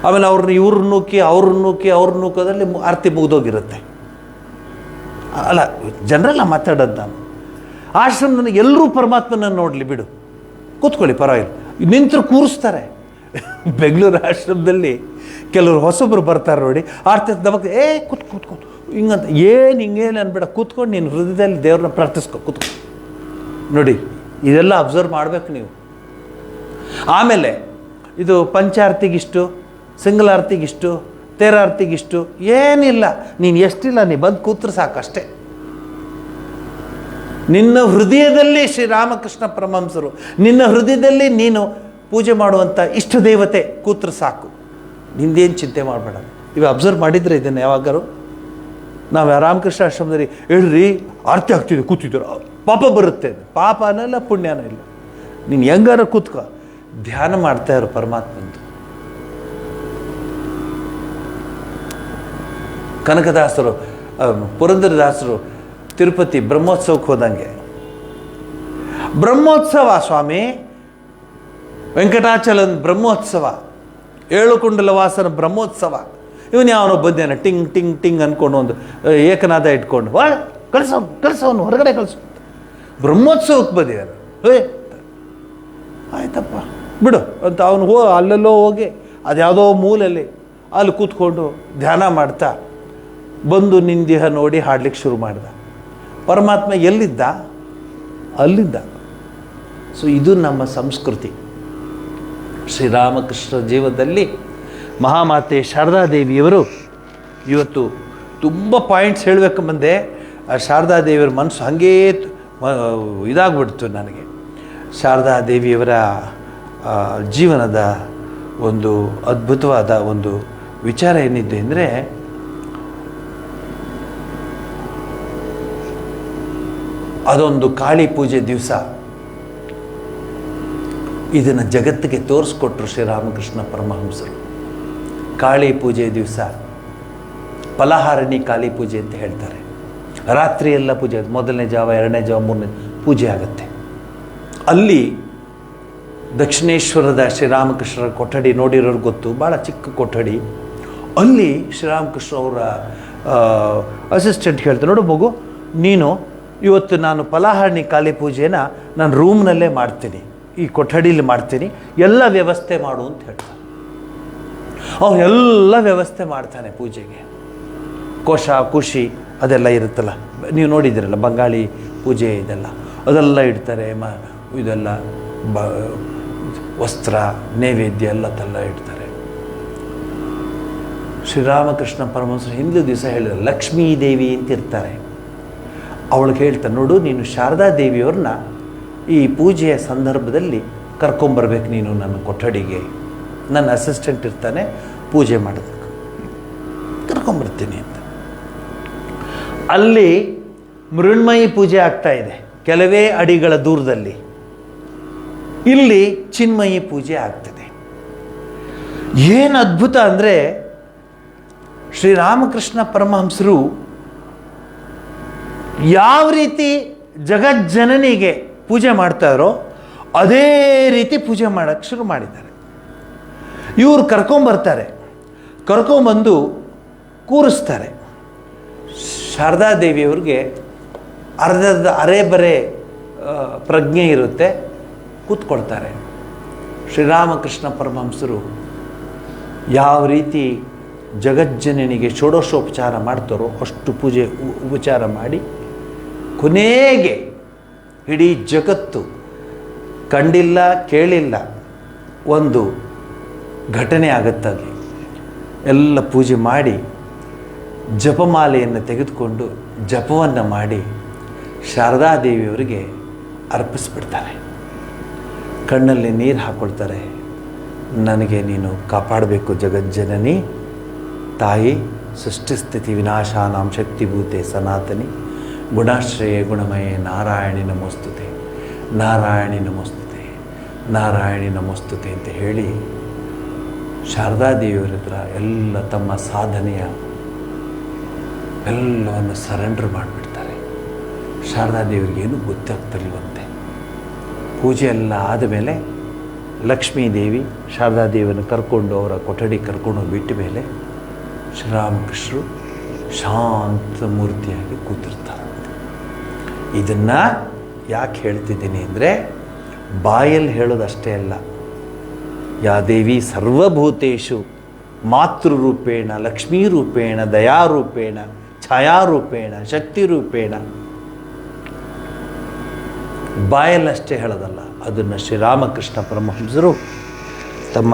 ಆಮೇಲೆ ಇವ್ರನ್ನ ನೂಕೋದ್ರಲ್ಲಿ ಆರತಿ ಮುಗಿದೋಗಿರುತ್ತೆ. ಅಲ್ಲ, ಜನರೆಲ್ಲ ಮಾತಾಡೋದು ನಾನು. ಆಶ್ರಮದಲ್ಲಿ ಎಲ್ಲರೂ ಪರಮಾತ್ಮನನ್ನು ನೋಡಲಿ ಬಿಡು, ಕೂತ್ಕೊಳ್ಳಿ ಪರವಾಗಿಲ್ಲ. ನಿಂತರು ಕೂರಿಸ್ತಾರೆ. ಬೆಂಗಳೂರು ಆಶ್ರಮದಲ್ಲಿ ಕೆಲವರು ಹೊಸೊಬ್ಬರು ಬರ್ತಾರೆ ನೋಡಿ, ಆರತಿ ನಮಗೆ ಕೂತ್ಕೊ ಹಿಂಗಂತ ಹಿಂಗೇನು ಅನ್ಬೇಡ, ಕೂತ್ಕೊಂಡು ನೀನು ಹೃದಯದಲ್ಲಿ ದೇವ್ರನ್ನ ಪ್ರಾರ್ಥಿಸ್ಕೊ, ಕೂತ್ಕೊ. ನೋಡಿ, ಇದೆಲ್ಲ ಅಬ್ಸರ್ವ್ ಮಾಡಬೇಕು ನೀವು. ಆಮೇಲೆ ಇದು ಪಂಚಾರ್ತಿಗಿಷ್ಟು, ಸಿಂಗಲ್ ಆರ್ತಿಗಿಷ್ಟು, ತೇರಾರ್ತಿಗಿಷ್ಟು ಏನಿಲ್ಲ. ನೀನು ಎಷ್ಟಿಲ್ಲ, ನೀ ಬಂದು ಕೂತ್ರೆ ಸಾಕಷ್ಟೇ. ನಿನ್ನ ಹೃದಯದಲ್ಲಿ ಶ್ರೀರಾಮಕೃಷ್ಣ ಪರಮಹಂಸರು, ನಿನ್ನ ಹೃದಯದಲ್ಲಿ ನೀನು ಪೂಜೆ ಮಾಡುವಂಥ ಇಷ್ಟ ದೇವತೆ ಕೂತ್ರೆ ಸಾಕು. ನಿಂದೇನು ಚಿಂತೆ ಮಾಡಬೇಡ. ಇವು ಅಬ್ಸರ್ವ್ ಮಾಡಿದರೆ ಇದನ್ನು ಯಾವಾಗಾರು ನಾವು ರಾಮಕೃಷ್ಣ ಆಶ್ರಮದಲ್ಲಿ ಹೇಳ್ರಿ ಆರತಿ ಆಗ್ತಿದೆ ಕೂತಿದ್ರು, ಪಾಪ ಬರುತ್ತೆ. ಪಾಪನೂ ಇಲ್ಲ, ಪುಣ್ಯನೂ ಇಲ್ಲ. ನೀನು ಹೆಂಗಾರ ಕೂತ್ಕೋ, ಧ್ಯಾನ ಮಾಡ್ತಾ ಇರೋ ಪರಮಾತ್ಮಂದು. ಕನಕದಾಸರು, ಪುರಂದರದಾಸರು ತಿರುಪತಿ ಬ್ರಹ್ಮೋತ್ಸವಕ್ಕೆ ಹೋದಂಗೆ, ಬ್ರಹ್ಮೋತ್ಸವ ಸ್ವಾಮಿ, ವೆಂಕಟಾಚಲನ್ ಬ್ರಹ್ಮೋತ್ಸವ, ಏಳುಕುಂಡಲ ವಾಸನ ಬ್ರಹ್ಮೋತ್ಸವ. ಇವನು ಯಾವನೋ ಬಂದೇನ ಟಿಂಗ್ ಟಿಂಗ್ ಟಿಂಗ್ ಅಂದ್ಕೊಂಡು ಒಂದು ಏಕನಾದ ಇಟ್ಕೊಂಡು ಕಳಿಸೋನು ಹೊರಗಡೆ ಕಳಿಸೋ, ಬ್ರಹ್ಮೋತ್ಸವಕ್ಕೆ ಬಂದಿದ್ದಾನೆ. ಆಯ್ತಪ್ಪ ಬಿಡು ಅಂತ ಅವನು ಅಲ್ಲೆಲ್ಲೋ ಹೋಗಿ ಅದ್ಯಾವುದೋ ಮೂಲೆಯಲ್ಲಿ ಅಲ್ಲಿ ಕೂತ್ಕೊಂಡು ಧ್ಯಾನ ಮಾಡ್ತಾ ಬಂದು ನಿಂದಿಹ ನೋಡಿ ಹಾಡ್ಲಿಕ್ಕೆ ಶುರು ಮಾಡ್ದ. ಪರಮಾತ್ಮ ಎಲ್ಲಿದ್ದ? ಅಲ್ಲಿದ್ದ. ಸೊ ಇದು ನಮ್ಮ ಸಂಸ್ಕೃತಿ. ಶ್ರೀರಾಮಕೃಷ್ಣ ಜೀವನದಲ್ಲಿ ಮಹಾಮಾತೆ ಶಾರದಾದೇವಿಯವರು ಇವತ್ತು ತುಂಬ ಪಾಯಿಂಟ್ಸ್ ಹೇಳಬೇಕು ಬಂದೆ. ಆ ಶಾರದಾದೇವಿಯವ್ರ ಮನಸ್ಸು ಹಾಗೇ ಇದಾಗ್ಬಿಡ್ತು ನನಗೆ. ಶಾರದಾದೇವಿಯವರ ಜೀವನದ ಒಂದು ಅದ್ಭುತವಾದ ಒಂದು ವಿಚಾರ ಏನಿದೆ ಅಂದರೆ, ಅದೊಂದು ಕಾಳಿ ಪೂಜೆ ದಿವಸ ಇದನ್ನು ಜಗತ್ತಿಗೆ ತೋರಿಸ್ಕೊಟ್ರು ಶ್ರೀರಾಮಕೃಷ್ಣ ಪರಮಹಂಸರು. ಕಾಳಿ ಪೂಜೆ ದಿವಸ ಫಲಹಾರಿಣಿ ಕಾಳಿ ಪೂಜೆ ಅಂತ ಹೇಳ್ತಾರೆ. ರಾತ್ರಿ ಎಲ್ಲ ಪೂಜೆ, ಮೊದಲನೇ ಜಾವ, ಎರಡನೇ ಜಾವ, ಮೂರನೇ ಪೂಜೆ ಆಗುತ್ತೆ. ಅಲ್ಲಿ ದಕ್ಷಿಣೇಶ್ವರದ ಶ್ರೀರಾಮಕೃಷ್ಣರ ಕೊಠಡಿ ನೋಡಿರೋರು ಗೊತ್ತು, ಭಾಳ ಚಿಕ್ಕ ಕೊಠಡಿ. ಅಲ್ಲಿ ಶ್ರೀರಾಮಕೃಷ್ಣ ಅವರ ಅಸಿಸ್ಟೆಂಟ್ ಹೇಳ್ತಾರೆ, ನೋಡು ಮಗು, ನೀನು ಇವತ್ತು ನಾನು ಫಲಹಾರಿಣಿ ಕಾಳಿ ಪೂಜೆನ ನಾನು ರೂಮ್ನಲ್ಲೇ ಮಾಡ್ತೀನಿ, ಈ ಕೊಠಡಿಲಿ ಮಾಡ್ತೀನಿ, ಎಲ್ಲ ವ್ಯವಸ್ಥೆ ಮಾಡು ಅಂತ ಹೇಳ್ತಾನೆ. ಅವನೆಲ್ಲ ವ್ಯವಸ್ಥೆ ಮಾಡ್ತಾನೆ ಪೂಜೆಗೆ. ಕೋಶ ಕುಶಿ ಅದೆಲ್ಲ ಇರುತ್ತಲ್ಲ, ನೀವು ನೋಡಿದ್ದೀರಲ್ಲ ಬಂಗಾಳಿ ಪೂಜೆ ಇದೆಲ್ಲ, ಅದೆಲ್ಲ ಇಡ್ತಾರೆ. ಇದೆಲ್ಲ ವಸ್ತ್ರ ನೈವೇದ್ಯ ಎಲ್ಲ ಇಡ್ತಾರೆ. ಶ್ರೀರಾಮಕೃಷ್ಣ ಪರಮಹಂಸರು ಹಿಂದಿನ ದಿವಸ ಹೇಳಿದ್ರು, ಲಕ್ಷ್ಮೀ ದೇವಿ ಅಂತ ಇರ್ತಾರೆ. ಅವಳಿಗೆ ಹೇಳ್ತಾನೆ, ನೋಡು ನೀನು ಶಾರದಾದೇವಿಯವ್ರನ್ನ ಈ ಪೂಜೆಯ ಸಂದರ್ಭದಲ್ಲಿ ಕರ್ಕೊಂಬರ್ಬೇಕು ನೀನು ನನ್ನ ಕೊಠಡಿಗೆ, ನನ್ನ ಅಸಿಸ್ಟೆಂಟ್ ಇರ್ತಾನೆ, ಪೂಜೆ ಮಾಡೋದಕ್ಕೆ ಕರ್ಕೊಂಬರ್ತೀನಿ ಅಂತ. ಅಲ್ಲಿ ಮೃಣ್ಮಯಿ ಪೂಜೆ ಆಗ್ತಾ ಇದೆ ಕೆಲವೇ ಅಡಿಗಳ ದೂರದಲ್ಲಿ. ಇಲ್ಲಿ ಚಿನ್ಮಯಿ ಪೂಜೆ ಆಗ್ತದೆ. ಏನು ಅದ್ಭುತ ಅಂದರೆ, ಶ್ರೀರಾಮಕೃಷ್ಣ ಪರಮಹಂಸರು ಯಾವ ರೀತಿ ಜಗಜ್ಜನನಿಗೆ ಪೂಜೆ ಮಾಡ್ತಾರೋ ಅದೇ ರೀತಿ ಪೂಜೆ ಮಾಡೋಕ್ಕೆ ಶುರು ಮಾಡಿದ್ದಾರೆ. ಇವರು ಕರ್ಕೊಂಬರ್ತಾರೆ, ಕರ್ಕೊಂಬಂದು ಕೂರಿಸ್ತಾರೆ. ಶಾರದಾದೇವಿಯವ್ರಿಗೆ ಅರೆ ಪ್ರಜ್ಞೆ ಇರುತ್ತೆ, ಕೂತ್ಕೊಳ್ತಾರೆ. ಶ್ರೀರಾಮಕೃಷ್ಣ ಪರಮಹಂಸರು ಯಾವ ರೀತಿ ಜಗಜ್ಜನನಿಗೆ ಷೋಡಶೋಪಚಾರ ಮಾಡ್ತಾರೋ ಅಷ್ಟು ಪೂಜೆ ಉಪಚಾರ ಮಾಡಿ, ಕೊನೆಗೆ ಇಡೀ ಜಗತ್ತು ಕಂಡಿಲ್ಲ ಕೇಳಿಲ್ಲ ಒಂದು ಘಟನೆ ಆಗುತ್ತಾಗಿ ಎಲ್ಲ ಪೂಜೆ ಮಾಡಿ ಜಪಮಾಲೆಯನ್ನು ತೆಗೆದುಕೊಂಡು ಜಪವನ್ನು ಮಾಡಿ ಶಾರದಾದೇವಿಯವರಿಗೆ ಅರ್ಪಿಸ್ಬಿಡ್ತಾರೆ. ಕಣ್ಣಲ್ಲಿ ನೀರು ಹಾಕ್ಕೊಳ್ತಾರೆ. ನನಗೆ ನೀನು ಕಾಪಾಡಬೇಕು ಜಗಜ್ಜನನಿ ತಾಯಿ, ಸೃಷ್ಟಿಸ್ಥಿತಿ ವಿನಾಶಾನಾಂ ಶಕ್ತಿಭೂತೆ ಸನಾತನಿ, ಗುಣಾಶ್ರಯೇ ಗುಣಮಯೇ ನಾರಾಯಣಿ ನಮೋಸ್ತುತೆ. ನಾರಾಯಣಿ ನಮಸ್ತುತೆ, ನಾರಾಯಣಿ ನಮಸ್ತುತೆ ಅಂತ ಹೇಳಿ ಶಾರದಾದೇವಿಯವರ ಹತ್ರ ಎಲ್ಲ ತಮ್ಮ ಸಾಧನೆಯ ಎಲ್ಲವನ್ನು ಸರೆಂಡರ್ ಮಾಡಿಬಿಡ್ತಾರೆ. ಶಾರದಾದೇವಿಯರಿಗೇನು ಗೊತ್ತಾಗ್ತಿರ್ಲಿವಂತೆ. ಪೂಜೆ ಎಲ್ಲ ಆದಮೇಲೆ ಲಕ್ಷ್ಮೀದೇವಿ ಶಾರದಾದೇವಿಯನ್ನು ಕರ್ಕೊಂಡು ಅವರ ಕೊಠಡಿ ಕರ್ಕೊಂಡು ಬಿಟ್ಟ ಮೇಲೆ ಶ್ರೀರಾಮಕೃಷ್ಣರು ಶಾಂತ ಮೂರ್ತಿಯಾಗಿ ಕೂತಿರ್ತಾರೆ. ಇದನ್ನು ಯಾಕೆ ಹೇಳ್ತಿದ್ದೀನಿ ಅಂದರೆ, ಬಾಯಲ್ಲಿ ಹೇಳೋದಷ್ಟೇ ಅಲ್ಲ. ಯಾ ದೇವಿ ಸರ್ವಭೂತೇಷು ಮಾತೃರೂಪೇಣ, ಲಕ್ಷ್ಮೀರೂಪೇಣ, ದಯಾರೂಪೇಣ, ಛಾಯಾರೂಪೇಣ, ಶಕ್ತಿರೂಪೇಣ. ಬಾಯಲ್ಲಷ್ಟೇ ಹೇಳೋದಲ್ಲ, ಅದನ್ನು ಶ್ರೀರಾಮಕೃಷ್ಣ ಪರಮಹಂಸರು ತಮ್ಮ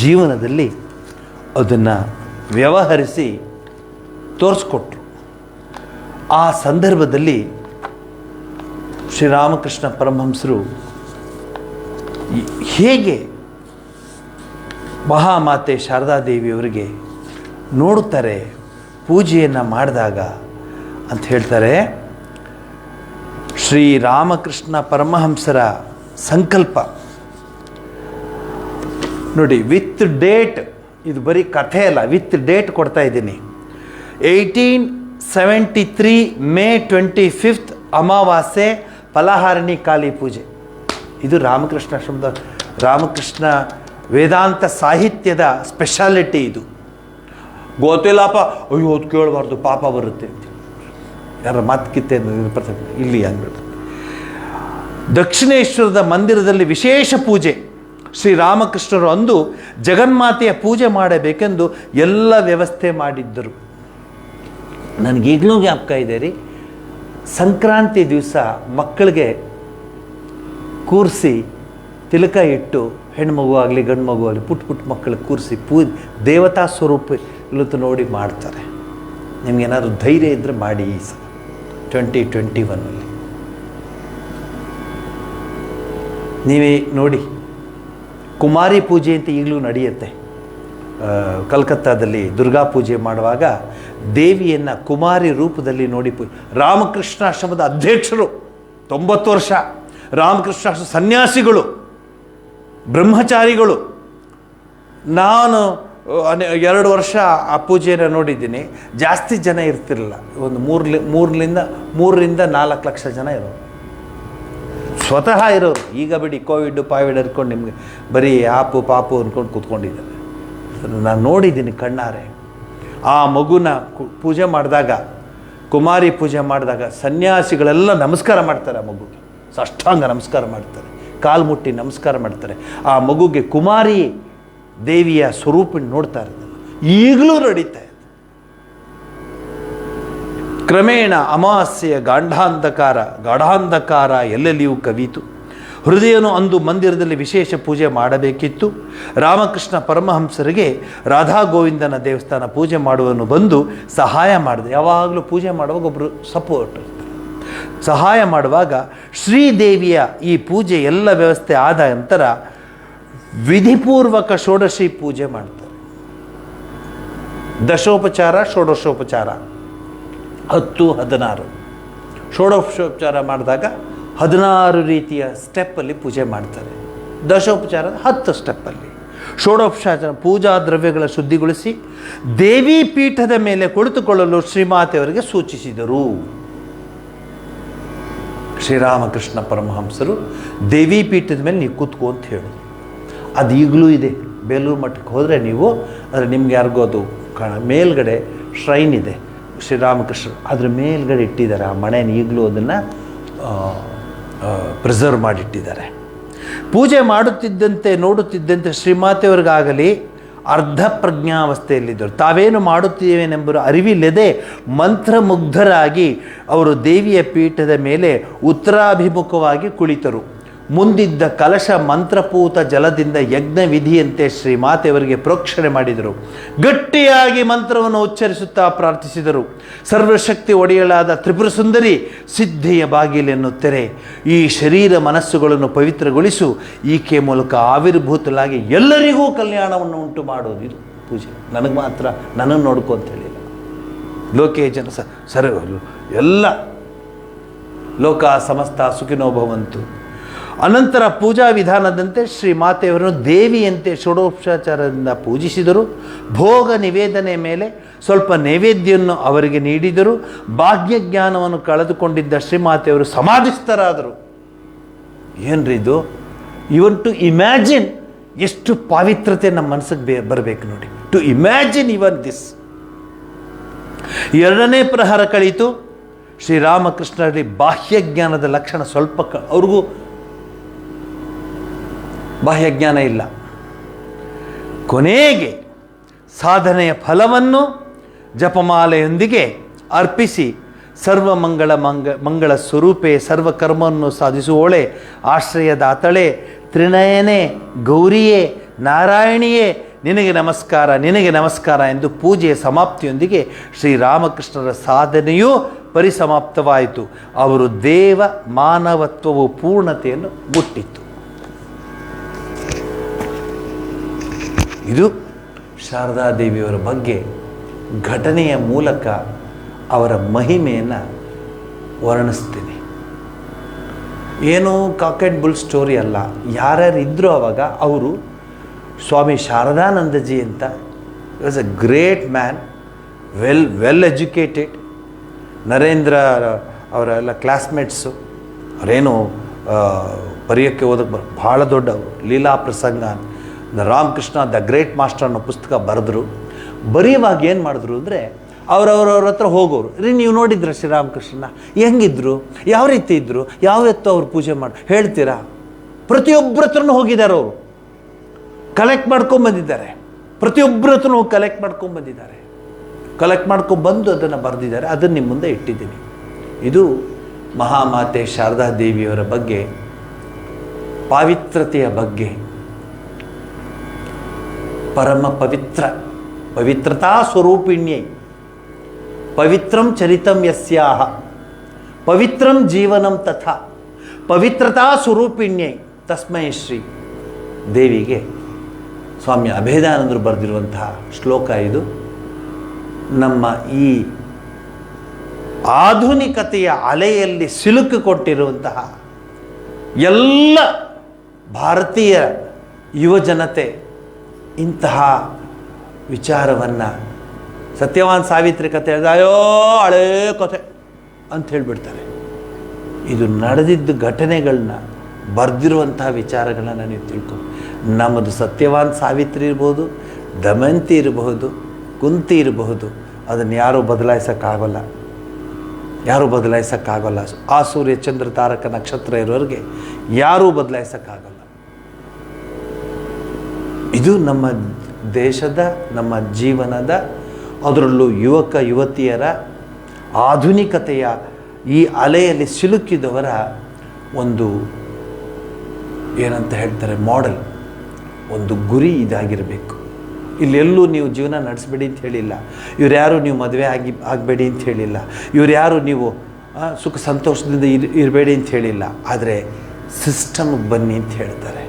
ಜೀವನದಲ್ಲಿ ಅದನ್ನು ವ್ಯವಹರಿಸಿ ತೋರಿಸ್ಕೊಟ್ರು. ಆ ಸಂದರ್ಭದಲ್ಲಿ ಶ್ರೀರಾಮಕೃಷ್ಣ ಪರಮಹಂಸರು ಹೇಗೆ ಮಹಾಮಾತೆ ಶಾರದಾದೇವಿಯವರಿಗೆ ನೋಡುತ್ತಾರೆ ಪೂಜೆಯನ್ನು ಮಾಡಿದಾಗ ಅಂತ ಹೇಳ್ತಾರೆ. ಶ್ರೀರಾಮಕೃಷ್ಣ ಪರಮಹಂಸರ ಸಂಕಲ್ಪ ನೋಡಿ, ವಿತ್ ಡೇಟ್, ಇದು ಬರೀ ಕಥೆ ಅಲ್ಲ, ವಿತ್ ಡೇಟ್ ಕೊಡ್ತಾ ಇದ್ದೀನಿ. 1873 May 25 ಅಮಾವಾಸ್ಯೆ, ಫಲಹಾರಿಣಿ ಕಾಳಿ ಪೂಜೆ. ಇದು ರಾಮಕೃಷ್ಣಾಶ್ರಮದ ರಾಮಕೃಷ್ಣ ವೇದಾಂತ ಸಾಹಿತ್ಯದ ಸ್ಪೆಷಾಲಿಟಿ. ಇದು ಗೊತ್ತಿಲ್ಲಪ್ಪ, ಅಯ್ಯೋ ಅದು ಕೇಳಬಾರ್ದು ಪಾಪ ಬರುತ್ತೆ ಅಂತ ಯಾರ ಮಾತು ಕಿತ್ತೆ ಇಲ್ಲಿ ಅಂದ್ಬಿಟ್ಟು. ದಕ್ಷಿಣೇಶ್ವರದ ಮಂದಿರದಲ್ಲಿ ವಿಶೇಷ ಪೂಜೆ. ಶ್ರೀರಾಮಕೃಷ್ಣರು ಅಂದು ಜಗನ್ಮಾತೆಯ ಪೂಜೆ ಮಾಡಬೇಕೆಂದು ಎಲ್ಲ ವ್ಯವಸ್ಥೆ ಮಾಡಿದ್ದರು. ನನಗೀಗಲೂ ಜ್ಞಾಪಕ ಇದೆ ರೀ, ಸಂಕ್ರಾಂತಿ ದಿವಸ ಮಕ್ಕಳಿಗೆ ಕೂರಿಸಿ ತಿಲಕ ಇಟ್ಟು, ಹೆಣ್ಮಗು ಆಗಲಿ ಗಂಡು ಮಗು ಆಗಲಿ ಪುಟ್ಟ ಪುಟ್ಟ ಮಕ್ಕಳಿಗೆ ಕೂರಿಸಿ ದೇವತಾ ಸ್ವರೂಪ ಇಲ್ಲತ್ತು ನೋಡಿ ಮಾಡ್ತಾರೆ. ನಿಮಗೇನಾದ್ರು ಧೈರ್ಯ ಇದ್ದರೆ ಮಾಡಿ. ಈ 2021 ನೀವೇ ನೋಡಿ. ಕುಮಾರಿ ಪೂಜೆ ಅಂತ ಈಗಲೂ ನಡೆಯುತ್ತೆ. ಕಲ್ಕತ್ತಾದಲ್ಲಿ ದುರ್ಗಾ ಪೂಜೆ ಮಾಡುವಾಗ ದೇವಿಯನ್ನು ಕುಮಾರಿ ರೂಪದಲ್ಲಿ ನೋಡಿ ರಾಮಕೃಷ್ಣಾಶ್ರಮದ ಅಧ್ಯಕ್ಷರು 90 ವರ್ಷ, ರಾಮಕೃಷ್ಣಾಶ್ರಮ ಸನ್ಯಾಸಿಗಳು, ಬ್ರಹ್ಮಚಾರಿಗಳು. ನಾನು 2 ವರ್ಷ ಆ ಪೂಜೆಯನ್ನು ನೋಡಿದ್ದೀನಿ. ಜಾಸ್ತಿ ಜನ ಇರ್ತಿರಲಿಲ್ಲ, ಒಂದು 3ರಿಂದ 4 ಲಕ್ಷ ಜನ ಇರೋರು, ಸ್ವತಃ ಇರೋರು. ಈಗ ಬಿಡಿ ಕೋವಿಡ್ ಅನ್ಕೊಂಡು ನಿಮಗೆ ಬರೀ ಆಪು ಪಾಪು ಅಂದ್ಕೊಂಡು ಕೂತ್ಕೊಂಡಿದ್ದಾರೆ. ನಾನು ನೋಡಿದ್ದೀನಿ ಕಣ್ಣಾರೆ. ಆ ಮಗುನ ಪೂಜೆ ಮಾಡಿದಾಗ, ಕುಮಾರಿ ಪೂಜೆ ಮಾಡಿದಾಗ ಸನ್ಯಾಸಿಗಳೆಲ್ಲ ನಮಸ್ಕಾರ ಮಾಡ್ತಾರೆ. ಆ ಮಗುಗೆ ಸಾಷ್ಟಾಂಗ ನಮಸ್ಕಾರ ಮಾಡ್ತಾರೆ, ಕಾಲು ಮುಟ್ಟಿ ನಮಸ್ಕಾರ ಮಾಡ್ತಾರೆ. ಆ ಮಗುಗೆ ಕುಮಾರಿ ದೇವಿಯ ಸ್ವರೂಪ ನೋಡ್ತಾ ಇರ್ತಾರೆ. ಈಗಲೂ ನಡೀತಾ ಇದೆ. ಕ್ರಮೇಣ ಅಮಾವಾಸ್ಯೆಯ ಗಾಢಾಂಧಕಾರ ಎಲ್ಲೆಲ್ಲಿಯೂ ಕವಿತು. ಹೃದಯನು ಅಂದು ಮಂದಿರದಲ್ಲಿ ವಿಶೇಷ ಪೂಜೆ ಮಾಡಬೇಕಿತ್ತು. ರಾಮಕೃಷ್ಣ ಪರಮಹಂಸರಿಗೆ ರಾಧಾ ಗೋವಿಂದನ ದೇವಸ್ಥಾನ ಪೂಜೆ ಮಾಡುವನು ಬಂದು ಸಹಾಯ ಮಾಡಿದೆ. ಯಾವಾಗಲೂ ಪೂಜೆ ಮಾಡುವಾಗ ಒಬ್ಬರು ಸಪೋರ್ಟ್ ಇರ್ತಾರೆ. ಸಹಾಯ ಮಾಡುವಾಗ ಶ್ರೀದೇವಿಯ ಈ ಪೂಜೆ ಎಲ್ಲ ವ್ಯವಸ್ಥೆ ಆದ ನಂತರ ವಿಧಿಪೂರ್ವಕ ಷೋಡಶಿ ಪೂಜೆ ಮಾಡ್ತಾರೆ. ದಶೋಪಚಾರ, ಷೋಡಶೋಪಚಾರ 10, 16. ಷೋಡಶೋಪಚಾರ ಮಾಡಿದಾಗ 16 ರೀತಿಯ ಸ್ಟೆಪ್ಪಲ್ಲಿ ಪೂಜೆ ಮಾಡ್ತಾರೆ. ದಶೋಪಚಾರ 10 ಸ್ಟೆಪ್ಪಲ್ಲಿ. ಷೋಡೋಪಚಾರ ಪೂಜಾ ದ್ರವ್ಯಗಳ ಶುದ್ಧಿಗೊಳಿಸಿ ದೇವಿ ಪೀಠದ ಮೇಲೆ ಕುಳಿತುಕೊಳ್ಳಲು ಶ್ರೀಮಾತೆಯವರಿಗೆ ಸೂಚಿಸಿದರು. ಶ್ರೀರಾಮಕೃಷ್ಣ ಪರಮಹಂಸರು ದೇವಿ ಪೀಠದ ಮೇಲೆ ನೀವು ಕೂತ್ಕೋ ಅಂತ ಹೇಳೋದು. ಅದು ಈಗಲೂ ಇದೆ. ಬೇಲೂರು ಮಠಕ್ಕೆ ಹೋದರೆ ನೀವು, ಆದರೆ ನಿಮ್ಗೆ ಯಾರಿಗೂ ಅದು ಮೇಲ್ಗಡೆ ಶ್ರೈನ್ ಇದೆ ಶ್ರೀರಾಮಕೃಷ್ಣ, ಅದ್ರ ಮೇಲ್ಗಡೆ ಇಟ್ಟಿದ್ದಾರೆ. ಆ ಮಣೆನ ಈಗಲೂ ಅದನ್ನು ಪ್ರಿಸರ್ವ್ ಮಾಡಿಟ್ಟಿದ್ದಾರೆ. ಪೂಜೆ ಮಾಡುತ್ತಿದ್ದಂತೆ ನೋಡುತ್ತಿದ್ದಂತೆ ಶ್ರೀಮಾತೆಯವರಿಗಾಗಲಿ ಅರ್ಧ ಪ್ರಜ್ಞಾವಸ್ಥೆಯಲ್ಲಿದ್ದರು. ತಾವೇನು ಮಾಡುತ್ತೇವೆನೆಂಬುದು ಅರಿವಿಲ್ಲದೆ ಮಂತ್ರಮುಗ್ಧರಾಗಿ ಅವರು ದೇವಿಯ ಪೀಠದ ಮೇಲೆ ಉತ್ತರಾಭಿಮುಖವಾಗಿ ಕುಳಿತರು. ಮುಂದಿದ್ದ ಕಲಶ ಮಂತ್ರಪೂತ ಜಲದಿಂದ ಯಜ್ಞ ವಿಧಿಯಂತೆ ಶ್ರೀಮಾತೆಯವರಿಗೆ ಪ್ರೋಕ್ಷಣೆ ಮಾಡಿದರು. ಗಟ್ಟಿಯಾಗಿ ಮಂತ್ರವನ್ನು ಉಚ್ಚರಿಸುತ್ತಾ ಪ್ರಾರ್ಥಿಸಿದರು. ಸರ್ವಶಕ್ತಿ ಒಡೆಯಲಾದ ತ್ರಿಪುರ ಸುಂದರಿ, ಸಿದ್ಧಿಯ ಬಾಗಿಲನ್ನು ತೆರೆ, ಈ ಶರೀರ ಮನಸ್ಸುಗಳನ್ನು ಪವಿತ್ರಗೊಳಿಸು, ಈಕೆ ಮೂಲಕ ಆವಿರ್ಭೂತಲಾಗಿ ಎಲ್ಲರಿಗೂ ಕಲ್ಯಾಣವನ್ನು ಉಂಟು ಮಾಡೋದು. ಇದು ಪೂಜೆ. ನನಗೆ ಮಾತ್ರ ನನ್ನನ್ನು ನೋಡ್ಕೊ ಅಂತ ಹೇಳಿಲ್ಲ. ಲೋಕೆ ಜನ ಸರಿ ಎಲ್ಲ ಲೋಕ ಸಮಸ್ತ ಸುಖಿನೋ ಭವಂತು. ಅನಂತರ ಪೂಜಾ ವಿಧಾನದಂತೆ ಶ್ರೀ ಮಾತೆಯವರನ್ನು ದೇವಿಯಂತೆ ಷೋಡಶೋಪಚಾರದಿಂದ ಪೂಜಿಸಿದರು. ಭೋಗ ನಿವೇದನೆ ಮೇಲೆ ಸ್ವಲ್ಪ ನೈವೇದ್ಯವನ್ನು ಅವರಿಗೆ ನೀಡಿದರು. ಭಾಗ್ಯಜ್ಞಾನವನ್ನು ಕಳೆದುಕೊಂಡಿದ್ದ ಶ್ರೀಮಾತೆಯವರು ಸಮಾಧಿಸ್ಥರಾದರು. ಏನ್ರಿ ಇದು? ಇವನ್ ಟು ಇಮ್ಯಾಜಿನ್ ಎಷ್ಟು ಪಾವಿತ್ರತೆ ನಮ್ಮ ಮನಸ್ಸಿಗೆ ಬರಬೇಕು ನೋಡಿ. To imagine even this. ಎರಡನೇ ಪ್ರಹರ ಕಳೀತು. ಶ್ರೀರಾಮಕೃಷ್ಣರಲ್ಲಿ ಬಾಹ್ಯಜ್ಞಾನದ ಲಕ್ಷಣ ಸ್ವಲ್ಪ ಅವ್ರಿಗೂ ಬಾಹ್ಯಜ್ಞಾನ ಇಲ್ಲ. ಕೊನೆಗೆ ಸಾಧನೆಯ ಫಲವನ್ನು ಜಪಮಾಲೆಯೊಂದಿಗೆ ಅರ್ಪಿಸಿ ಮಂಗಳ ಸ್ವರೂಪೆ ಸರ್ವಕರ್ಮವನ್ನು ಸಾಧಿಸುವೋಳೆ ಆಶ್ರಯದಾತಳೆ ತ್ರಿನಯನೆ ಗೌರಿಯೇ ನಾರಾಯಣಿಯೇ ನಿನಗೆ ನಮಸ್ಕಾರ ನಿನಗೆ ನಮಸ್ಕಾರ ಎಂದು ಪೂಜೆಯ ಸಮಾಪ್ತಿಯೊಂದಿಗೆ ಶ್ರೀರಾಮಕೃಷ್ಣರ ಸಾಧನೆಯೂ ಪರಿಸಮಾಪ್ತವಾಯಿತು. ಅವರು ದೇವ ಮಾನವತ್ವವು ಪೂರ್ಣತೆಯನ್ನು ಮುಟ್ಟಿತ್ತು. ಇದು ಶಾರದಾದೇವಿಯವರ ಬಗ್ಗೆ ಘಟನೆಯ ಮೂಲಕ ಅವರ ಮಹಿಮೆಯನ್ನು ವರ್ಣಿಸ್ತೀನಿ. ಏನು ಕಾಕ್ ಆ್ಯಂಡ್ ಬುಲ್ ಸ್ಟೋರಿ ಅಲ್ಲ. ಯಾರ್ಯಾರು ಇದ್ದರೂ ಅವಾಗ ಅವರು ಸ್ವಾಮಿ ಶಾರದಾನಂದಜಿ ಅಂತ was a great man, well educated. Narendra ಅವರೆಲ್ಲ ಕ್ಲಾಸ್ಮೇಟ್ಸು. ಅವರೇನು ಬರೆಯೋಕ್ಕೆ ಓದಕ್ಕೆ ಭಾಳ ದೊಡ್ಡವರು. ಲೀಲಾ ಪ್ರಸಂಗ ರಾಮಕೃಷ್ಣ ದ ಗ್ರೇಟ್ ಮಾಸ್ಟರ್ ಅನ್ನೋ ಪುಸ್ತಕ ಬರೆದ್ರು. ಬರೆಯುವಾಗ ಏನು ಮಾಡಿದ್ರು ಅಂದರೆ ಅವ್ರವ್ರ ಹತ್ರ ಹೋಗೋರು. ರೀ ನೀವು ನೋಡಿದ್ರ ಶ್ರೀರಾಮಕೃಷ್ಣನ ಹೆಂಗಿದ್ರು, ಯಾವ ರೀತಿ ಇದ್ದರು, ಯಾವತ್ತೂ ಅವ್ರು ಪೂಜೆ ಮಾಡಿ ಹೇಳ್ತೀರಾ? ಪ್ರತಿಯೊಬ್ಬರ ಹತ್ರನೂ ಹೋಗಿದ್ದಾರೆ. ಅವರು ಕಲೆಕ್ಟ್ ಮಾಡ್ಕೊಂಬಂದಿದ್ದಾರೆ. ಪ್ರತಿಯೊಬ್ಬರ ಹತ್ರನೂ ಹೋಗಿ ಕಲೆಕ್ಟ್ ಮಾಡ್ಕೊಂಬಂದಿದ್ದಾರೆ. ಕಲೆಕ್ಟ್ ಮಾಡ್ಕೊಂಬಂದು ಅದನ್ನು ಬರೆದಿದ್ದಾರೆ. ಅದನ್ನು ನಿಮ್ಮ ಮುಂದೆ ಇಟ್ಟಿದ್ದೀನಿ. ಇದು ಮಹಾಮಾತೆ ಶಾರದಾದೇವಿಯವರ ಬಗ್ಗೆ, ಪಾವಿತ್ರತೆಯ ಬಗ್ಗೆ, ಪರಮ ಪವಿತ್ರತಾ ಸ್ವರೂಪಿಣ್ಯೈ ಪವಿತ್ರಂ ಚರಿತಂ ಯಸ್ಯಾಹ ಪವಿತ್ರಂ ಜೀವನಂ ತಥಾ ಪವಿತ್ರತಾ ಸ್ವರೂಪಿಣ್ಯೈ ತಸ್ಮೈ ಶ್ರೀ ದೇವಿಗೆ ಸ್ವಾಮಿ ಅಭೇದಾನಂದರು ಬರೆದಿರುವಂತಹ ಶ್ಲೋಕ ಇದು. ನಮ್ಮ ಈ ಆಧುನಿಕತೆಯ ಅಲೆಯಲ್ಲಿ ಸಿಲುಕಿಕೊಂಡಿರುವಂತಹ ಎಲ್ಲ ಭಾರತೀಯ ಯುವಜನತೆ ಇಂತಹ ವಿಚಾರವನ್ನು ಸತ್ಯವಾನ್ ಸಾವಿತ್ರಿ ಕಥೆ ಹೇಳಿದ ಅಯ್ಯೋ ಹಳೇ ಕಥೆ ಅಂತ ಹೇಳಿಬಿಡ್ತಾರೆ. ಇದು ನಡೆದಿದ್ದ ಘಟನೆಗಳನ್ನ ಬರೆದಿರುವಂತಹ ವಿಚಾರಗಳನ್ನ ನೀವು ತಿಳ್ಕೊ. ನಮ್ಮದು ಸತ್ಯವಾನ್ ಸಾವಿತ್ರಿ ಇರ್ಬೋದು, ದಮಂತಿ ಇರಬಹುದು, ಕುಂತಿ ಇರಬಹುದು. ಅದನ್ನು ಯಾರೂ ಬದಲಾಯಿಸೋಕ್ಕಾಗಲ್ಲ. ಆ ಸೂರ್ಯ ಚಂದ್ರ ತಾರಕ ನಕ್ಷತ್ರ ಇರೋರಿಗೆ ಯಾರೂ ಬದಲಾಯಿಸೋಕ್ಕಾಗಲ್ಲ. ಇದು ನಮ್ಮ ದೇಶದ, ನಮ್ಮ ಜೀವನದ, ಅದರಲ್ಲೂ ಯುವಕ ಯುವತಿಯರ ಆಧುನಿಕತೆಯ ಈ ಅಲೆಯಲ್ಲಿ ಸಿಲುಕಿದವರ ಒಂದು ಏನಂತ ಹೇಳ್ತಾರೆ ಮಾಡೆಲ್, ಒಂದು ಗುರಿ ಇದಾಗಿರಬೇಕು. ಇಲ್ಲೆಲ್ಲೂ ನೀವು ಜೀವನ ನಡೆಸಬೇಡಿ ಅಂತ ಹೇಳಿಲ್ಲ. ಇವ್ರು ಯಾರು ನೀವು ಮದುವೆ ಆಗಬೇಡಿ ಅಂತ ಹೇಳಿಲ್ಲ. ಇವ್ರು ಯಾರು ನೀವು ಸುಖ ಸಂತೋಷದಿಂದ ಇರಬೇಡಿ ಅಂತ ಹೇಳಿಲ್ಲ. ಆದರೆ ಸಿಸ್ಟಮ್ಗೆ ಬನ್ನಿ ಅಂತ ಹೇಳ್ತಾರೆ.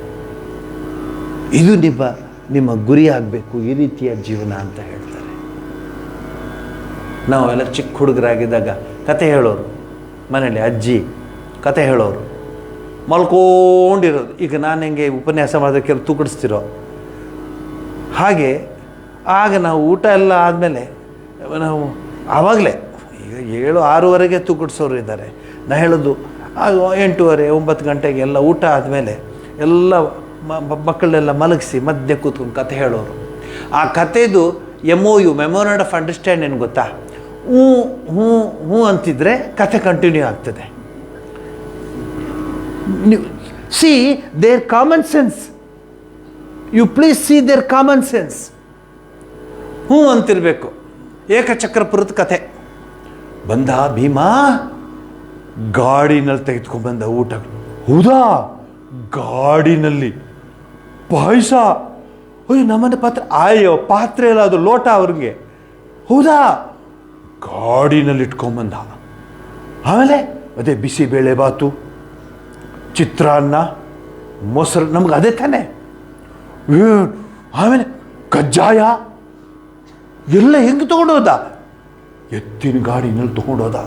ಇದು ನಿಮ್ಮ ಗುರಿ ಆಗಬೇಕು, ಈ ರೀತಿಯ ಜೀವನ ಅಂತ ಹೇಳ್ತಾರೆ. ನಾವೆಲ್ಲ ಚಿಕ್ಕ ಹುಡುಗರಾಗಿದ್ದಾಗ ಕತೆ ಹೇಳೋರು, ಮನೇಲಿ ಅಜ್ಜಿ ಕತೆ ಹೇಳೋರು, ಮಲ್ಕೊಂಡಿರೋದು. ಈಗ ನಾನು ಹೆಂಗೆ ಉಪನ್ಯಾಸ ಮಾಡೋದಕ್ಕೆ ತೂಕಡಿಸ್ತಿರೋ ಹಾಗೆ ಆಗ ನಾವು ಊಟ ಎಲ್ಲ ಆದಮೇಲೆ ನಾವು ಆವಾಗಲೇ ಈಗ 7-6ವರೆಗೆ ತೂಕಡಿಸೋರು ಇದ್ದಾರೆ. ನಾ ಹೇಳೋದು 8:30 9 ಗಂಟೆಗೆ ಎಲ್ಲ ಊಟ ಆದಮೇಲೆ ಎಲ್ಲ ಮಕ್ಕಳನ್ನೆಲ್ಲ ಮಲಗಿಸಿ ಮಧ್ಯೆ ಕೂತ್ಕೊಂಡು ಕತೆ ಹೇಳೋರು. ಆ ಕತೆದು MOU ಮೆಮೊರಂಡಮ್ ಆಫ್ ಅಂಡರ್ಸ್ಟ್ಯಾಂಡ್ ಏನು ಗೊತ್ತಾ? ಹ್ಞೂ ಹ್ಞೂ ಹ್ಞೂ ಅಂತಿದ್ರೆ ಕತೆ ಕಂಟಿನ್ಯೂ ಆಗ್ತದೆ. See there common sense, you please see there common sense. ಹ್ಞೂ ಅಂತಿರಬೇಕು. ಏಕಚಕ್ರಪುರದ ಕಥೆ. ಬಂದ ಭೀಮಾ ಗಾಡಿನಲ್ಲಿ ತೆಗೆದುಕೊಂಡ್ಬಂದ ಊಟ. ಹೌದಾ? ಗಾಡಿನಲ್ಲಿ ಪಾಯಸ. ಅಯ್ಯೋ ನಮ್ಮನೆ ಪಾತ್ರೆ. ಅಯ್ಯೋ ಪಾತ್ರೆ ಎಲ್ಲ ಅದು ಲೋಟ ಅವ್ರಿಗೆ. ಹೌದಾ? ಗಾಡಿನಲ್ಲಿ ಇಟ್ಕೊಂಬಂದ. ಆಮೇಲೆ ಅದೇ ಬಿಸಿಬೇಳೆ ಬಾತು, ಚಿತ್ರಾನ್ನ, ಮೊಸರು, ನಮ್ಗೆ ಅದೇ ತಾನೆ. ಆಮೇಲೆ ಕಜ್ಜಾಯ ಎಲ್ಲ ಹೆಂಗೆ ತೊಗೊಂಡೋದ? ಎತ್ತಿನ ಗಾಡಿನಲ್ಲಿ ತೊಗೊಂಡೋದ.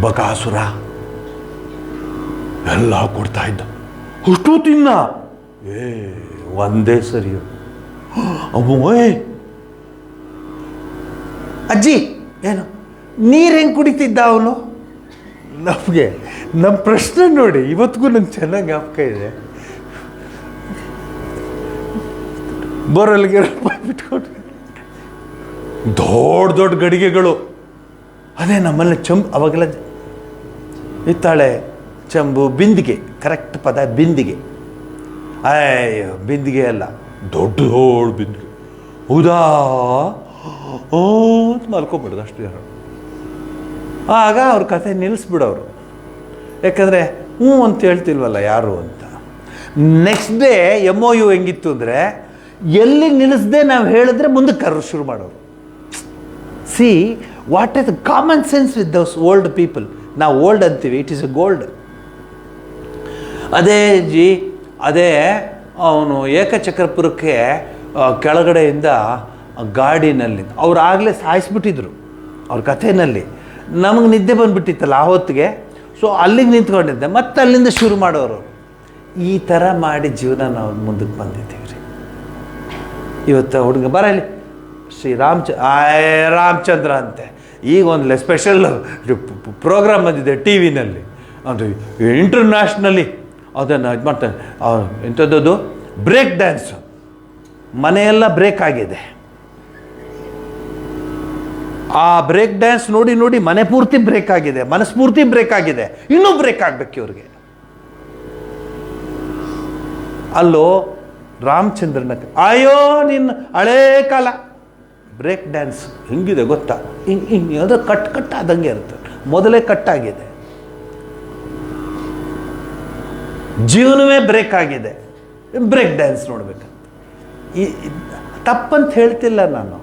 ಬಕಾಸುರ ಎಲ್ಲ ಕೊಡ್ತಾ ಇದ್ದ. ಅಷ್ಟು ತಿನ್ನ ಒಂದೇ ಸರಿ ಅಮ್ಮೋಯ್. ಅಜ್ಜಿ ಏನು ನೀರು ಹೆಂಗೆ ಕುಡಿತಿದ್ದ ಅವನು? ನಮಗೆ ನಮ್ಮ ಪ್ರಶ್ನೆ ನೋಡಿ ಇವತ್ತಿಗೂ ನಂಗೆ ಚೆನ್ನಾಗಿ ಜ್ಞಾಪಕ ಇದೆ. ಬೋರಲ್ಗೆ ಬಿಟ್ಕೊಂಡು ದೊಡ್ಡ ದೊಡ್ಡ ಗಡಿಗೆಗಳು. ಅದೇ ನಮ್ಮಲ್ಲಿ ಅವಾಗೆಲ್ಲ ಇತ್ತಾಳೆ ಚಂಬು, ಬಿಂದಿಗೆ, ಕರೆಕ್ಟ್ ಪದ ಬಿಂದಿಗೆ. ಅಯ್ಯೋ ಬಿಂದಿಗೆ ಅಲ್ಲ, ದೊಡ್ಡ ದೊಡ್ಡ ಬಿಂದಿಗೆ. ಹೌದಾ ಅಂತ ಮಲ್ಕೊಬಿಡೋದು ಅಷ್ಟು ಜನ. ಆಗ ಅವ್ರ ಕತೆ ನಿಲ್ಲಿಸ್ಬಿಡೋರು, ಯಾಕಂದರೆ ಹ್ಞೂ ಅಂತ ಹೇಳ್ತಿಲ್ವಲ್ಲ ಯಾರು ಅಂತ. ನೆಕ್ಸ್ಟ್ ಡೇ MOU ಹೆಂಗಿತ್ತು ಅಂದರೆ ಎಲ್ಲಿ ನಿಲ್ಲಿಸದೆ ನಾವು ಹೇಳಿದ್ರೆ ಮುಂದಕ್ಕೆ ಕರು ಶುರು ಮಾಡೋರು. See what is common sense with those old people. ನಾವು ಓಲ್ಡ್ ಅಂತೀವಿ, ಇಟ್ ಈಸ್ ಎ ಗೋಲ್ಡ್. ಅದೇ ಅವನು ಏಕಚಕ್ರಪುರಕ್ಕೆ ಕೆಳಗಡೆಯಿಂದ ಗಾಡಿನಲ್ಲಿ ಅವ್ರು ಆಗಲೇ ಸಾಯಿಸ್ಬಿಟ್ಟಿದ್ರು ಅವ್ರ ಕಥೆಯಲ್ಲಿ. ನಮಗೆ ನಿದ್ದೆ ಬಂದುಬಿಟ್ಟಿತ್ತಲ್ಲ ಆ ಹೊತ್ತಿಗೆ. ಸೊ ಅಲ್ಲಿಗೆ ನಿಂತ್ಕೊಂಡಿದ್ದೆ, ಮತ್ತೆ ಅಲ್ಲಿಂದ ಶುರು ಮಾಡೋರು. ಈ ಥರ ಮಾಡಿ ಜೀವನ ನಾವು ಮುಂದಕ್ಕೆ ಬಂದಿದ್ದೀವಿ ರೀ. ಇವತ್ತು ಹುಡುಗ ಬರಲಿ ರಾಮಚಂದ್ರ ಅಂತೆ. ಈಗ ಒಂದು ಸ್ಪೆಷಲ್ ಪ್ರೋಗ್ರಾಮ್ ಬಂದಿದೆ ಟಿ ವಿನಲ್ಲಿ, ಅದು ಇಂಟರ್ನ್ಯಾಷನಲಿ ಅದನ್ನು ಇದು ಮಾಡ್ತಾರೆ. ಎಂಥದ್ದು ಬ್ರೇಕ್ ಡ್ಯಾನ್ಸು. ಮನೆಯೆಲ್ಲ ಬ್ರೇಕ್ ಆಗಿದೆ. ಆ ಬ್ರೇಕ್ ಡ್ಯಾನ್ಸ್ ನೋಡಿ ನೋಡಿ ಮನೆ ಪೂರ್ತಿ ಬ್ರೇಕ್ ಆಗಿದೆ, ಮನಸ್ಫೂರ್ತಿ ಬ್ರೇಕ್ ಆಗಿದೆ. ಇನ್ನೂ ಬ್ರೇಕ್ ಆಗಬೇಕು ಇವ್ರಿಗೆ. ಅಲ್ಲೋ ರಾಮಚಂದ್ರನ ಅಯ್ಯೋ ನಿನ್ನ ಹಳೇ ಕಾಲ ಬ್ರೇಕ್ ಡ್ಯಾನ್ಸ್ ಹಿಂಗಿದೆ ಗೊತ್ತಾ? ಹಿಂಗೆ ಅದು ಕಟ್ ಆದಂಗೆ ಇರುತ್ತೆ, ಮೊದಲೇ ಕಟ್ಟಾಗಿದೆ. ಜೀವನವೇ ಬ್ರೇಕ್ ಆಗಿದೆ, ಬ್ರೇಕ್ ಡ್ಯಾನ್ಸ್ ನೋಡ್ಬೇಕಂತ. ತಪ್ಪಂತ ಹೇಳ್ತಿಲ್ಲ ನಾನು,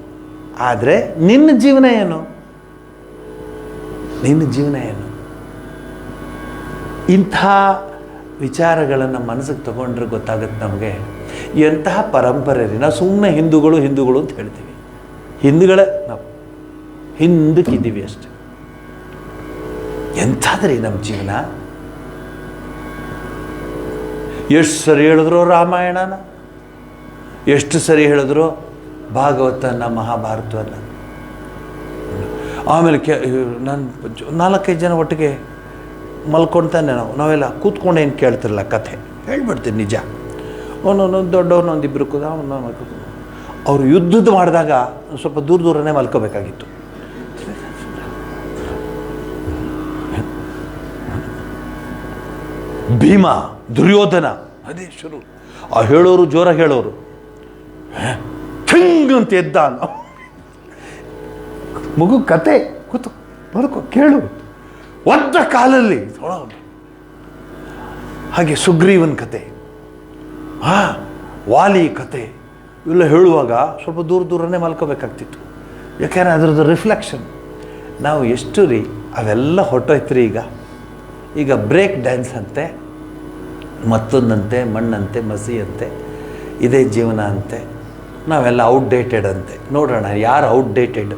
ಆದರೆ ನಿನ್ನ ಜೀವನ ಏನು? ಇಂಥ ವಿಚಾರಗಳನ್ನು ಮನಸ್ಸಿಗೆ ತಗೊಂಡ್ರೆ ಗೊತ್ತಾಗುತ್ತೆ ನಮಗೆ ಎಂತಹ ಪರಂಪರೆ ರೀ. ನಾವು ಸುಮ್ಮನೆ ಹಿಂದೂಗಳು ಅಂತ ಹೇಳ್ತೀವಿ. ಹಿಂದೂಗಳೇ ನಾವು ಹಿಂದಕ್ಕಿದ್ದೀವಿ ಅಷ್ಟೆ. ಎಂಥದ್ರಿ ನಮ್ಮ ಜೀವನ. ಎಷ್ಟು ಸರಿ ಹೇಳಿದ್ರು ರಾಮಾಯಣನ, ಎಷ್ಟು ಸರಿ ಹೇಳಿದ್ರು ಭಾಗವತನ, ಮಹಾಭಾರತವನ್ನು. ಆಮೇಲೆ ನಾನು 4-5 ಜನ ಒಟ್ಟಿಗೆ ಮಲ್ಕೊಳ್ತಾನೆ ನಾವೆಲ್ಲ ಕೂತ್ಕೊಂಡು ಏನು ಕೇಳ್ತಿರಲ್ಲ, ಕಥೆ ಹೇಳ್ಬಿಡ್ತೀನಿ ನಿಜ. ಒಂದೊಂದು ದೊಡ್ಡವ್ರನ್ನ ಒಂದಿಬ್ಬರು ಕೂಡ ಅವರು ಯುದ್ಧದ ಮಾಡಿದಾಗ ಸ್ವಲ್ಪ ದೂರನೇ ಮಲ್ಕೋಬೇಕಾಗಿತ್ತು. ಭೀಮ, ದುರ್ಯೋಧನ, ಅದೇ ಶುರು. ಆ ಹೇಳೋರು ಜೋರಾಗಿ ಹೇಳೋರು, ಥಿಂಗ್ ಅಂತ ಎದ್ದ ಮಗು ಕತೆ ಕೂತು ಮಲ್ಕೋ ಕೇಳು ಒದ್ದ ಕಾಲಲ್ಲಿ. ಹಾಗೆ ಸುಗ್ರೀವನ್ ಕತೆ, ವಾಲಿ ಕತೆ ಇವೆಲ್ಲ ಹೇಳುವಾಗ ಸ್ವಲ್ಪ ದೂರನೇ ಮಲ್ಕೋಬೇಕಾಗ್ತಿತ್ತು. ಯಾಕೆಂದರೆ ಅದರದ್ದು ರಿಫ್ಲೆಕ್ಷನ್ ನಾವು ಎಷ್ಟು ರೀ ಅವೆಲ್ಲ ಹೊಟ್ಟೋಯ್ತು ರೀ. ಈಗ ಬ್ರೇಕ್ ಡ್ಯಾನ್ಸ್ ಅಂತೆ, ಮತ್ತೊಂದಂತೆ, ಮಣ್ಣಂತೆ, ಮಸಿ ಅಂತೆ, ಇದೇ ಜೀವನ ಅಂತೆ. ನಾವೆಲ್ಲ ಔಟ್ಡೇಟೆಡ್ ಅಂತೆ. ನೋಡೋಣ ಯಾರು ಔಟ್ಡೇಟೆಡ್,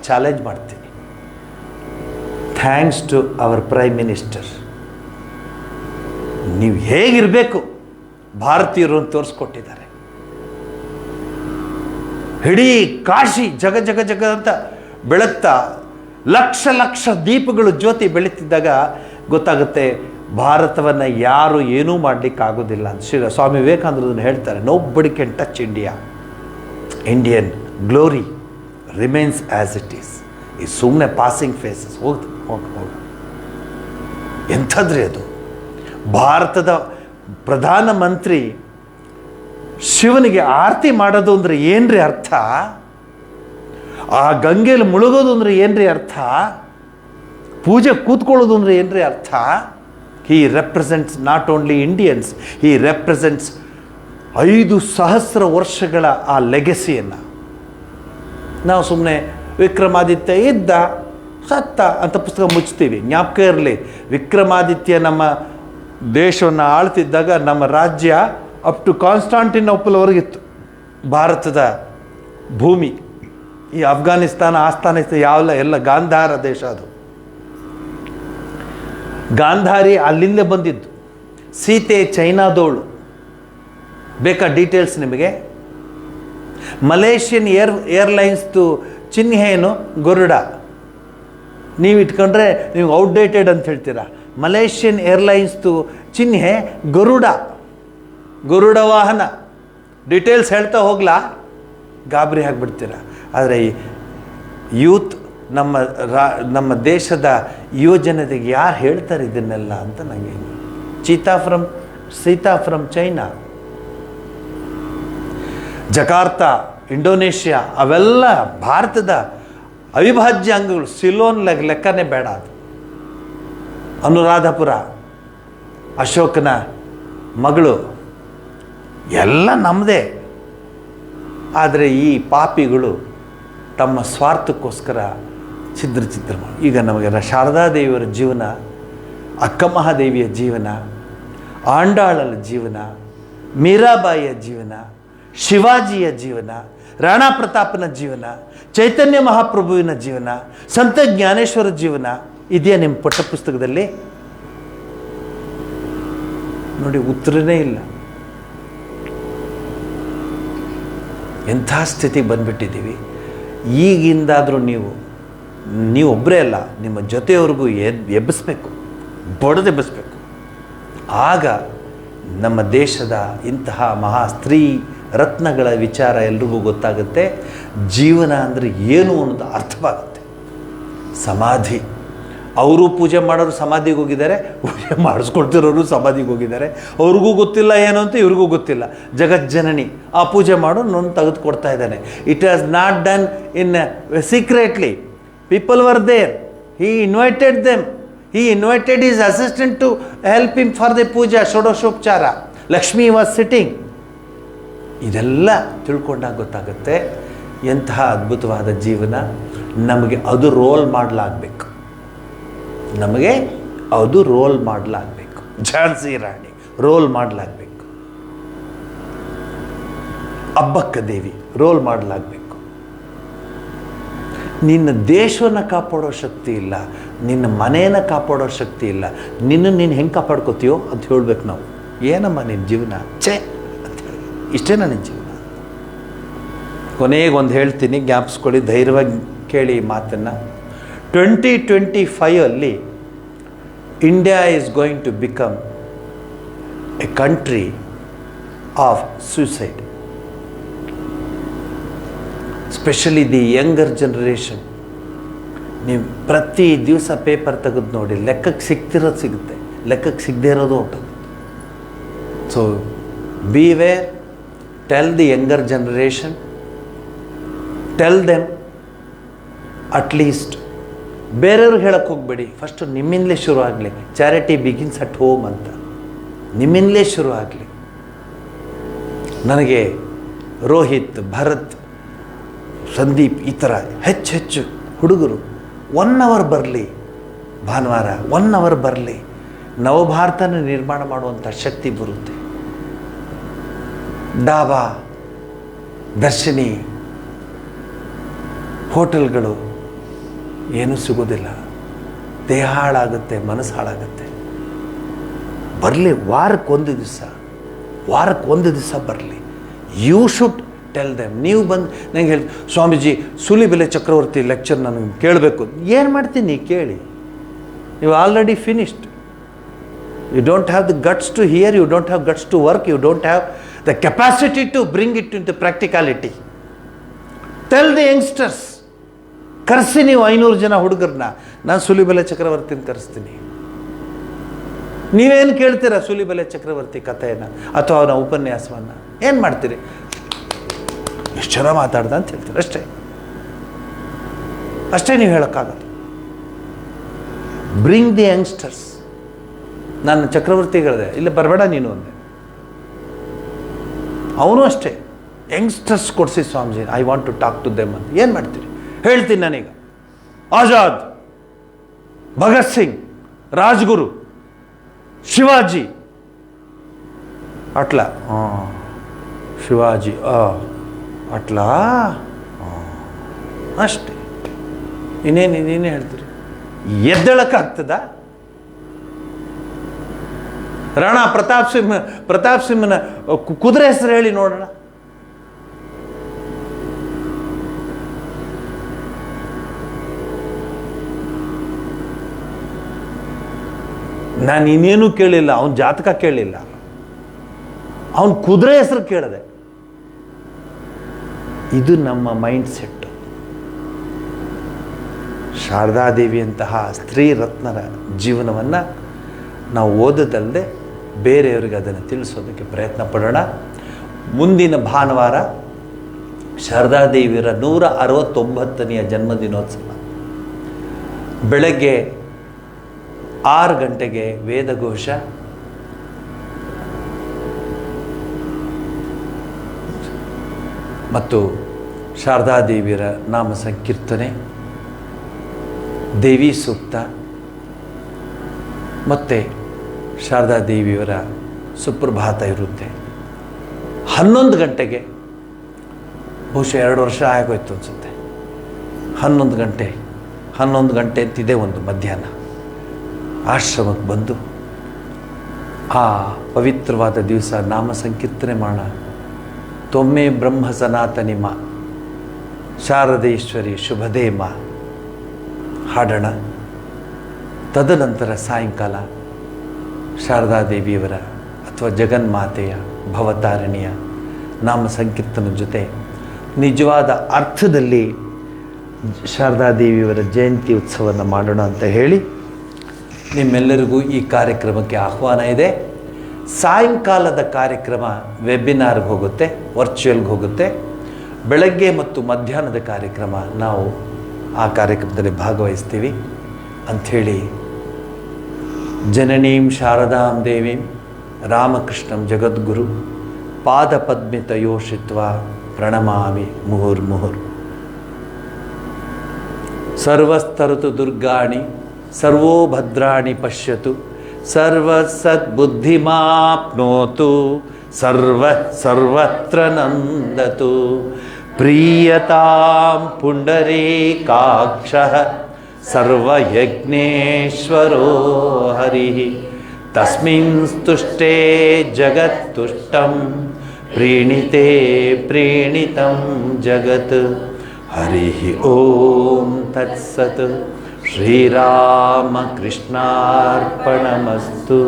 ಚಾಲೆಂಜ್ ಮಾಡ್ತೀನಿ. Thanks to our prime minister. ನೀವು ಹೇಗಿರಬೇಕು ಭಾರತೀಯರು ಅಂತ ತೋರಿಸ್ಕೊಟ್ಟಿದ್ದಾರೆ. ಇಡೀ ಕಾಶಿ ಜಗ ಅಂತ ಬೆಳಗ್ತಾ ಲಕ್ಷ ದೀಪಗಳು ಜ್ಯೋತಿ ಬೆಳೀತಿದ್ದಾಗ ಗೊತ್ತಾಗುತ್ತೆ ಭಾರತವನ್ನು ಯಾರು ಏನೂ ಮಾಡಲಿಕ್ಕಾಗೋದಿಲ್ಲ ಅಂತ ಸ್ವಾಮಿ ವಿವೇಕಾನಂದರನ್ನು ಹೇಳ್ತಾರೆ. Nobody can touch India. Indian glory remains as it is. ಈ ಸುಮ್ಮನೆ ಪಾಸಿಂಗ್ ಫೇಸಸ್. ಹೋಗ ಎಂಥದ್ರಿ ಅದು. ಭಾರತದ ಪ್ರಧಾನಮಂತ್ರಿ ಶಿವನಿಗೆ ಆರತಿ ಮಾಡೋದು ಅಂದರೆ ಏನ್ರಿ ಅರ್ಥ? ಆ ಗಂಗೆಯಲ್ಲಿ ಮುಳುಗೋದು ಅಂದರೆ ಏನ್ರಿ ಅರ್ಥ? ಪೂಜೆ ಕೂತ್ಕೊಳ್ಳೋದು ಅಂದರೆ ಏನ್ರಿ ಅರ್ಥ? He represents not only Indians, he represents 5,000 ವರ್ಷಗಳ ಆ ಲೆಗೆಸಿಯನ್ನು. ನಾವು ಸುಮ್ಮನೆ ವಿಕ್ರಮಾದಿತ್ಯ ಇದ್ದ ಸತ್ತ ಅಂತ ಪುಸ್ತಕ ಮುಚ್ತೀವಿ. ಜ್ಞಾಪಕ ಇರಲಿ, ವಿಕ್ರಮಾದಿತ್ಯ ನಮ್ಮ ದೇಶವನ್ನು ಆಳ್ತಿದ್ದಾಗ ನಮ್ಮ ರಾಜ್ಯ ಅಪ್ ಟು ಕಾನ್ಸ್ಟಾಂಟಿನೋಪಲ್ವರೆಗಿತ್ತು. ಭಾರತದ ಭೂಮಿ. ಈ ಅಫ್ಘಾನಿಸ್ತಾನ ಆಫ್ಘಾನಿಸ್ತಾನ ಎಲ್ಲ ಗಾಂಧಾರ ದೇಶ. ಅದು ಗಾಂಧಾರಿ ಅಲ್ಲಿಂದ ಬಂದಿದ್ದು. ಸೀತೆ ಚೈನಾದೋಳು. ಬೇಕಾ ಡೀಟೇಲ್ಸ್ ನಿಮಗೆ? ಮಲೇಷಿಯನ್ ಏರ್ಲೈನ್ಸ್ದು ಚಿಹ್ನೆ ಏನು? ಗರುಡ. ನೀವು ಇಟ್ಕೊಂಡ್ರೆ ನೀವು ಔಟ್ಡೇಟೆಡ್ ಅಂತ ಹೇಳ್ತೀರಾ. ಮಲೇಷಿಯನ್ ಏರ್ಲೈನ್ಸ್ದು ಚಿಹ್ನೆ ಗರುಡ, ಗರುಡ ವಾಹನ. ಡೀಟೇಲ್ಸ್ ಹೇಳ್ತಾ ಹೋಗ್ಲಾ? ಗಾಬರಿ ಆಗಿಬಿಡ್ತೀರ. ಆದರೆ ಯೂತ್, ನಮ್ಮ ದೇಶದ ಯುವಜನತೆಗೆ ಯಾರು ಹೇಳ್ತಾರೆ ಇದನ್ನೆಲ್ಲ ಅಂತ ನನಗೆ. Sita from China, Jakarta, Indonesia, ಅವೆಲ್ಲ ಭಾರತದ ಅವಿಭಾಜ್ಯ ಅಂಗಗಳು. ಸಿಲೋನ್ ಲೆಕ್ಕನೇ ಬೇಡ. ಅದು ಅನುರಾಧಪುರ, ಅಶೋಕನ ಮಗಳು, ಎಲ್ಲ ನಮ್ಮದೇ. ಆದರೆ ಈ ಪಾಪಿಗಳು ತಮ್ಮ ಸ್ವಾರ್ಥಕ್ಕೋಸ್ಕರ ಚಿತ್ರ ಈಗ ನಮಗೆ ಶಾರದಾದೇವಿಯವರ ಜೀವನ, ಅಕ್ಕಮಹಾದೇವಿಯ ಜೀವನ, ಆಂಡಾಳರ ಜೀವನ, ಮೀರಾಬಾಯಿಯ ಜೀವನ, ಶಿವಾಜಿಯ ಜೀವನ, ರಾಣಾ ಪ್ರತಾಪನ ಜೀವನ, ಚೈತನ್ಯ ಮಹಾಪ್ರಭುವಿನ ಜೀವನ, ಸಂತ ಜ್ಞಾನೇಶ್ವರ ಜೀವನ ಇದೆಯಾ ನಿಮ್ಮ ಪಠ್ಯಪುಸ್ತಕದಲ್ಲಿ? ನೋಡಿ, ಉತ್ತರನೇ ಇಲ್ಲ. ಎಂಥ ಸ್ಥಿತಿಗೆ ಬಂದುಬಿಟ್ಟಿದ್ದೀವಿ. ಈಗಿಂದಾದರೂ ನೀವು ಒಬ್ಬರೇ ಅಲ್ಲ, ನಿಮ್ಮ ಜೊತೆಯವ್ರಿಗೂ ಎಬ್ಬಿಸ್ಬೇಕು, ಬಡಿದೆಬ್ಬಿಸ್ಬೇಕು. ಆಗ ನಮ್ಮ ದೇಶದ ಇಂತಹ ಮಹಾ ಸ್ತ್ರೀ ರತ್ನಗಳ ವಿಚಾರ ಎಲ್ರಿಗೂ ಗೊತ್ತಾಗುತ್ತೆ. ಜೀವನ ಅಂದರೆ ಏನು ಅನ್ನೋದು ಅರ್ಥವಾಗುತ್ತೆ. ಸಮಾಧಿ, ಅವರು ಪೂಜೆ ಮಾಡೋರು ಸಮಾಧಿಗೆ ಹೋಗಿದ್ದಾರೆ, ಪೂಜೆ ಮಾಡಿಸ್ಕೊಳ್ತಿರೋರು ಸಮಾಧಿಗೆ ಹೋಗಿದ್ದಾರೆ. ಅವ್ರಿಗೂ ಗೊತ್ತಿಲ್ಲ ಏನು ಅಂತ, ಇವ್ರಿಗೂ ಗೊತ್ತಿಲ್ಲ. ಜಗಜ್ಜನನಿ ಆ ಪೂಜೆ ಮಾಡು ನಾನು ತೆಗೆದುಕೊಡ್ತಾ ಇದ್ದಾನೆ. It has not done in secretly. People were there. He invited them. He invited is assistant to help him for the puja ಷೋಡಶೋಪಚಾರ. Lakshmi was sitting. ಇದೆಲ್ಲ ತಿಳ್ಕೊಂಡಾಗ ಗೊತ್ತಾಗುತ್ತೆ ಎಂತಹ ಅದ್ಭುತವಾದ ಜೀವನ. ನಮಗೆ ಅದು ರೋಲ್ ಮಾಡಲಾಗಬೇಕು. ನಮಗೆ ಅದು ರೋಲ್ ಮಾಡಲಾಗಬೇಕು. ಝಾನ್ಸಿ ರಾಣಿ ರೋಲ್ ಮಾಡಲಾಗಬೇಕು. ಅಬ್ಬಕ್ಕ ದೇವಿ ರೋಲ್ ಮಾಡಲಾಗಬೇಕು. ನಿನ್ನ ದೇಶವನ್ನು ಕಾಪಾಡೋ ಶಕ್ತಿ ಇಲ್ಲ, ನಿನ್ನ ಮನೆಯನ್ನು ಕಾಪಾಡೋ ಶಕ್ತಿ ಇಲ್ಲ. ನೀನು ಹೆಂಗೆ ಕಾಪಾಡ್ಕೋತೀಯೋ ಅಂತ ಹೇಳ್ಬೇಕು ನಾವು. ಏನಮ್ಮ ನಿನ್ನ ಜೀವನ? ಇಷ್ಟೇನ ನಿನ್ನ ಜೀವನ? ಕೊನೆಗೊಂದು ಹೇಳ್ತೀನಿ, ಜ್ಞಾಪಿಸ್ಕೊಳ್ಳಿ, ಧೈರ್ಯವಾಗಿ ಕೇಳಿ ಈ ಮಾತನ್ನು. 2025 India is going to become a country of suicide. Specially the younger generation. ನೀವು ಪ್ರತಿ ದಿವಸ ಪೇಪರ್ ತೆಗೆದು ನೋಡಿ, ಲೆಕ್ಕಕ್ಕೆ ಸಿಗ್ತಿರೋದು ಸಿಗುತ್ತೆ, ಲೆಕ್ಕಕ್ಕೆ ಸಿಗದೇ ಇರೋದು ಹೊಟ್ಟೋದು. So beware. Tell the younger generation, tell them at least. ಬೇರೆಯವ್ರಿಗೆ ಹೇಳಕ್ಕೆ ಹೋಗಬೇಡಿ, ಫಸ್ಟು ನಿಮ್ಮಿಂದಲೇ ಶುರು ಆಗಲಿ. ಚಾರಿಟಿ ಬಿಗಿನ್ಸ್ ಅಟ್ ಹೋಮ್ ಅಂತ. ನಿಮ್ಮಿಂದಲೇ ಶುರು ಆಗಲಿ. ನನಗೆ ರೋಹಿತ್, ಭರತ್, ಸಂದೀಪ್ ಈ ಥರ ಹೆಚ್ಚು ಹುಡುಗರು 1 hour ಬರಲಿ, ಭಾನುವಾರ 1 hour ಬರಲಿ, ನವಭಾರತನ ನಿರ್ಮಾಣ ಮಾಡುವಂಥ ಶಕ್ತಿ ಬರುತ್ತೆ. ಡಾಬಾ, ದರ್ಶಿನಿ, ಹೋಟೆಲ್ಗಳು ಏನೂ ಸಿಗೋದಿಲ್ಲ. ದೇಹ ಹಾಳಾಗುತ್ತೆ, ಮನಸ್ಸು ಹಾಳಾಗುತ್ತೆ. ಬರಲಿ, ವಾರಕ್ಕೊಂದು ದಿವಸ ಬರಲಿ. You should tell them. ನೀವು ಬಂದು ನಂಗೆ ಹೇಳಿ, ಸ್ವಾಮೀಜಿ ಸೂಲಿಬೆಲೆ ಚಕ್ರವರ್ತಿ ಲೆಕ್ಚರ್ ನನಗೆ ಕೇಳಬೇಕು. ಏನು ಮಾಡ್ತೀನಿ ಕೇಳಿ. ನೀವು already finished. You don't have the guts to hear, you don't have guts to work, you don't have the capacity to bring it in to practicality. Tell the youngsters. ಕರೆಸಿ ನೀವು 500 ಜನ ಹುಡುಗರನ್ನ. ನಾನು ಸೂಲಿಬೆಲೆ ಚಕ್ರವರ್ತಿನ ಕರೆಸ್ತೀನಿ. ನೀವೇನು ಕೇಳ್ತೀರಾ ಸೂಲಿಬೆಲೆ ಚಕ್ರವರ್ತಿ ಕಥೆಯನ್ನು ಅಥವಾ ಅವನ ಉಪನ್ಯಾಸವನ್ನು? ಏನು ಮಾಡ್ತೀರಿ? ಎಷ್ಟು ಜನ ಮಾತಾಡ್ದ ಅಂತ ಹೇಳ್ತೀರಿ, ಅಷ್ಟೇ ನೀವು ಹೇಳೋಕ್ಕಾಗಲ್ಲ. Bring the youngsters. ನಾನು ಚಕ್ರವರ್ತಿ ಹೇಳಿದೆ, ಇಲ್ಲ ಬರಬೇಡ ನೀನು ಅಂದೆ. ಅವನು ಅಷ್ಟೇ, ಯಂಗ್ಸ್ಟರ್ಸ್ ಕೊಡಿಸಿ Swamiji, I want to talk to them ಅಂತ. ಏನು ಮಾಡ್ತೀರಿ ಹೇಳ್ತೀನಿ ನಾನೀಗ. ಆಜಾದ್, ಭಗತ್ ಸಿಂಗ್, ರಾಜ್ಗುರು, ಶಿವಾಜಿ, ಅಟ್ಲ, ಶಿವಾಜಿ, ಅಟ್ಲಾ ಅಷ್ಟೇ. ಇನ್ನೇನು ಹೇಳ್ತೀರಿ? ಎದ್ದೇಳಕ್ಕಾಗ್ತದ? ರಾಣಾ ಪ್ರತಾಪ್ ಸಿಂಹನ ಕುದುರೆ ಹೆಸರು ಹೇಳಿ ನೋಡೋಣ. ನಾನು ಇನ್ನೇನು ಕೇಳಿಲ್ಲ, ಅವನ ಜಾತಕ ಕೇಳಿಲ್ಲ, ಅವನ ಕುದುರೆ ಹೆಸರು ಕೇಳಿದೆ. ಇದು ನಮ್ಮ ಮೈಂಡ್ ಸೆಟ್. ಶಾರದಾದೇವಿಯಂತಹ ಸ್ತ್ರೀ ರತ್ನರ ಜೀವನವನ್ನು ನಾವು ಓದೋದಲ್ಲದೆ ಬೇರೆಯವರಿಗೆ ಅದನ್ನು ತಿಳಿಸೋದಕ್ಕೆ ಪ್ರಯತ್ನ ಪಡೋಣ. ಮುಂದಿನ ಭಾನುವಾರ ಶಾರದಾದೇವಿಯರ 169ನೆಯ ಜನ್ಮದಿನೋತ್ಸವ. ಬೆಳಗ್ಗೆ 6 ಗಂಟೆಗೆ ವೇದಘೋಷ, ಮತ್ತು ಶಾರದಾದೇವಿಯರ ನಾಮ ಸಂಕೀರ್ತನೆ, ದೇವಿ ಸೂಕ್ತ ಮತ್ತು ಶಾರದಾದೇವಿಯವರ ಸುಪ್ರಭಾತ ಇರುತ್ತೆ. 11 ಗಂಟೆಗೆ, ಬಹುಶಃ 2 ವರ್ಷ ಆಗೋಯ್ತು ಅನಿಸುತ್ತೆ, 11 ಗಂಟೆ ಅಂತಿದೆ ಒಂದು ಮಧ್ಯಾಹ್ನ, ಆಶ್ರಮಕ್ಕೆ ಬಂದು ಆ ಪವಿತ್ರವಾದ ದಿವಸ ನಾಮ ಸಂಕೀರ್ತನೆ ಮಾಡೋಣ. ತೊಮ್ಮೆ ಬ್ರಹ್ಮ ಸನಾತನಿ ಮಾ ಶಾರದೇಶ್ವರಿ ಶುಭದೇ ಮಾ ಹಾಡೋಣ. ತದನಂತರ ಸಾಯಂಕಾಲ ಶಾರದಾದೇವಿಯವರ ಅಥವಾ ಜಗನ್ಮಾತೆಯ ಭವತಾರಿಣಿಯ ನಾಮ ಸಂಕೀರ್ತನ ಜೊತೆ ನಿಜವಾದ ಅರ್ಥದಲ್ಲಿ ಶಾರದಾದೇವಿಯವರ ಜಯಂತಿ ಉತ್ಸವವನ್ನು ಮಾಡೋಣ ಅಂತ ಹೇಳಿ ನಿಮ್ಮೆಲ್ಲರಿಗೂ ಈ ಕಾರ್ಯಕ್ರಮಕ್ಕೆ ಆಹ್ವಾನ ಇದೆ. ಸಾಯಂಕಾಲದ ಕಾರ್ಯಕ್ರಮ ವೆಬಿನಾರ್ಗೆ ಹೋಗುತ್ತೆ, ವರ್ಚುವಲ್ಗೆ ಹೋಗುತ್ತೆ. ಬೆಳಗ್ಗೆ ಮತ್ತು ಮಧ್ಯಾಹ್ನದ ಕಾರ್ಯಕ್ರಮ ನಾವು ಆ ಕಾರ್ಯಕ್ರಮದಲ್ಲಿ ಭಾಗವಹಿಸ್ತೀವಿ ಅಂಥೇಳಿ ಜನನೀಂ ಶಾರದಾಂ ದೇವೀಂ ರಾಮಕೃಷ್ಣಂ ಜಗದ್ಗುರು ಪಾದಪದ್ಮಿತಯೋಷಿತ್ವ ಪ್ರಣಮಾಮಿ ಮುಹುರ್ಮುಹುರ್. ಸರ್ವಸ್ತರುತು ದುರ್ಗಾಣಿ ಸರ್ವೋ ಭದ್ರಾಣಿ ಪಶ್ಯತು ಸರ್ವಸದ್ಬುದ್ಧಿಮಾಪ್ನೋತು ಸರ್ವತ್ರ ನಂದತು. ಪ್ರೀಯತಾಂ ಪುಂಡರೀಕಾಕ್ಷಃ ಸರ್ವಯಜ್ಞೇಶ್ವರೋ ಹರಿಃ ತಸ್ಮಿನ್ ಸ್ತುಷ್ಟೇ ಜಗತ್ತುಷ್ಟಂ ಪ್ರೀಣಿತೆ ಪ್ರೀಣಿತಂ ಜಗತ್. ಹರಿಃ ಓಂ ತತ್ಸತ್. ಶ್ರೀರಾಮಕೃಷ್ಣಾರ್ಪಣಮಸ್ತು.